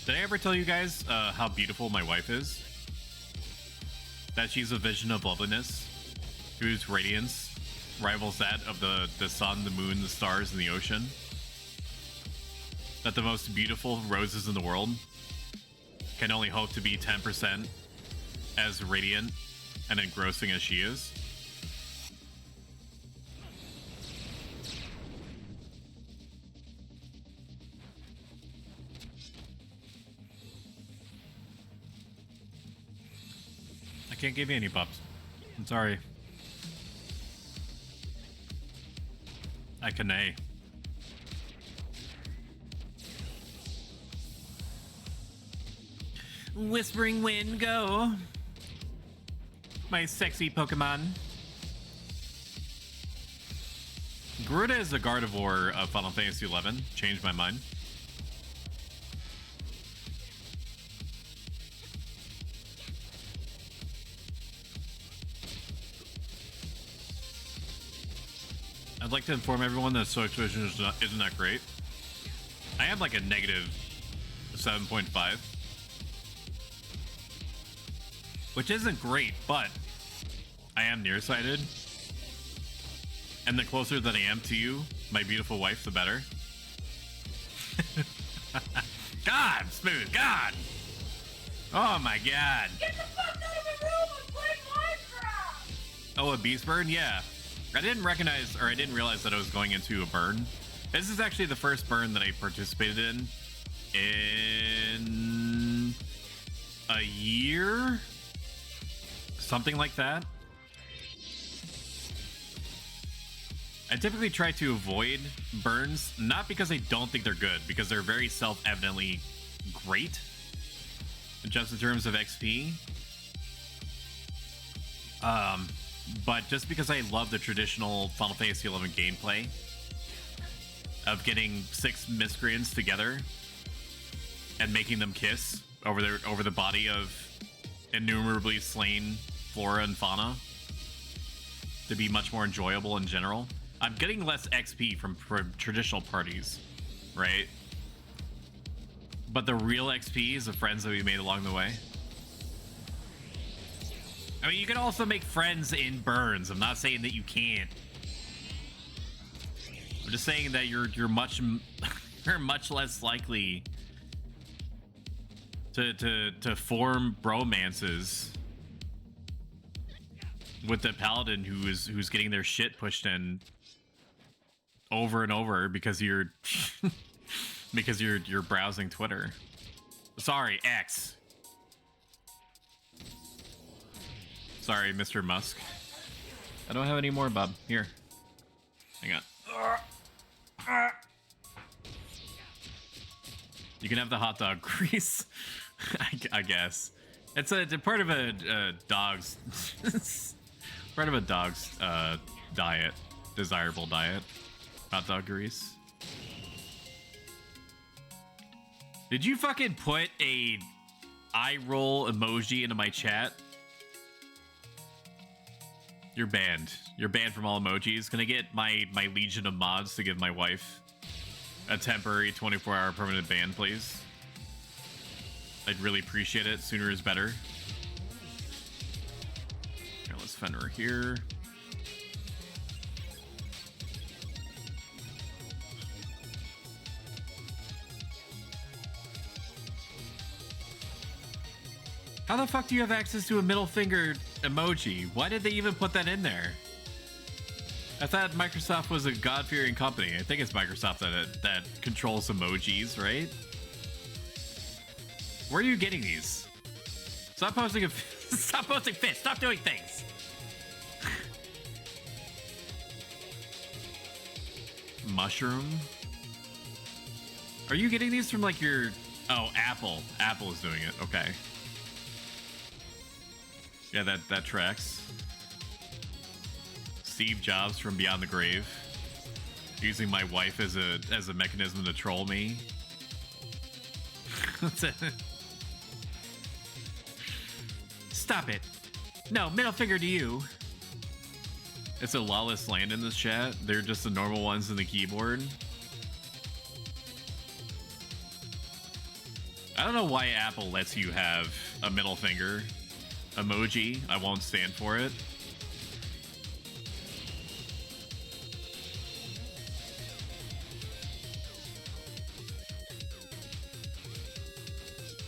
Did I ever tell you guys how beautiful my wife is? That she's a vision of loveliness, whose radiance rivals that of the sun, the moon, the stars, and the ocean. That the most beautiful roses in the world can only hope to be 10% as radiant and engrossing as she is. I can't give you any pups. I'm sorry. I can nay. Whispering Wind, go. My sexy Pokemon. Garuda is a Gardevoir of Final Fantasy XI. Changed my mind. I'd like to inform everyone that Soul Vision isn't that great. I have like a negative 7.5. Which isn't great, but I am nearsighted. And the closer that I am to you, my beautiful wife, the better. God, Smooth, God. Oh my God. Get the fuck out of my room! I'm playing Minecraft! Oh, a beast burn? Yeah. I didn't recognize, or I didn't realize that I was going into a burn. This is actually the first burn that I participated in a year? Something like that. I typically try to avoid burns, not because I don't think they're good, because they're very self-evidently great, just in terms of XP. But just because I love the traditional Final Fantasy XI gameplay of getting 6 miscreants together and making them kiss over the body of innumerably slain flora and fauna to be much more enjoyable in general. I'm getting less XP from traditional parties, right? But the real XP is the friends that we made along the way. I mean, you can also make friends in burns. I'm not saying that you can't. I'm just saying that you're much you're much less likely to form bromances with the paladin who's getting their shit pushed in over and over because you're because you're browsing Twitter. Sorry, X. Sorry, Mr. Musk. I don't have any more, bub. Here. Hang on. You can have the hot dog grease, I guess. It's a part of a dog's part of a dog's diet, desirable diet. Hot dog grease. Did you fucking put a eye roll emoji into my chat? You're banned. You're banned from all emojis. Can I get my legion of mods to give my wife a temporary 24-hour permanent ban, please? I'd really appreciate it. Sooner is better. Here, let's fend her here. How the fuck do you have access to a middle finger emoji? Why did they even put that in there? I thought Microsoft was a God-fearing company. I think it's Microsoft that controls emojis, right? Where are you getting these? Stop posting stop posting fists. Stop doing things. Mushroom. Are you getting these from like your... Oh, Apple. Apple is doing it. Okay. Yeah, that tracks. Steve Jobs from Beyond the Grave, using my wife as a mechanism to troll me. Stop it! No, middle finger to you. It's a lawless land in this chat. They're just the normal ones in the keyboard. I don't know why Apple lets you have a middle finger emoji. I won't stand for it.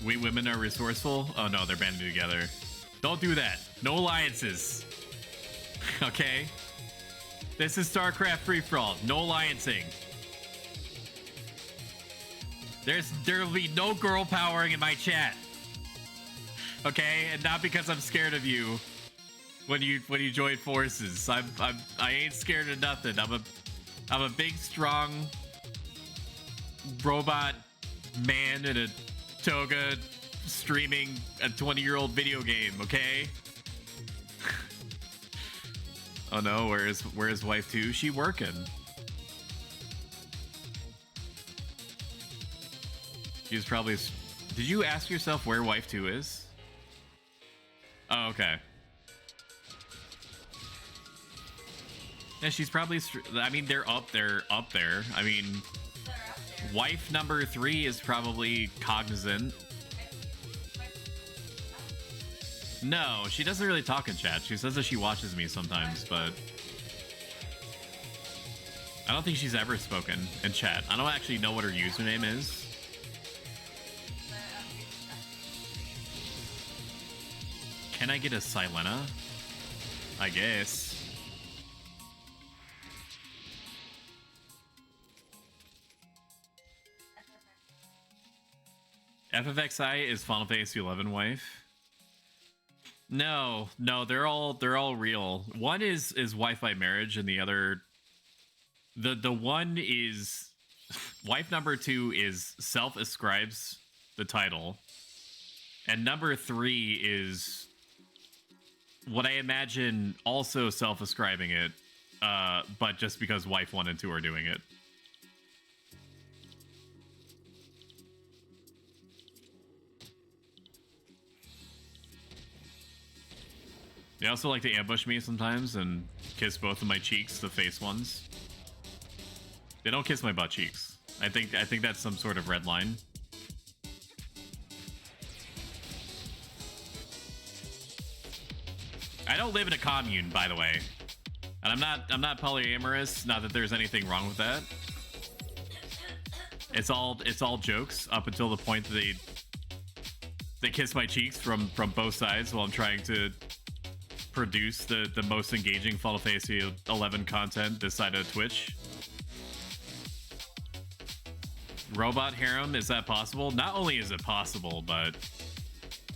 We women are resourceful? Oh no, they're banding together. Don't do that. No alliances. Okay? This is StarCraft free-for-all. No alliancing. There'll be no girl powering in my chat. Okay, and not because I'm scared of you when you join forces. I ain't scared of nothing. I'm a big, strong robot man in a toga streaming a 20-year-old video game. Okay. Oh no, where's wife 2? She working. She's probably. Did you ask yourself where wife 2 is? Oh, okay. Yeah, she's probably... I mean, they're up there. I mean, wife number 3 is probably cognizant. No, she doesn't really talk in chat. She says that she watches me sometimes, but... I don't think she's ever spoken in chat. I don't actually know what her username is. Can I get a Silena? I guess. FFXI is Final Fantasy 11 wife. No, they're all real. One is wife by marriage, and the other, the one is wife number 2 is self-ascribes the title, and number 3 is what I imagine also self-ascribing it, but just because wife 1 and 2 are doing it. They also like to ambush me sometimes and kiss both of my cheeks, the face ones. They don't kiss my butt cheeks. I think that's some sort of red line. I don't live in a commune, by the way. And I'm not polyamorous, not that there's anything wrong with that. It's all jokes up until the point that they kiss my cheeks from both sides while I'm trying to produce the most engaging Final Fantasy 11 content this side of Twitch. Robot harem, is that possible? Not only is it possible, but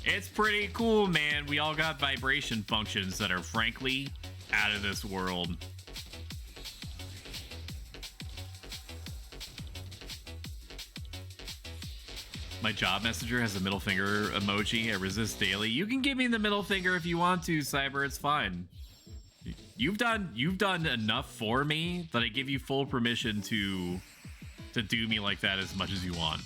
it's pretty cool, man. We all got vibration functions that are frankly out of this world. My job messenger has a middle finger emoji. I resist daily. You can give me the middle finger if you want to, Cyber. It's fine. You've done enough for me that I give you full permission to do me like that as much as you want.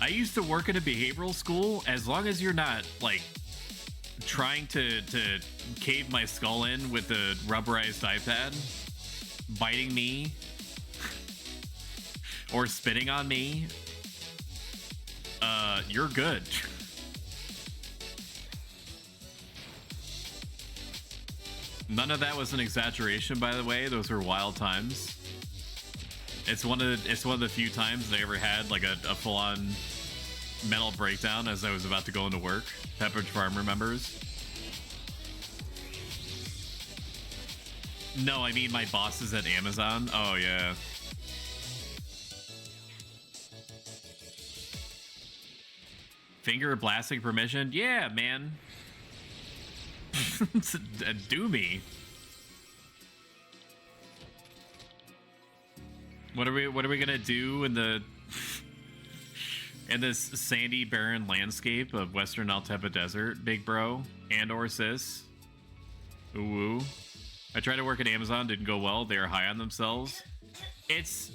I used to work at a behavioral school. As long as you're not like trying to cave my skull in with the rubberized iPad, biting me, or spitting on me, you're good. None of that was an exaggeration, by the way. Those were wild times. It's one of the few times I ever had like a full-on mental breakdown as I was about to go into work. Pepperidge Farm remembers. No, I mean my bosses at Amazon. Oh yeah. Finger blasting permission? Yeah, man. Do me. What are we gonna do in this sandy barren landscape of Western Altepa Desert, big bro, and or sis? Ooh woo. I tried to work at Amazon, didn't go well. They are high on themselves. It's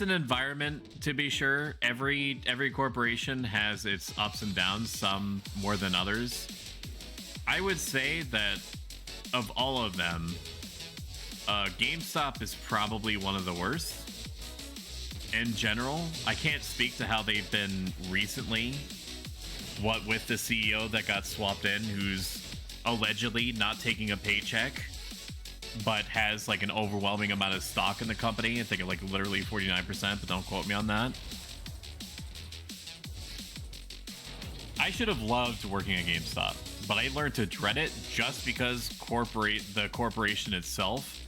an environment, to be sure. Every corporation has its ups and downs, some more than others. I would say that of all of them, GameStop is probably one of the worst. In general, I can't speak to how they've been recently. What with the CEO that got swapped in, who's allegedly not taking a paycheck, but has like an overwhelming amount of stock in the company. I think like literally 49%, but don't quote me on that. I should have loved working at GameStop, but I learned to dread it just because the corporation itself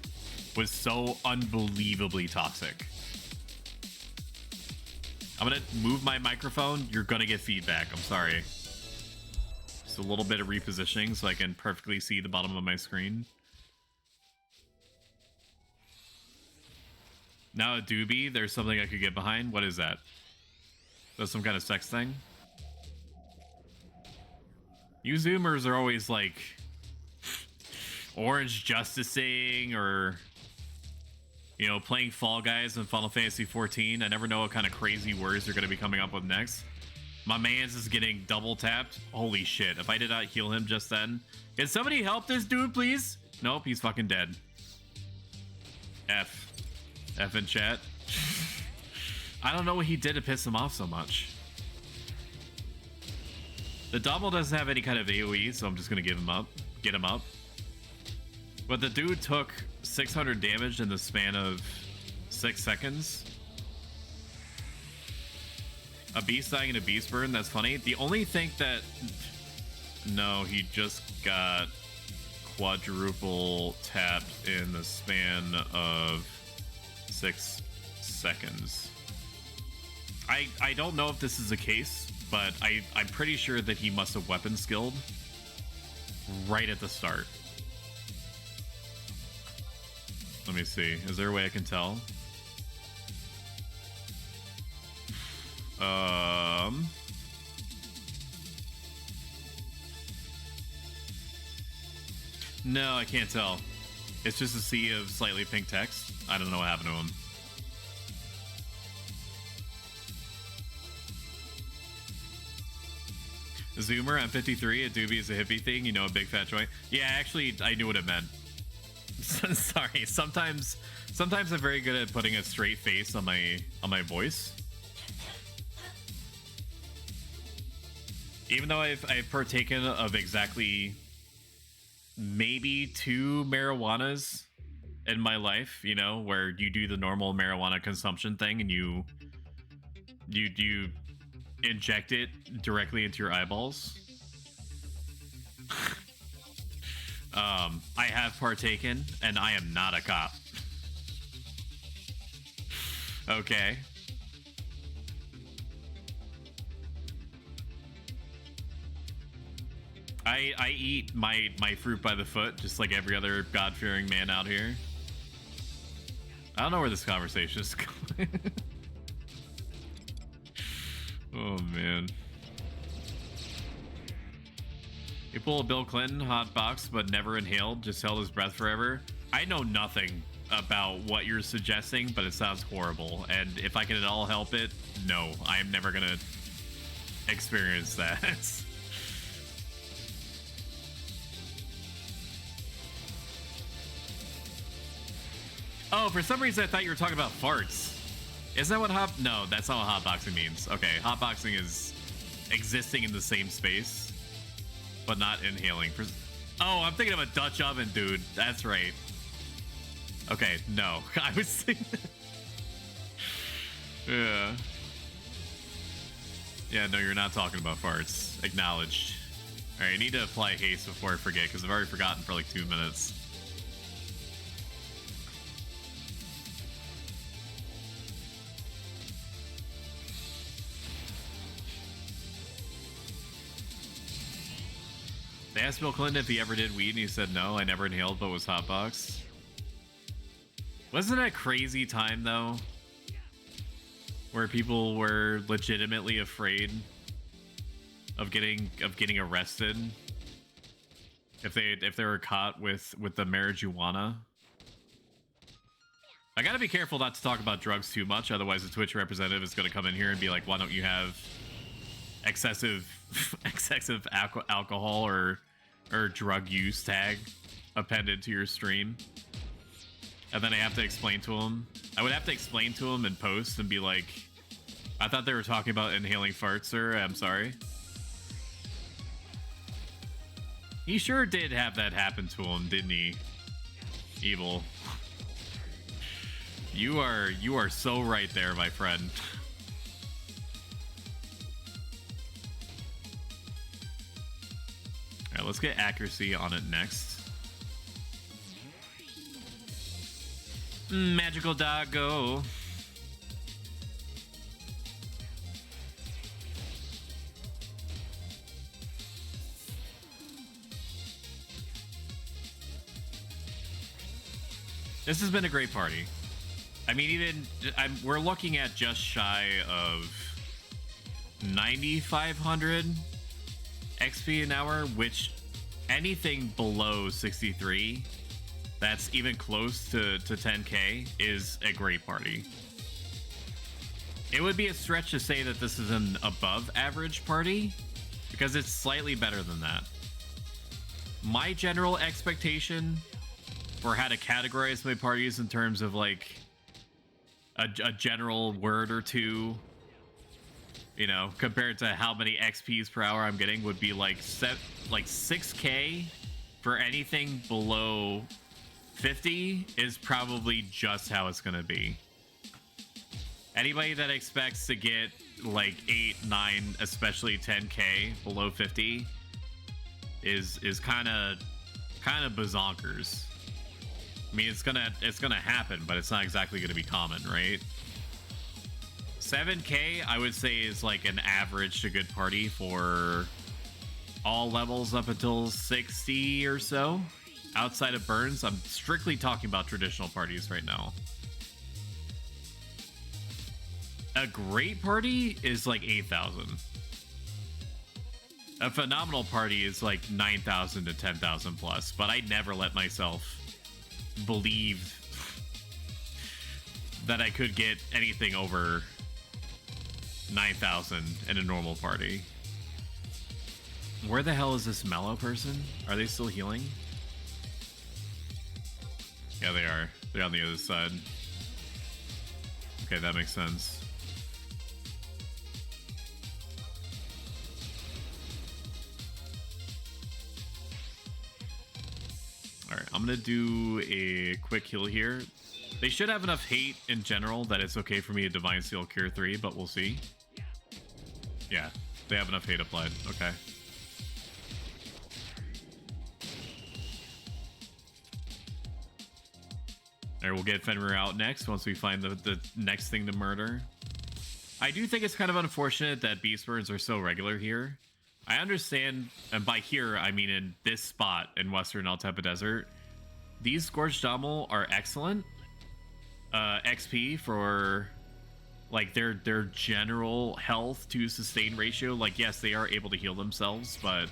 was so unbelievably toxic. I'm gonna move my microphone. You're gonna get feedback. I'm sorry. Just a little bit of repositioning so I can perfectly see the bottom of my screen. Now a doobie, there's something I could get behind. What is that? That's some kind of sex thing? You Zoomers are always like orange justicing or, you know, playing Fall Guys in Final Fantasy 14. I never know what kind of crazy words you're going to be coming up with next. My man's is getting double tapped. Holy shit. If I did not heal him just then. Can somebody help this dude, please? Nope, he's fucking dead. F in chat. I don't know what he did to piss him off so much. The double doesn't have any kind of AoE, so I'm just gonna get him up. But the dude took 600 damage in the span of 6 seconds. A beast dying in a beast burn, that's funny. The only thing that... No, he just got quadruple tapped in the span of 6 seconds. I don't know if this is the case, but I'm pretty sure that he must have weapon skilled right at the start. Let me see. Is there a way I can tell? No, I can't tell. It's just a sea of slightly pink text. I don't know what happened to him. Zoomer, I'm 53. A doobie is a hippie thing. You know, a big fat joint. Yeah, actually, I knew what it meant. Sorry. Sometimes I'm very good at putting a straight face on my voice. Even though I've partaken of exactly maybe 2 marijuanas in my life, you know, where you do the normal marijuana consumption thing and you inject it directly into your eyeballs. I have partaken, and I am not a cop. Okay. I eat my fruit by the foot, just like every other God-fearing man out here. I don't know where this conversation is going. Oh, man. You pull a Bill Clinton hotbox, but never inhaled, just held his breath forever. I know nothing about what you're suggesting, but it sounds horrible. And if I can at all help it, no, I am never gonna experience that. Oh, for some reason I thought you were talking about farts. Isn't that what No, that's not what hotboxing means. Okay, hotboxing is existing in the same space, but not inhaling. Oh, I'm thinking of a Dutch oven, dude. That's right. Okay, no. I was thinking... Yeah. Yeah, no, you're not talking about farts. Acknowledged. Alright, I need to apply haste before I forget, because I've already forgotten for like 2 minutes. They asked Bill Clinton if he ever did weed, and he said no, I never inhaled, but was hotboxed. Wasn't that a crazy time, though? Where people were legitimately afraid of getting arrested if they were caught with the marijuana. I gotta be careful not to talk about drugs too much, otherwise the Twitch representative is gonna come in here and be like, why don't you have excessive alcohol or drug use tag appended to your stream? And then I have to explain to him. I would have to explain to him in post and be like, I thought they were talking about inhaling farts, sir. I'm sorry. He sure did have that happen to him, didn't he? Evil. You are so right there, my friend. Alright, let's get accuracy on it next. Magical dog, go. This has been a great party. I mean, we're looking at just shy of 9,500 XP an hour, which anything below 63 that's even close to 10k is a great party. It would be a stretch to say that this is an above average party, because it's slightly better than that. My general expectation for how to categorize my parties in terms of like a general word or two, you know, compared to how many XPs per hour I'm getting, would be like 6k for anything below 50 is probably just how it's gonna be. Anybody that expects to get like 8, 9, especially 10k below 50 is kind of bazonkers. I mean, it's gonna happen, but it's not exactly gonna be common, right? 7k, I would say, is like an average to good party for all levels up until 60 or so. Outside of burns, I'm strictly talking about traditional parties right now. A great party is like 8,000. A phenomenal party is like 9,000 to 10,000 plus, but I never let myself believe that I could get anything over 9,000 in a normal party. Where the hell is this mellow person? Are they still healing? Yeah, they are. They're on the other side. Okay, that makes sense. Alright, I'm gonna do a quick heal here. They should have enough hate in general that it's okay for me to Divine Seal Cure 3, but we'll see. Yeah, they have enough hate applied. Okay. Alright, we'll get Fenrir out next once we find the next thing to murder. I do think it's kind of unfortunate that Beast Burns are so regular here. I understand, and by here, I mean in this spot in Western Altepa Desert. These Scorched Dommel are excellent. XP for like their general health to sustain ratio. Like, yes, they are able to heal themselves, but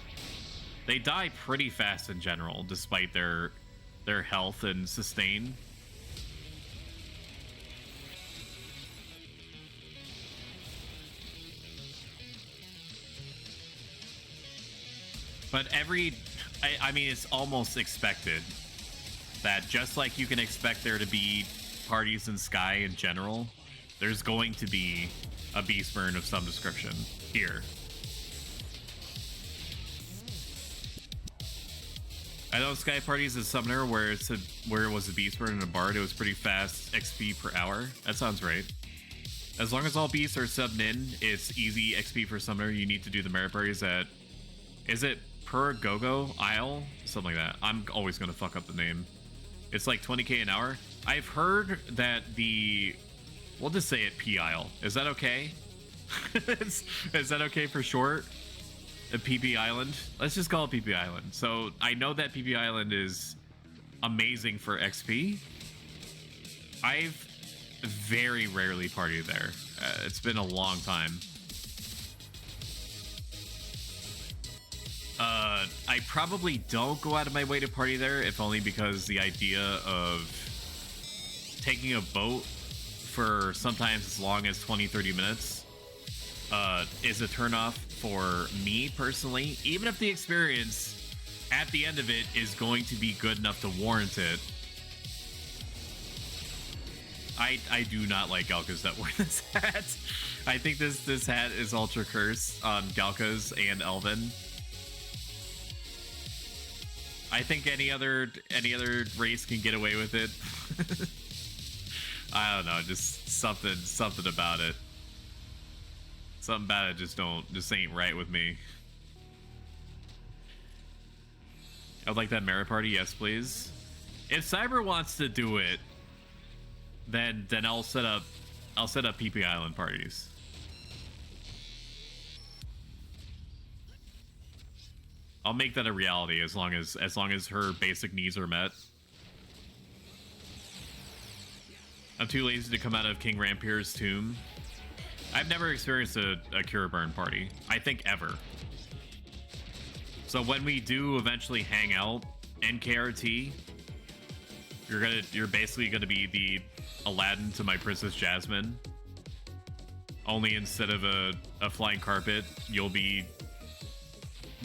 they die pretty fast in general, despite their health and sustain. But I mean, it's almost expected that just like you can expect there to be parties in Sky in general, there's going to be a Beast Burn of some description here. I know Sky parties is Summoner where it was a Beast Burn and a Bard, it was pretty fast XP per hour. That sounds right. As long as all beasts are subbed in, it's easy XP for Summoner. You need to do the merit parties at, is it per Gogo Isle? Something like that. I'm always going to fuck up the name. It's like 20k an hour. I've heard that we'll just say it P Isle. Is that okay? Is that okay for short? A PP Island? Let's just call it PP Island. So I know that PP Island is amazing for XP. I've very rarely partied there. It's been a long time. I probably don't go out of my way to party there, if only because the idea of taking a boat for sometimes as long as 20-30 minutes is a turnoff for me personally, even if the experience at the end of it is going to be good enough to warrant it. I do not like Galkas that wear this hat. I think this hat is ultra cursed on Galkas and Elven. I think any other race can get away with it. I don't know, just something about it. Something about it just ain't right with me. I'd like that merit party, yes please. If Cyber wants to do it, then I'll set up PP Island parties. I'll make that a reality as long as her basic needs are met. I'm too lazy to come out of King Rampier's tomb. I've never experienced a Cure Burn party, I think ever. So when we do eventually hang out in KRT, you're basically gonna be the Aladdin to my Princess Jasmine. Only instead of a flying carpet, you'll be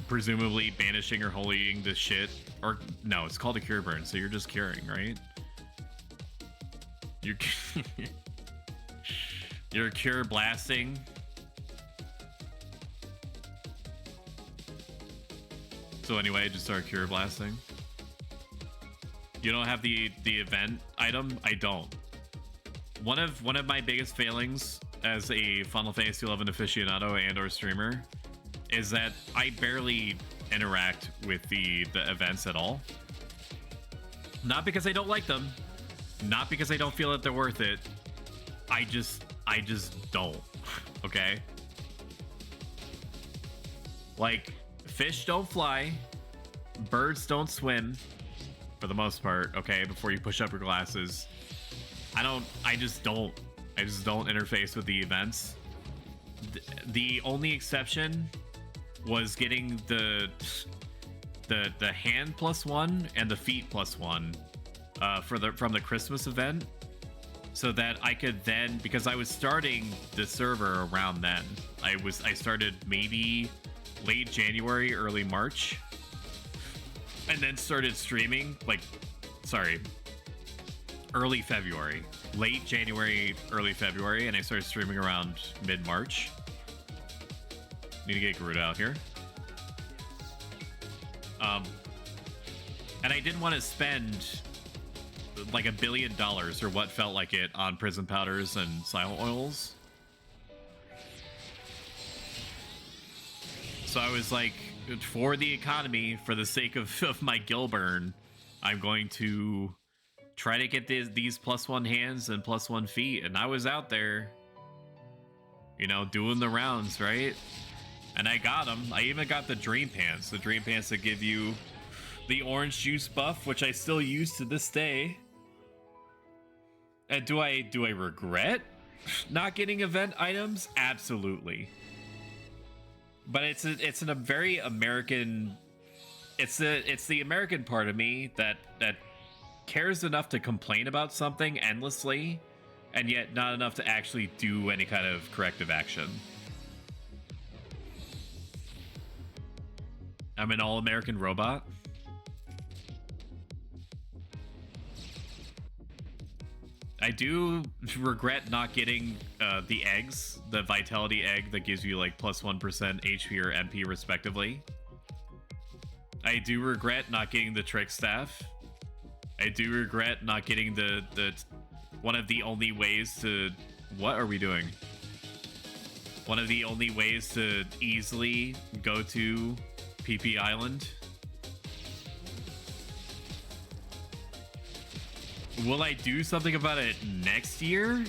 presumably banishing or holying the shit. Or no, it's called a Cure Burn, so you're just curing, right? You're cure blasting. So anyway, just start cure blasting. You don't have the event item? I don't. one of my biggest failings as a Final Fantasy XI aficionado and/or streamer is that I barely interact with the events at all. Not because I don't like them, not because I don't feel that they're worth it. I just don't. Okay? Like, fish don't fly, birds don't swim, for the most part, okay, before you push up your glasses. I just don't interface with the events. The only exception was getting the hand +1 and the feet +1 from the Christmas event, so that I could then, because I was starting the server around then. I started maybe late January, early March, and then started streaming early February, late January, early February, and I started streaming around mid-March. Need to get Groot out here. And I didn't want to spend like $1 billion or what felt like it on prison powders and silent oils. So I was like, for the economy, for the sake of my gill burn, I'm going to try to get these +1 hands and +1 feet. And I was out there, you know, doing the rounds, right? And I got them. I even got the dream pants that give you the orange juice buff, which I still use to this day. And do I regret not getting event items? Absolutely. But it's a very American. It's the American part of me that cares enough to complain about something endlessly, and yet not enough to actually do any kind of corrective action. I'm an all-American robot. I do regret not getting the eggs, the vitality egg that gives you like +1% HP or MP respectively. I do regret not getting the trick staff. I do regret not getting the one of the only ways to... What are we doing? One of the only ways to easily go to PP Island. Will I do something about it next year?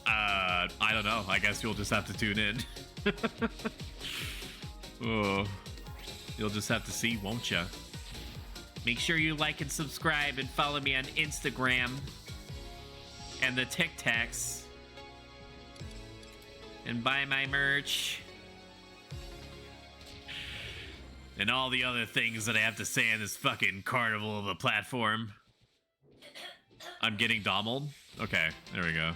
I don't know. I guess you'll just have to tune in. Oh, you'll just have to see, won't ya? Make sure you like and subscribe and follow me on Instagram and the TikToks, and buy my merch and all the other things that I have to say on this fucking carnival of a platform. I'm getting dommeled? Okay, there we go.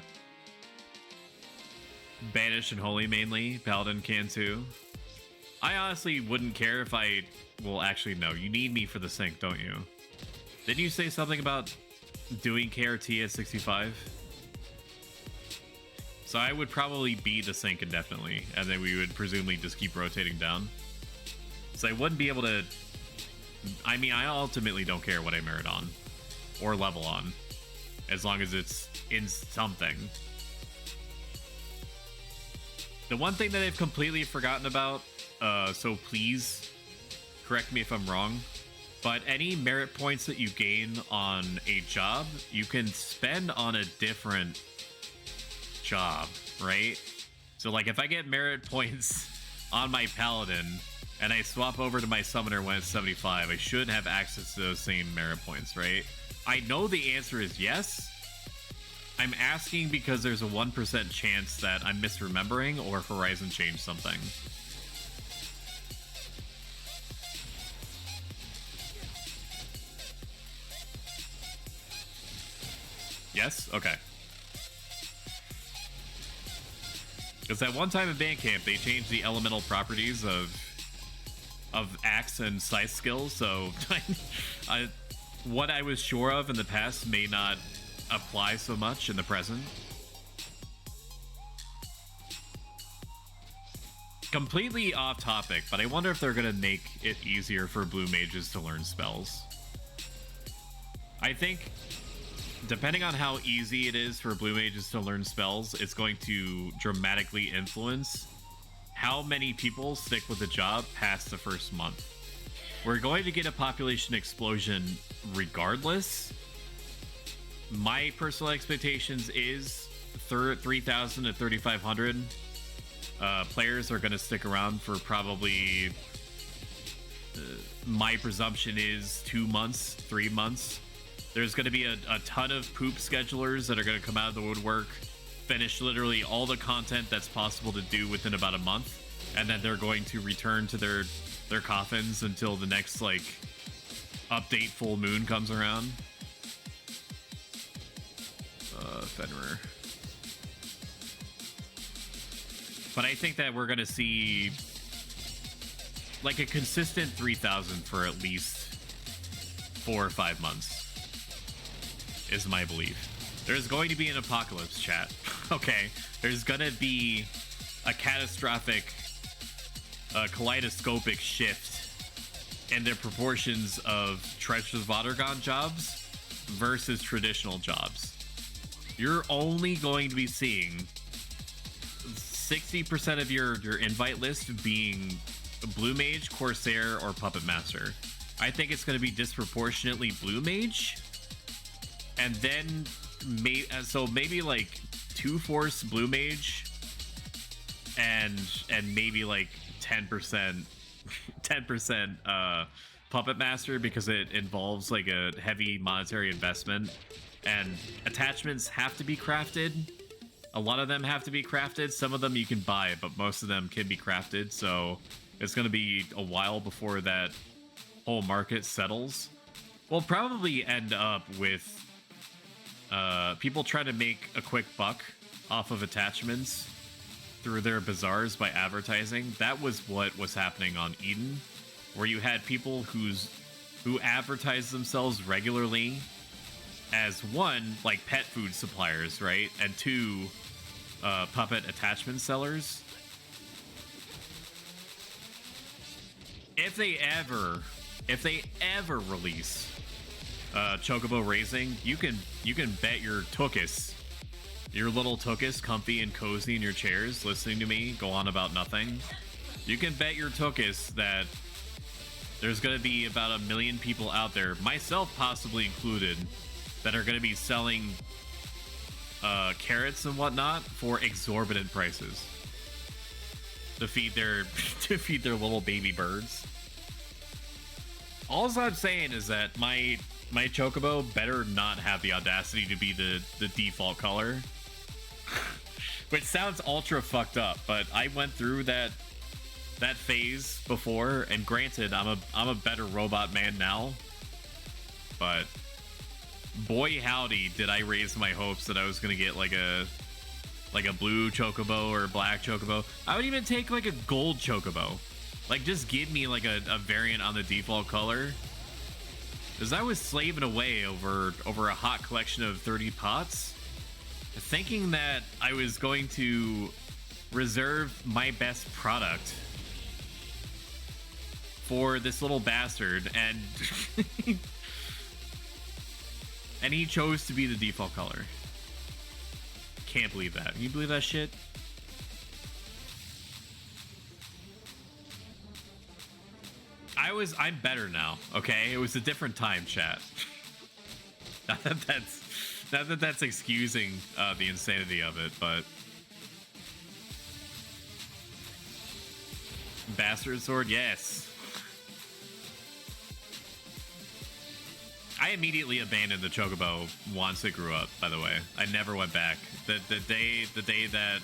Banish and Holy mainly. Paladin can too. I honestly wouldn't care if I... Well, actually, no. You need me for the sync, don't you? Didn't you say something about doing KRT at 65? So I would probably be the sync indefinitely, and then we would presumably just keep rotating down. So I wouldn't be able to... I mean, I ultimately don't care what I merit on or level on, as long as it's in something. The one thing that I've completely forgotten about, so please correct me if I'm wrong, but any merit points that you gain on a job, you can spend on a different job, right? So like if I get merit points on my Paladin and I swap over to my Summoner when it's 75, I should have access to those same merit points, right? I know the answer is yes. I'm asking because there's a 1% chance that I'm misremembering or Horizon changed something. Yes? Okay. Because at one time in Bandcamp, they changed the elemental properties of axe and scythe skills, so what I was sure of in the past may not apply so much in the present. Completely off topic, but I wonder if they're gonna make it easier for blue mages to learn spells. I think depending on how easy it is for blue mages to learn spells, it's going to dramatically influence how many people stick with the job past the first month. We're going to get a population explosion regardless. My personal expectations is 3,000 to 3,500 players are going to stick around for probably, my presumption is 2 months, 3 months. There's going to be a ton of poop schedulers that are going to come out of the woodwork, finish literally all the content that's possible to do within about a month, and then they're going to return to their coffins until the next, like, update full moon comes around. Fenrir. But I think that we're going to see, like, a consistent 3,000 for at least 4 or 5 months. Is my belief. There's going to be an apocalypse, chat. Okay, there's gonna be a catastrophic, kaleidoscopic shift in the proportions of Treasures of Ottergon jobs versus traditional jobs. You're only going to be seeing 60% of your invite list being Blue Mage, Corsair, or Puppet Master. I think it's going to be disproportionately Blue Mage. And then, maybe like 2 Force Blue Mage, and maybe like 10% Puppet Master, because it involves like a heavy monetary investment, and attachments have to be crafted. A lot of them have to be crafted. Some of them you can buy, but most of them can be crafted. So it's going to be a while before that whole market settles. We'll probably end up with people try to make a quick buck off of attachments through their bazaars by advertising. That was what was happening on Eden, where you had people who advertised themselves regularly as, one, like pet food suppliers, right? And 2, puppet attachment sellers. If they ever release Chocobo Raising, you can bet your Tookus, your little Tookus, comfy and cozy in your chairs, listening to me go on about nothing. You can bet your Tookus that there's going to be about 1 million people out there, myself possibly included, that are going to be selling carrots and whatnot for exorbitant prices to feed their little baby birds. All I'm saying is that my Chocobo better not have the audacity to be the default color. Which sounds ultra fucked up, but I went through that phase before, and granted, I'm a better robot man now. But boy howdy did I raise my hopes that I was gonna get like a blue Chocobo or a black Chocobo. I would even take like a gold Chocobo. Like, just give me like a variant on the default color. Because I was slaving away over a hot collection of 30 pots, thinking that I was going to reserve my best product for this little bastard, and and he chose to be the default color. Can't believe that. Can you believe that shit? I'm better now, okay? It was a different time, chat. Not that that's excusing the insanity of it, but Bastard Sword, yes. I immediately abandoned the Chocobo once it grew up, by the way. I never went back. The day that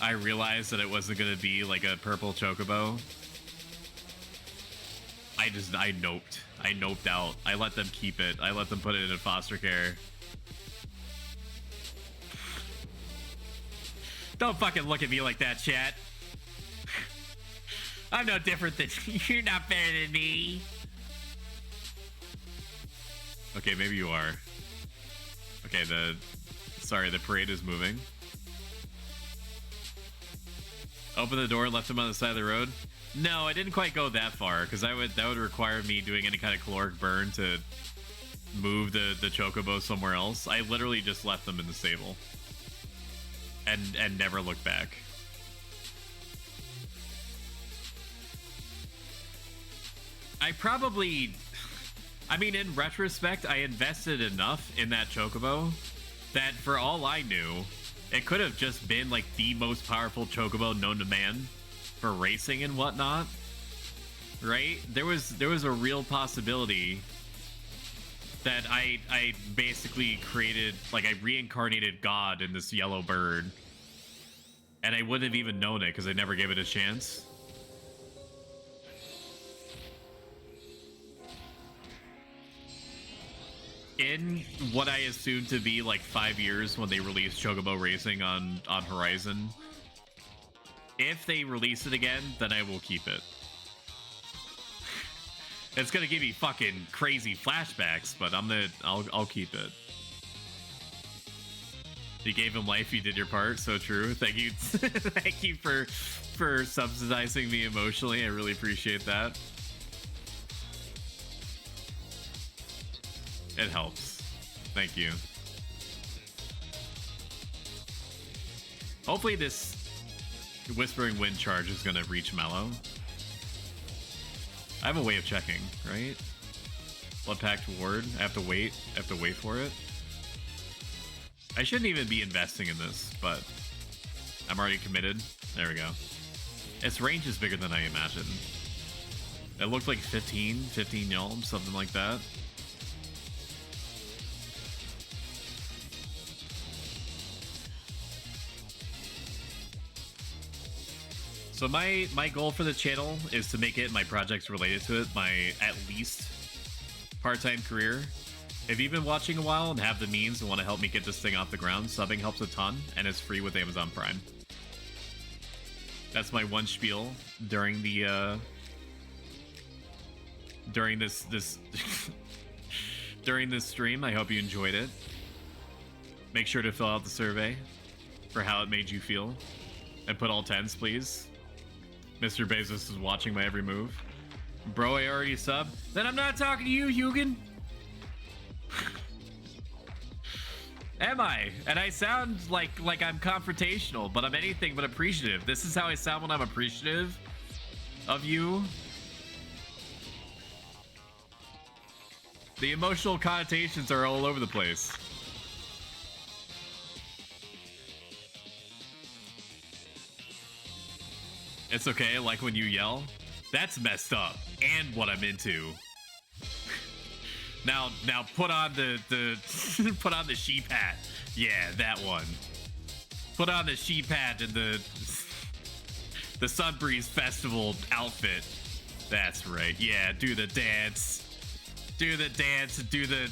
I realized that it wasn't gonna be like a purple Chocobo, I noped. I noped out. I let them keep it. I let them put it in foster care. Don't fucking look at me like that, chat. I'm no different than you're not better than me. Okay, maybe you are. Okay, the parade is moving. Open the door and left him on the side of the road. No, I didn't quite go that far, because that would require me doing any kind of caloric burn to move the chocobo somewhere else. I literally just left them in the stable and never looked back. I mean, in retrospect, I invested enough in that chocobo that for all I knew, it could have just been like the most powerful chocobo known to man for racing and whatnot, right? There was a real possibility that I basically created, like, I reincarnated God in this yellow bird, and I wouldn't have even known it because I never gave it a chance. In what I assume to be like 5 years when they release Chocobo Racing on Horizon, if they release it again, then I will keep it. It's gonna give me fucking crazy flashbacks, but I'll keep it. You gave him life, you did your part, so true. Thank you. Thank you for subsidizing me emotionally. I really appreciate that. It helps. Thank you. Hopefully this Whispering Wind charge is gonna reach Mellow. I have a way of checking, right? Blood Pact Ward. I have to wait for it. I shouldn't even be investing in this, but I'm already committed. There we go. Its range is bigger than I imagined. It looked like 15 yalms, something like that. So my goal for the channel is to make it my projects related to it my at least part-time career. If you've been watching a while and have the means and want to help me get this thing off the ground, subbing helps a ton and it's free with Amazon Prime. That's my one spiel during the during this during this stream. I hope you enjoyed it. Make sure to fill out the survey for how it made you feel and put all 10s, please. Mr. Bezos is watching my every move. Bro, I already subbed. Then I'm not talking to you, Hugin. Am I? And I sound like I'm confrontational, but I'm anything but appreciative. This is how I sound when I'm appreciative of you. The emotional connotations are all over the place. It's okay, like when you yell. That's messed up, and what I'm into. Now put on the put on the sheep hat. Yeah, that one. Put on the sheep hat and the Sunbreeze Festival outfit. That's right. Yeah, do the dance. Do the dance. Do the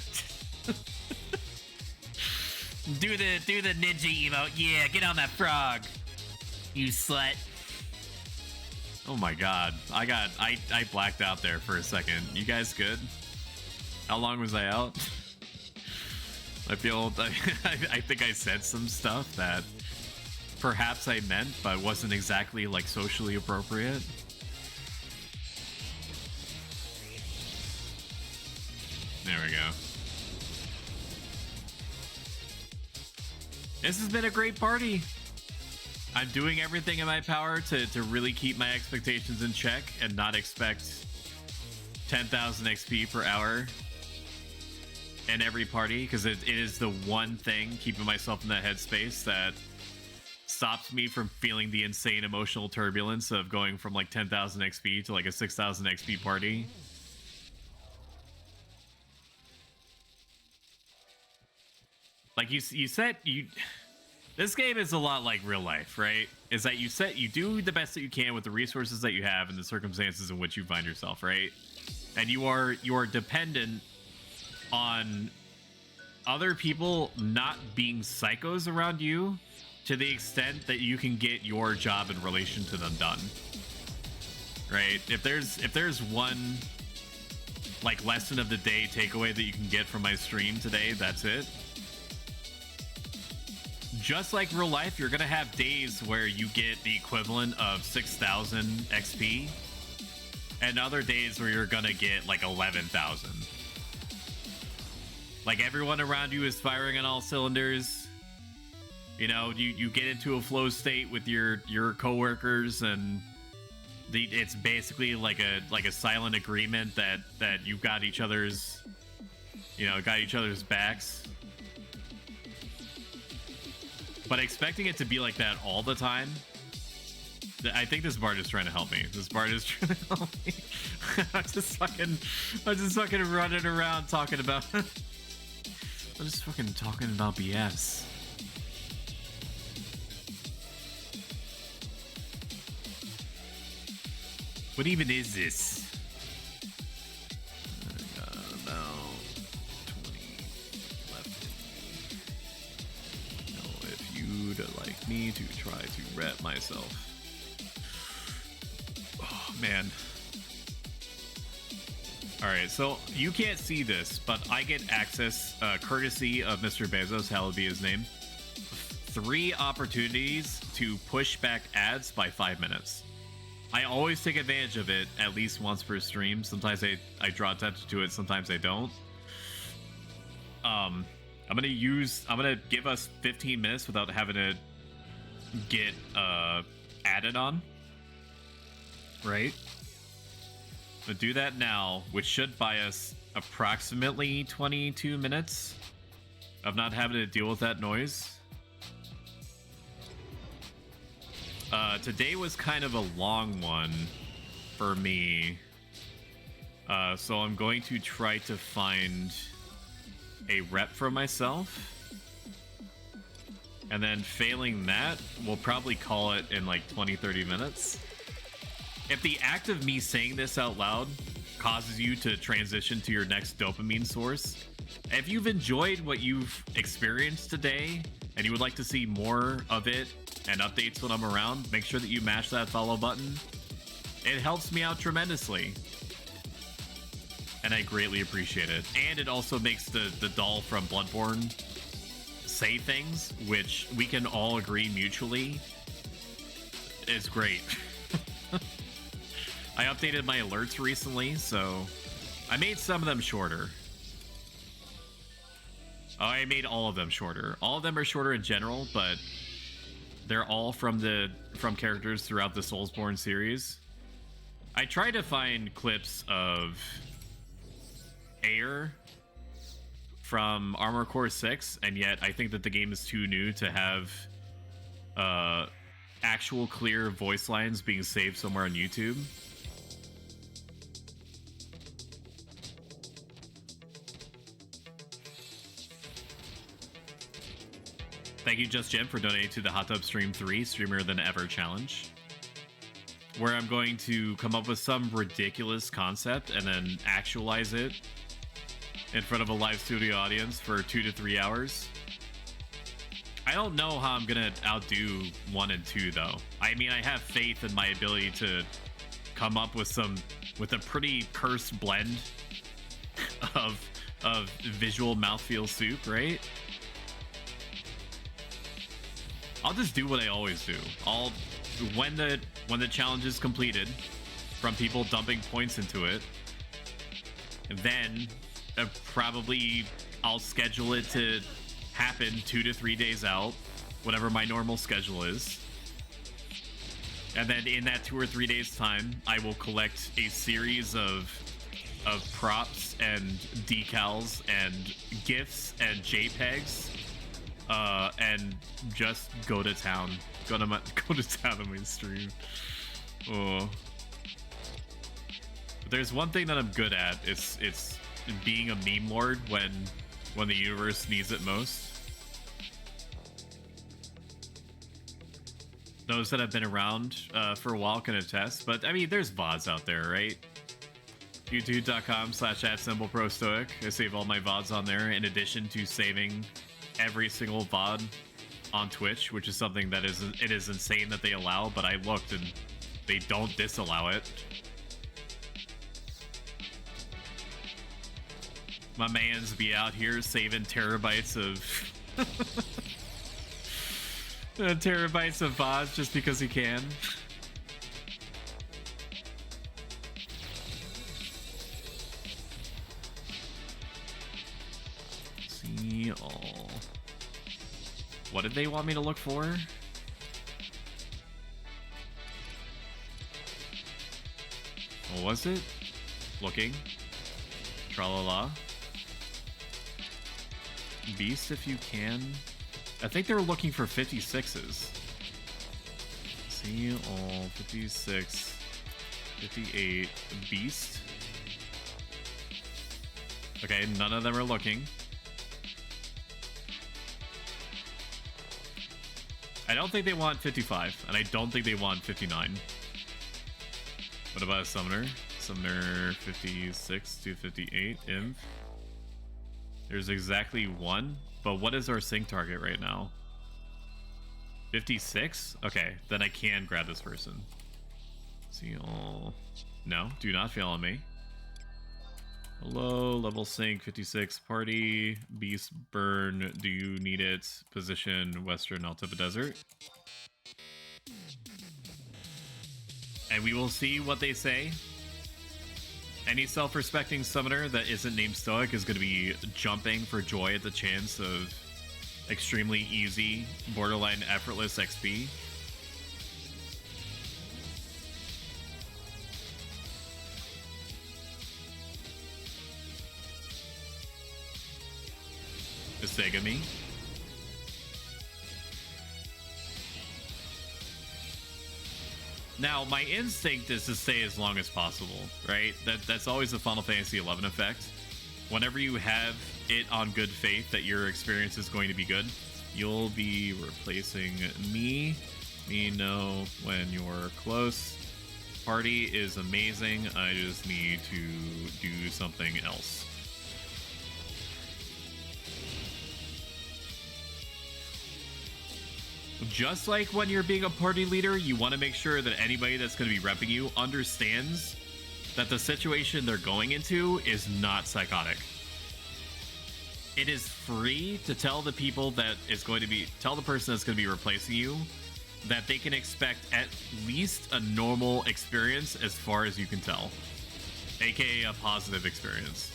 do the ninja emote. Yeah, get on that frog. You slut. Oh my god. I blacked out there for a second. You guys good? How long was I out? I think I said some stuff that perhaps I meant, but wasn't exactly like socially appropriate. There we go. This has been a great party. I'm doing everything in my power to really keep my expectations in check and not expect 10,000 XP per hour in every party, because it is the one thing keeping myself in that headspace that stops me from feeling the insane emotional turbulence of going from like 10,000 XP to like a 6,000 XP party. Like you said, this game is a lot like real life, right? Is that you do the best that you can with the resources that you have and the circumstances in which you find yourself, right? And you are dependent on other people not being psychos around you to the extent that you can get your job in relation to them done, right? If there's one like lesson of the day takeaway that you can get from my stream today, that's it. Just like real life, you're gonna have days where you get the equivalent of 6,000 XP and other days where you're gonna get like 11,000. Like everyone around you is firing on all cylinders. You know, you get into a flow state with your coworkers, and it's basically like a silent agreement that you've got each other's, backs. But expecting it to be like that all the time, I think this bard is trying to help me. This bard is trying to help me. I'm just fucking running around talking about. I'm just fucking talking about BS. What even is this? I got about 20 left in me. Know if you'd like me to try to rep myself. Oh man. Alright, so you can't see this, but I get access, courtesy of Mr. Bezos, hallowed be his name. 3 opportunities to push back ads by 5 minutes. I always take advantage of it at least once per stream. Sometimes I draw attention to it, sometimes I don't. I'm gonna give us 15 minutes without having to get added on. Right? But do that now, which should buy us approximately 22 minutes of not having to deal with that noise. Today was kind of a long one for me, so I'm going to try to find a rep for myself, and then failing that, we'll probably call it in like 20-30 minutes. If the act of me saying this out loud causes you to transition to your next dopamine source, if you've enjoyed what you've experienced today and you would like to see more of it and updates when I'm around, make sure that you mash that follow button. It helps me out tremendously, and I greatly appreciate it. And it also makes the doll from Bloodborne say things, which we can all agree mutually is great. I updated my alerts recently, so I made some of them shorter. Oh, I made all of them shorter. All of them are shorter in general, but they're all from characters throughout the Soulsborne series. I tried to find clips of Air from Armored Core 6, and yet I think that the game is too new to have actual clear voice lines being saved somewhere on YouTube. Thank you, Just Jim, for donating to the Hot Tub Stream 3 Streamer Than Ever Challenge, where I'm going to come up with some ridiculous concept and then actualize it in front of a live studio audience for 2 to 3 hours. I don't know how I'm gonna outdo 1 and 2, though. I mean, I have faith in my ability to come up with a pretty cursed blend of visual mouthfeel soup, right? I'll just do what I always do. When the challenge is completed, from people dumping points into it, then I'll schedule it to happen 2 to 3 days out, whatever my normal schedule is. And then in that 2 or 3 days time, I will collect a series of props and decals and GIFs and JPEGs, and just go to town. Go to town on my stream. Oh. But there's one thing that I'm good at. It's being a meme lord when the universe needs it most. Those that have been around for a while can attest, but I mean, there's VODs out there, right? youtube.com/@symbolprostoic. I save all my VODs on there, in addition to saving every single VOD on Twitch, which is something that it is insane that they allow, but I looked and they don't disallow it. My mans be out here saving terabytes of terabytes of VODs just because he can. What did they want me to look for? What was it? Looking. Tra-la-la. Beast if you can. I think they were looking for 56s. See all 56, 58, Beast. Okay, none of them are looking. I don't think they want 55, and I don't think they want 59. What about a summoner? Summoner 56 to 58, Imp. There's exactly one, but what is our sync target right now? 56? Okay, then I can grab this person. See all... No, do not fail on me. Hello, level sync 56 party. Beast burn, do you need it? Position Western Altipa Desert. And we will see what they say. Any self-respecting summoner that isn't named Stoic is going to be jumping for joy at the chance of extremely easy, borderline effortless XP. Sega me. Now, my instinct is to stay as long as possible, right? That's always the Final Fantasy XI effect. Whenever you have it on good faith that your experience is going to be good, you'll be replacing me. Me know when you're close. Party is amazing. I just need to do something else. Just like when you're being a party leader, you want to make sure that anybody that's going to be repping you understands that the situation they're going into is not psychotic. It is free to tell the people that is going to be, tell the person that's going to be replacing you that they can expect at least a normal experience as far as you can tell, aka a positive experience.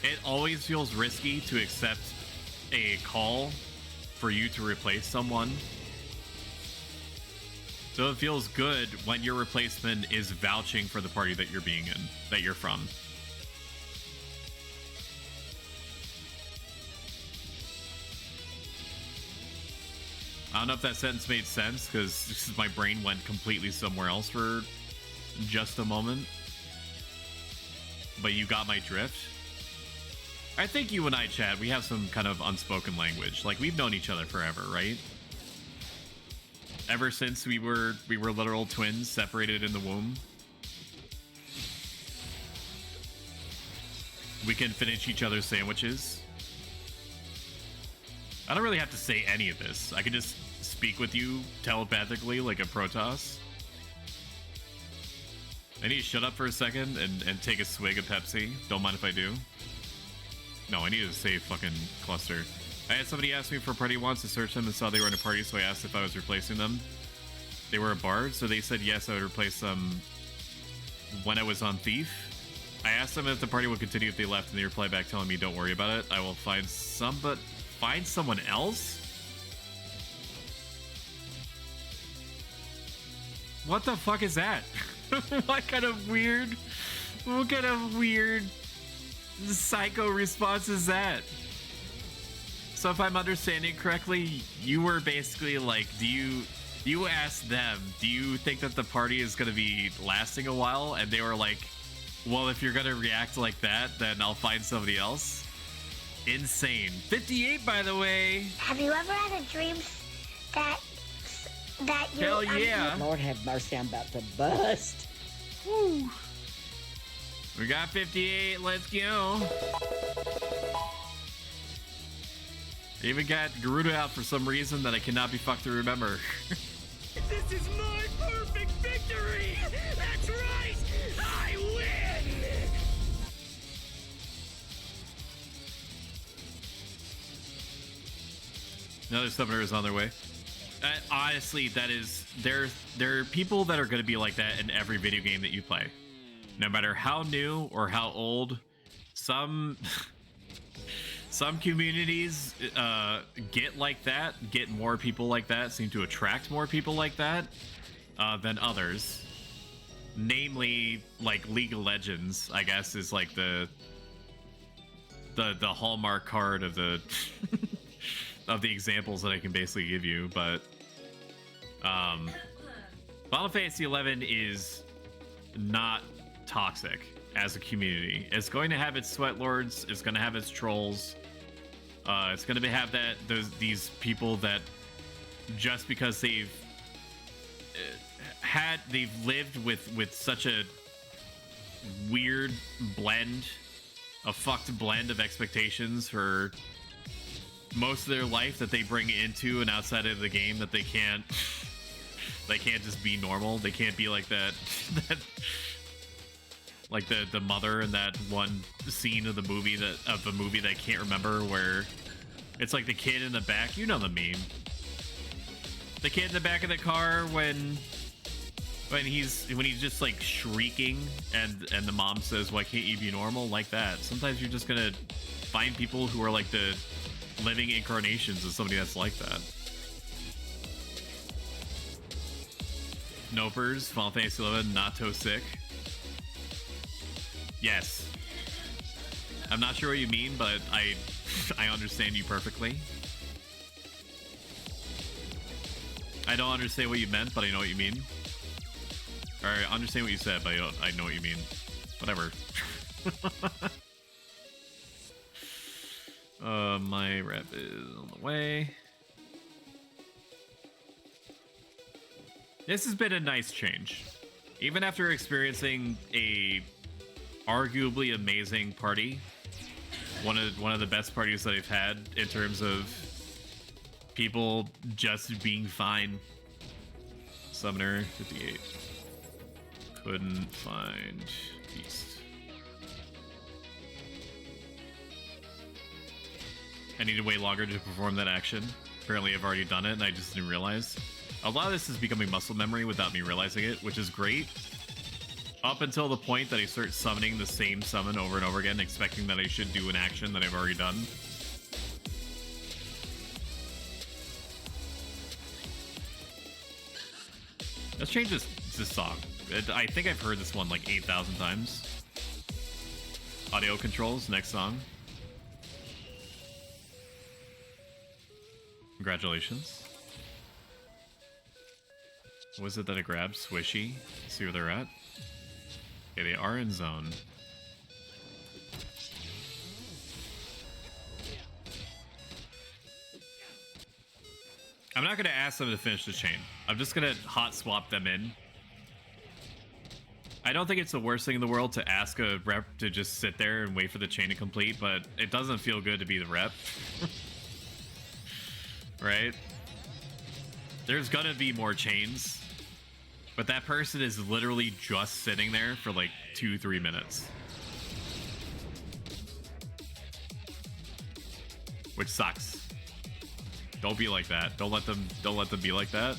It always feels risky to accept a call for you to replace someone. So it feels good when your replacement is vouching for the party that you're being in, that you're from. I don't know if that sentence made sense because my brain went completely somewhere else for just a moment. But you got my drift. I think you and I, Chad, we have some kind of unspoken language. Like, we've known each other forever, right? Ever since we were literal twins separated in the womb. We can finish each other's sandwiches. I don't really have to say any of this. I can just speak with you telepathically like a Protoss. I need to shut up for a second and take a swig of Pepsi. Don't mind if I do. No, I need to say fucking cluster. I had somebody ask me for a party once. I searched them and saw they were in a party, so I asked if I was replacing them. They were a bard, so they said yes, I would replace them when I was on Thief. I asked them if the party would continue if they left, and they replied back telling me, don't worry about it. I will find someone else? What the fuck is that? What kind of weird psycho response is that? So if I'm understanding correctly, you were basically like, you asked them, do you think that the party is going to be lasting a while? And they were like, well, if you're going to react like that, then I'll find somebody else. Insane. 58, by the way. Have you ever had a dream that you... Hell yeah. Lord have mercy, I'm about to bust. Woo. We got 58, let's go. I even got Garuda out for some reason that I cannot be fucked to remember. This is my perfect victory! That's right! I win! Another summoner is on their way. Honestly, that is... There are people that are going to be like that in every video game that you play. No matter how new or how old, some Some communities get like that, get more people like that, seem to attract more people like that than others. Namely, like League of Legends, I guess, is like the hallmark card of the of the examples that I can basically give you. But Final Fantasy XI is not toxic as a community. It's going to have its sweat lords. It's going to have its trolls. It's going to have these people that just because they've lived with such a weird blend, a fucked blend of expectations for most of their life that they bring into and outside of the game, that they can't just be normal. They can't be like that like the mother in that one scene of the movie that I can't remember, where it's like the kid in the back, you know the meme. The kid in the back of the car when he's just like shrieking and the mom says, "Why can't you be normal?" Like that. Sometimes you're just gonna find people who are like the living incarnations of somebody that's like that. Nopers, Final Fantasy XI, not so sick. Yes. I'm not sure what you mean, but I understand you perfectly. I don't understand what you meant, but I know what you mean. Or I understand what you said, but I know what you mean. Whatever. My rep is on the way. This has been a nice change. Even after experiencing a arguably amazing party, one of the best parties that I've had in terms of people just being fine. Summoner 58. Couldn't find Beast. I need to wait longer to perform that action. Apparently I've already done it and I just didn't realize. A lot of this is becoming muscle memory without me realizing it, which is great. Up until the point that I start summoning the same summon over and over again, expecting that I should do an action that I've already done. Let's change this song. I think I've heard this one like 8,000 times. Audio controls, next song. Congratulations. What was it that I grabbed? Swishy. Let's see where they're at. Okay, they are in zone. I'm not going to ask them to finish the chain. I'm just going to hot swap them in. I don't think it's the worst thing in the world to ask a rep to just sit there and wait for the chain to complete, but it doesn't feel good to be the rep. Right? There's gonna be more chains, but that person is literally just sitting there for like 2-3 minutes. Which sucks. Don't be like that. Don't let them be like that.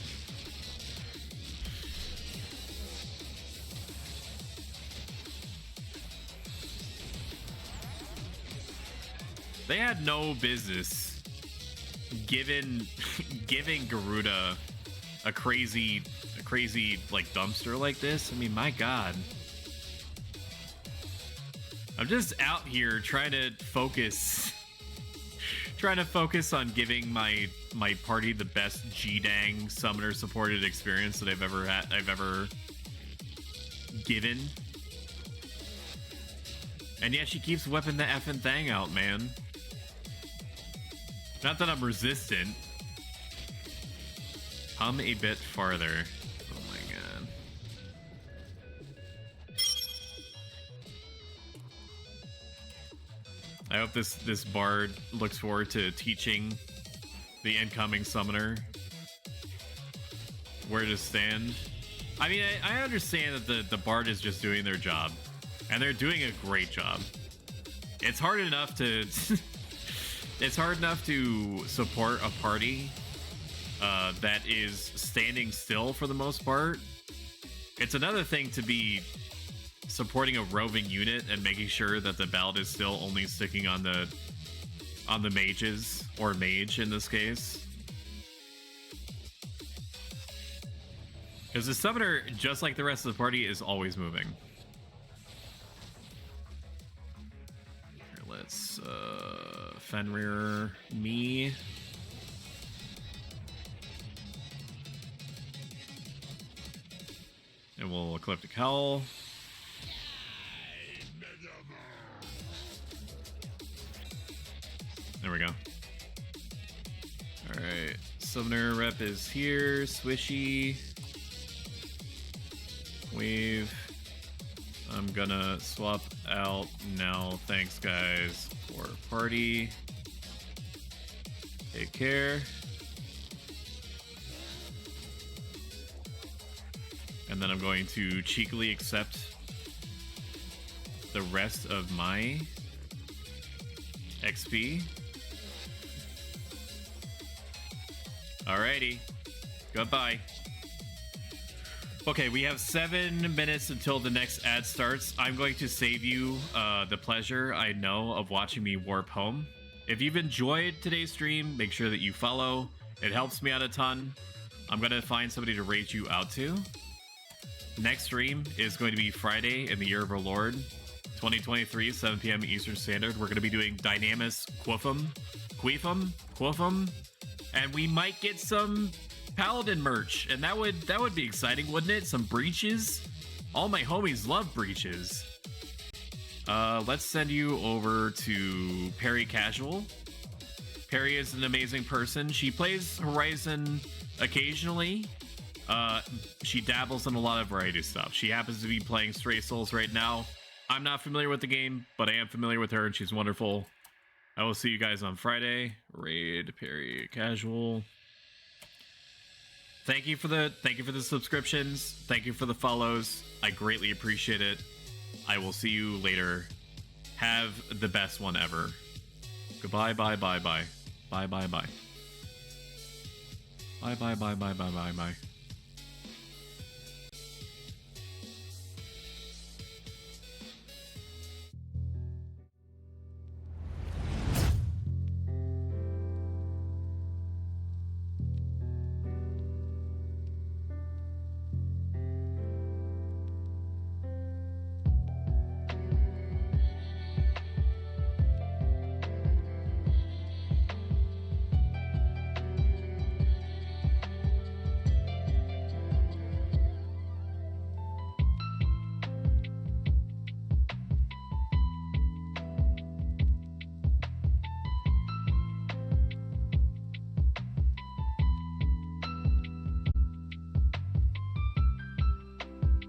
They had no business giving Garuda a crazy like dumpster like this. I mean, my god. I'm just out here trying to focus on giving my party the best G-dang summoner supported experience that I've ever given. And yet she keeps whipping the effing thing out, man. Not that I'm resistant. Come a bit farther. Oh my god. I hope this bard looks forward to teaching the incoming summoner where to stand. I mean, I understand that the bard is just doing their job, and they're doing a great job. It's hard enough to it's hard enough to support a party that is standing still for the most part. It's another thing to be supporting a roving unit and making sure that the ballad is still only sticking on the on the mages, or mage in this case. Because the summoner, just like the rest of the party, is always moving. Here, let's Fenrir me. And we'll Ecliptic Howl. There we go. Alright. Summoner rep is here. Swishy. Wave. I'm gonna swap out now. Thanks, guys, for party. Take care. And then I'm going to cheekily accept the rest of my XP. Alrighty. Goodbye. Okay, we have 7 minutes until the next ad starts. I'm going to save you the pleasure, I know, of watching me warp home. If you've enjoyed today's stream, make sure that you follow. It helps me out a ton. I'm going to find somebody to rate you out to. Next stream is going to be Friday in the year of our Lord, 2023, 7 p.m. Eastern Standard. We're going to be doing Dynamis Queefum, and we might get some Paladin merch, and that would be exciting, wouldn't it? Some breeches. All my homies love breeches. Let's send you over to Perry Casual. Perry is an amazing person. She plays Horizon occasionally. She dabbles in a lot of variety of stuff. She happens to be playing Stray Souls right now. I'm not familiar with the game, but I am familiar with her, and she's wonderful. I will see you guys on Friday. Raid Perry Casual. Thank you for the subscriptions. Thank you for the follows. I greatly appreciate it. I will see you later. Have the best one ever. Goodbye, bye, bye, bye. Bye, bye, bye. Bye, bye, bye, bye, bye, bye, bye.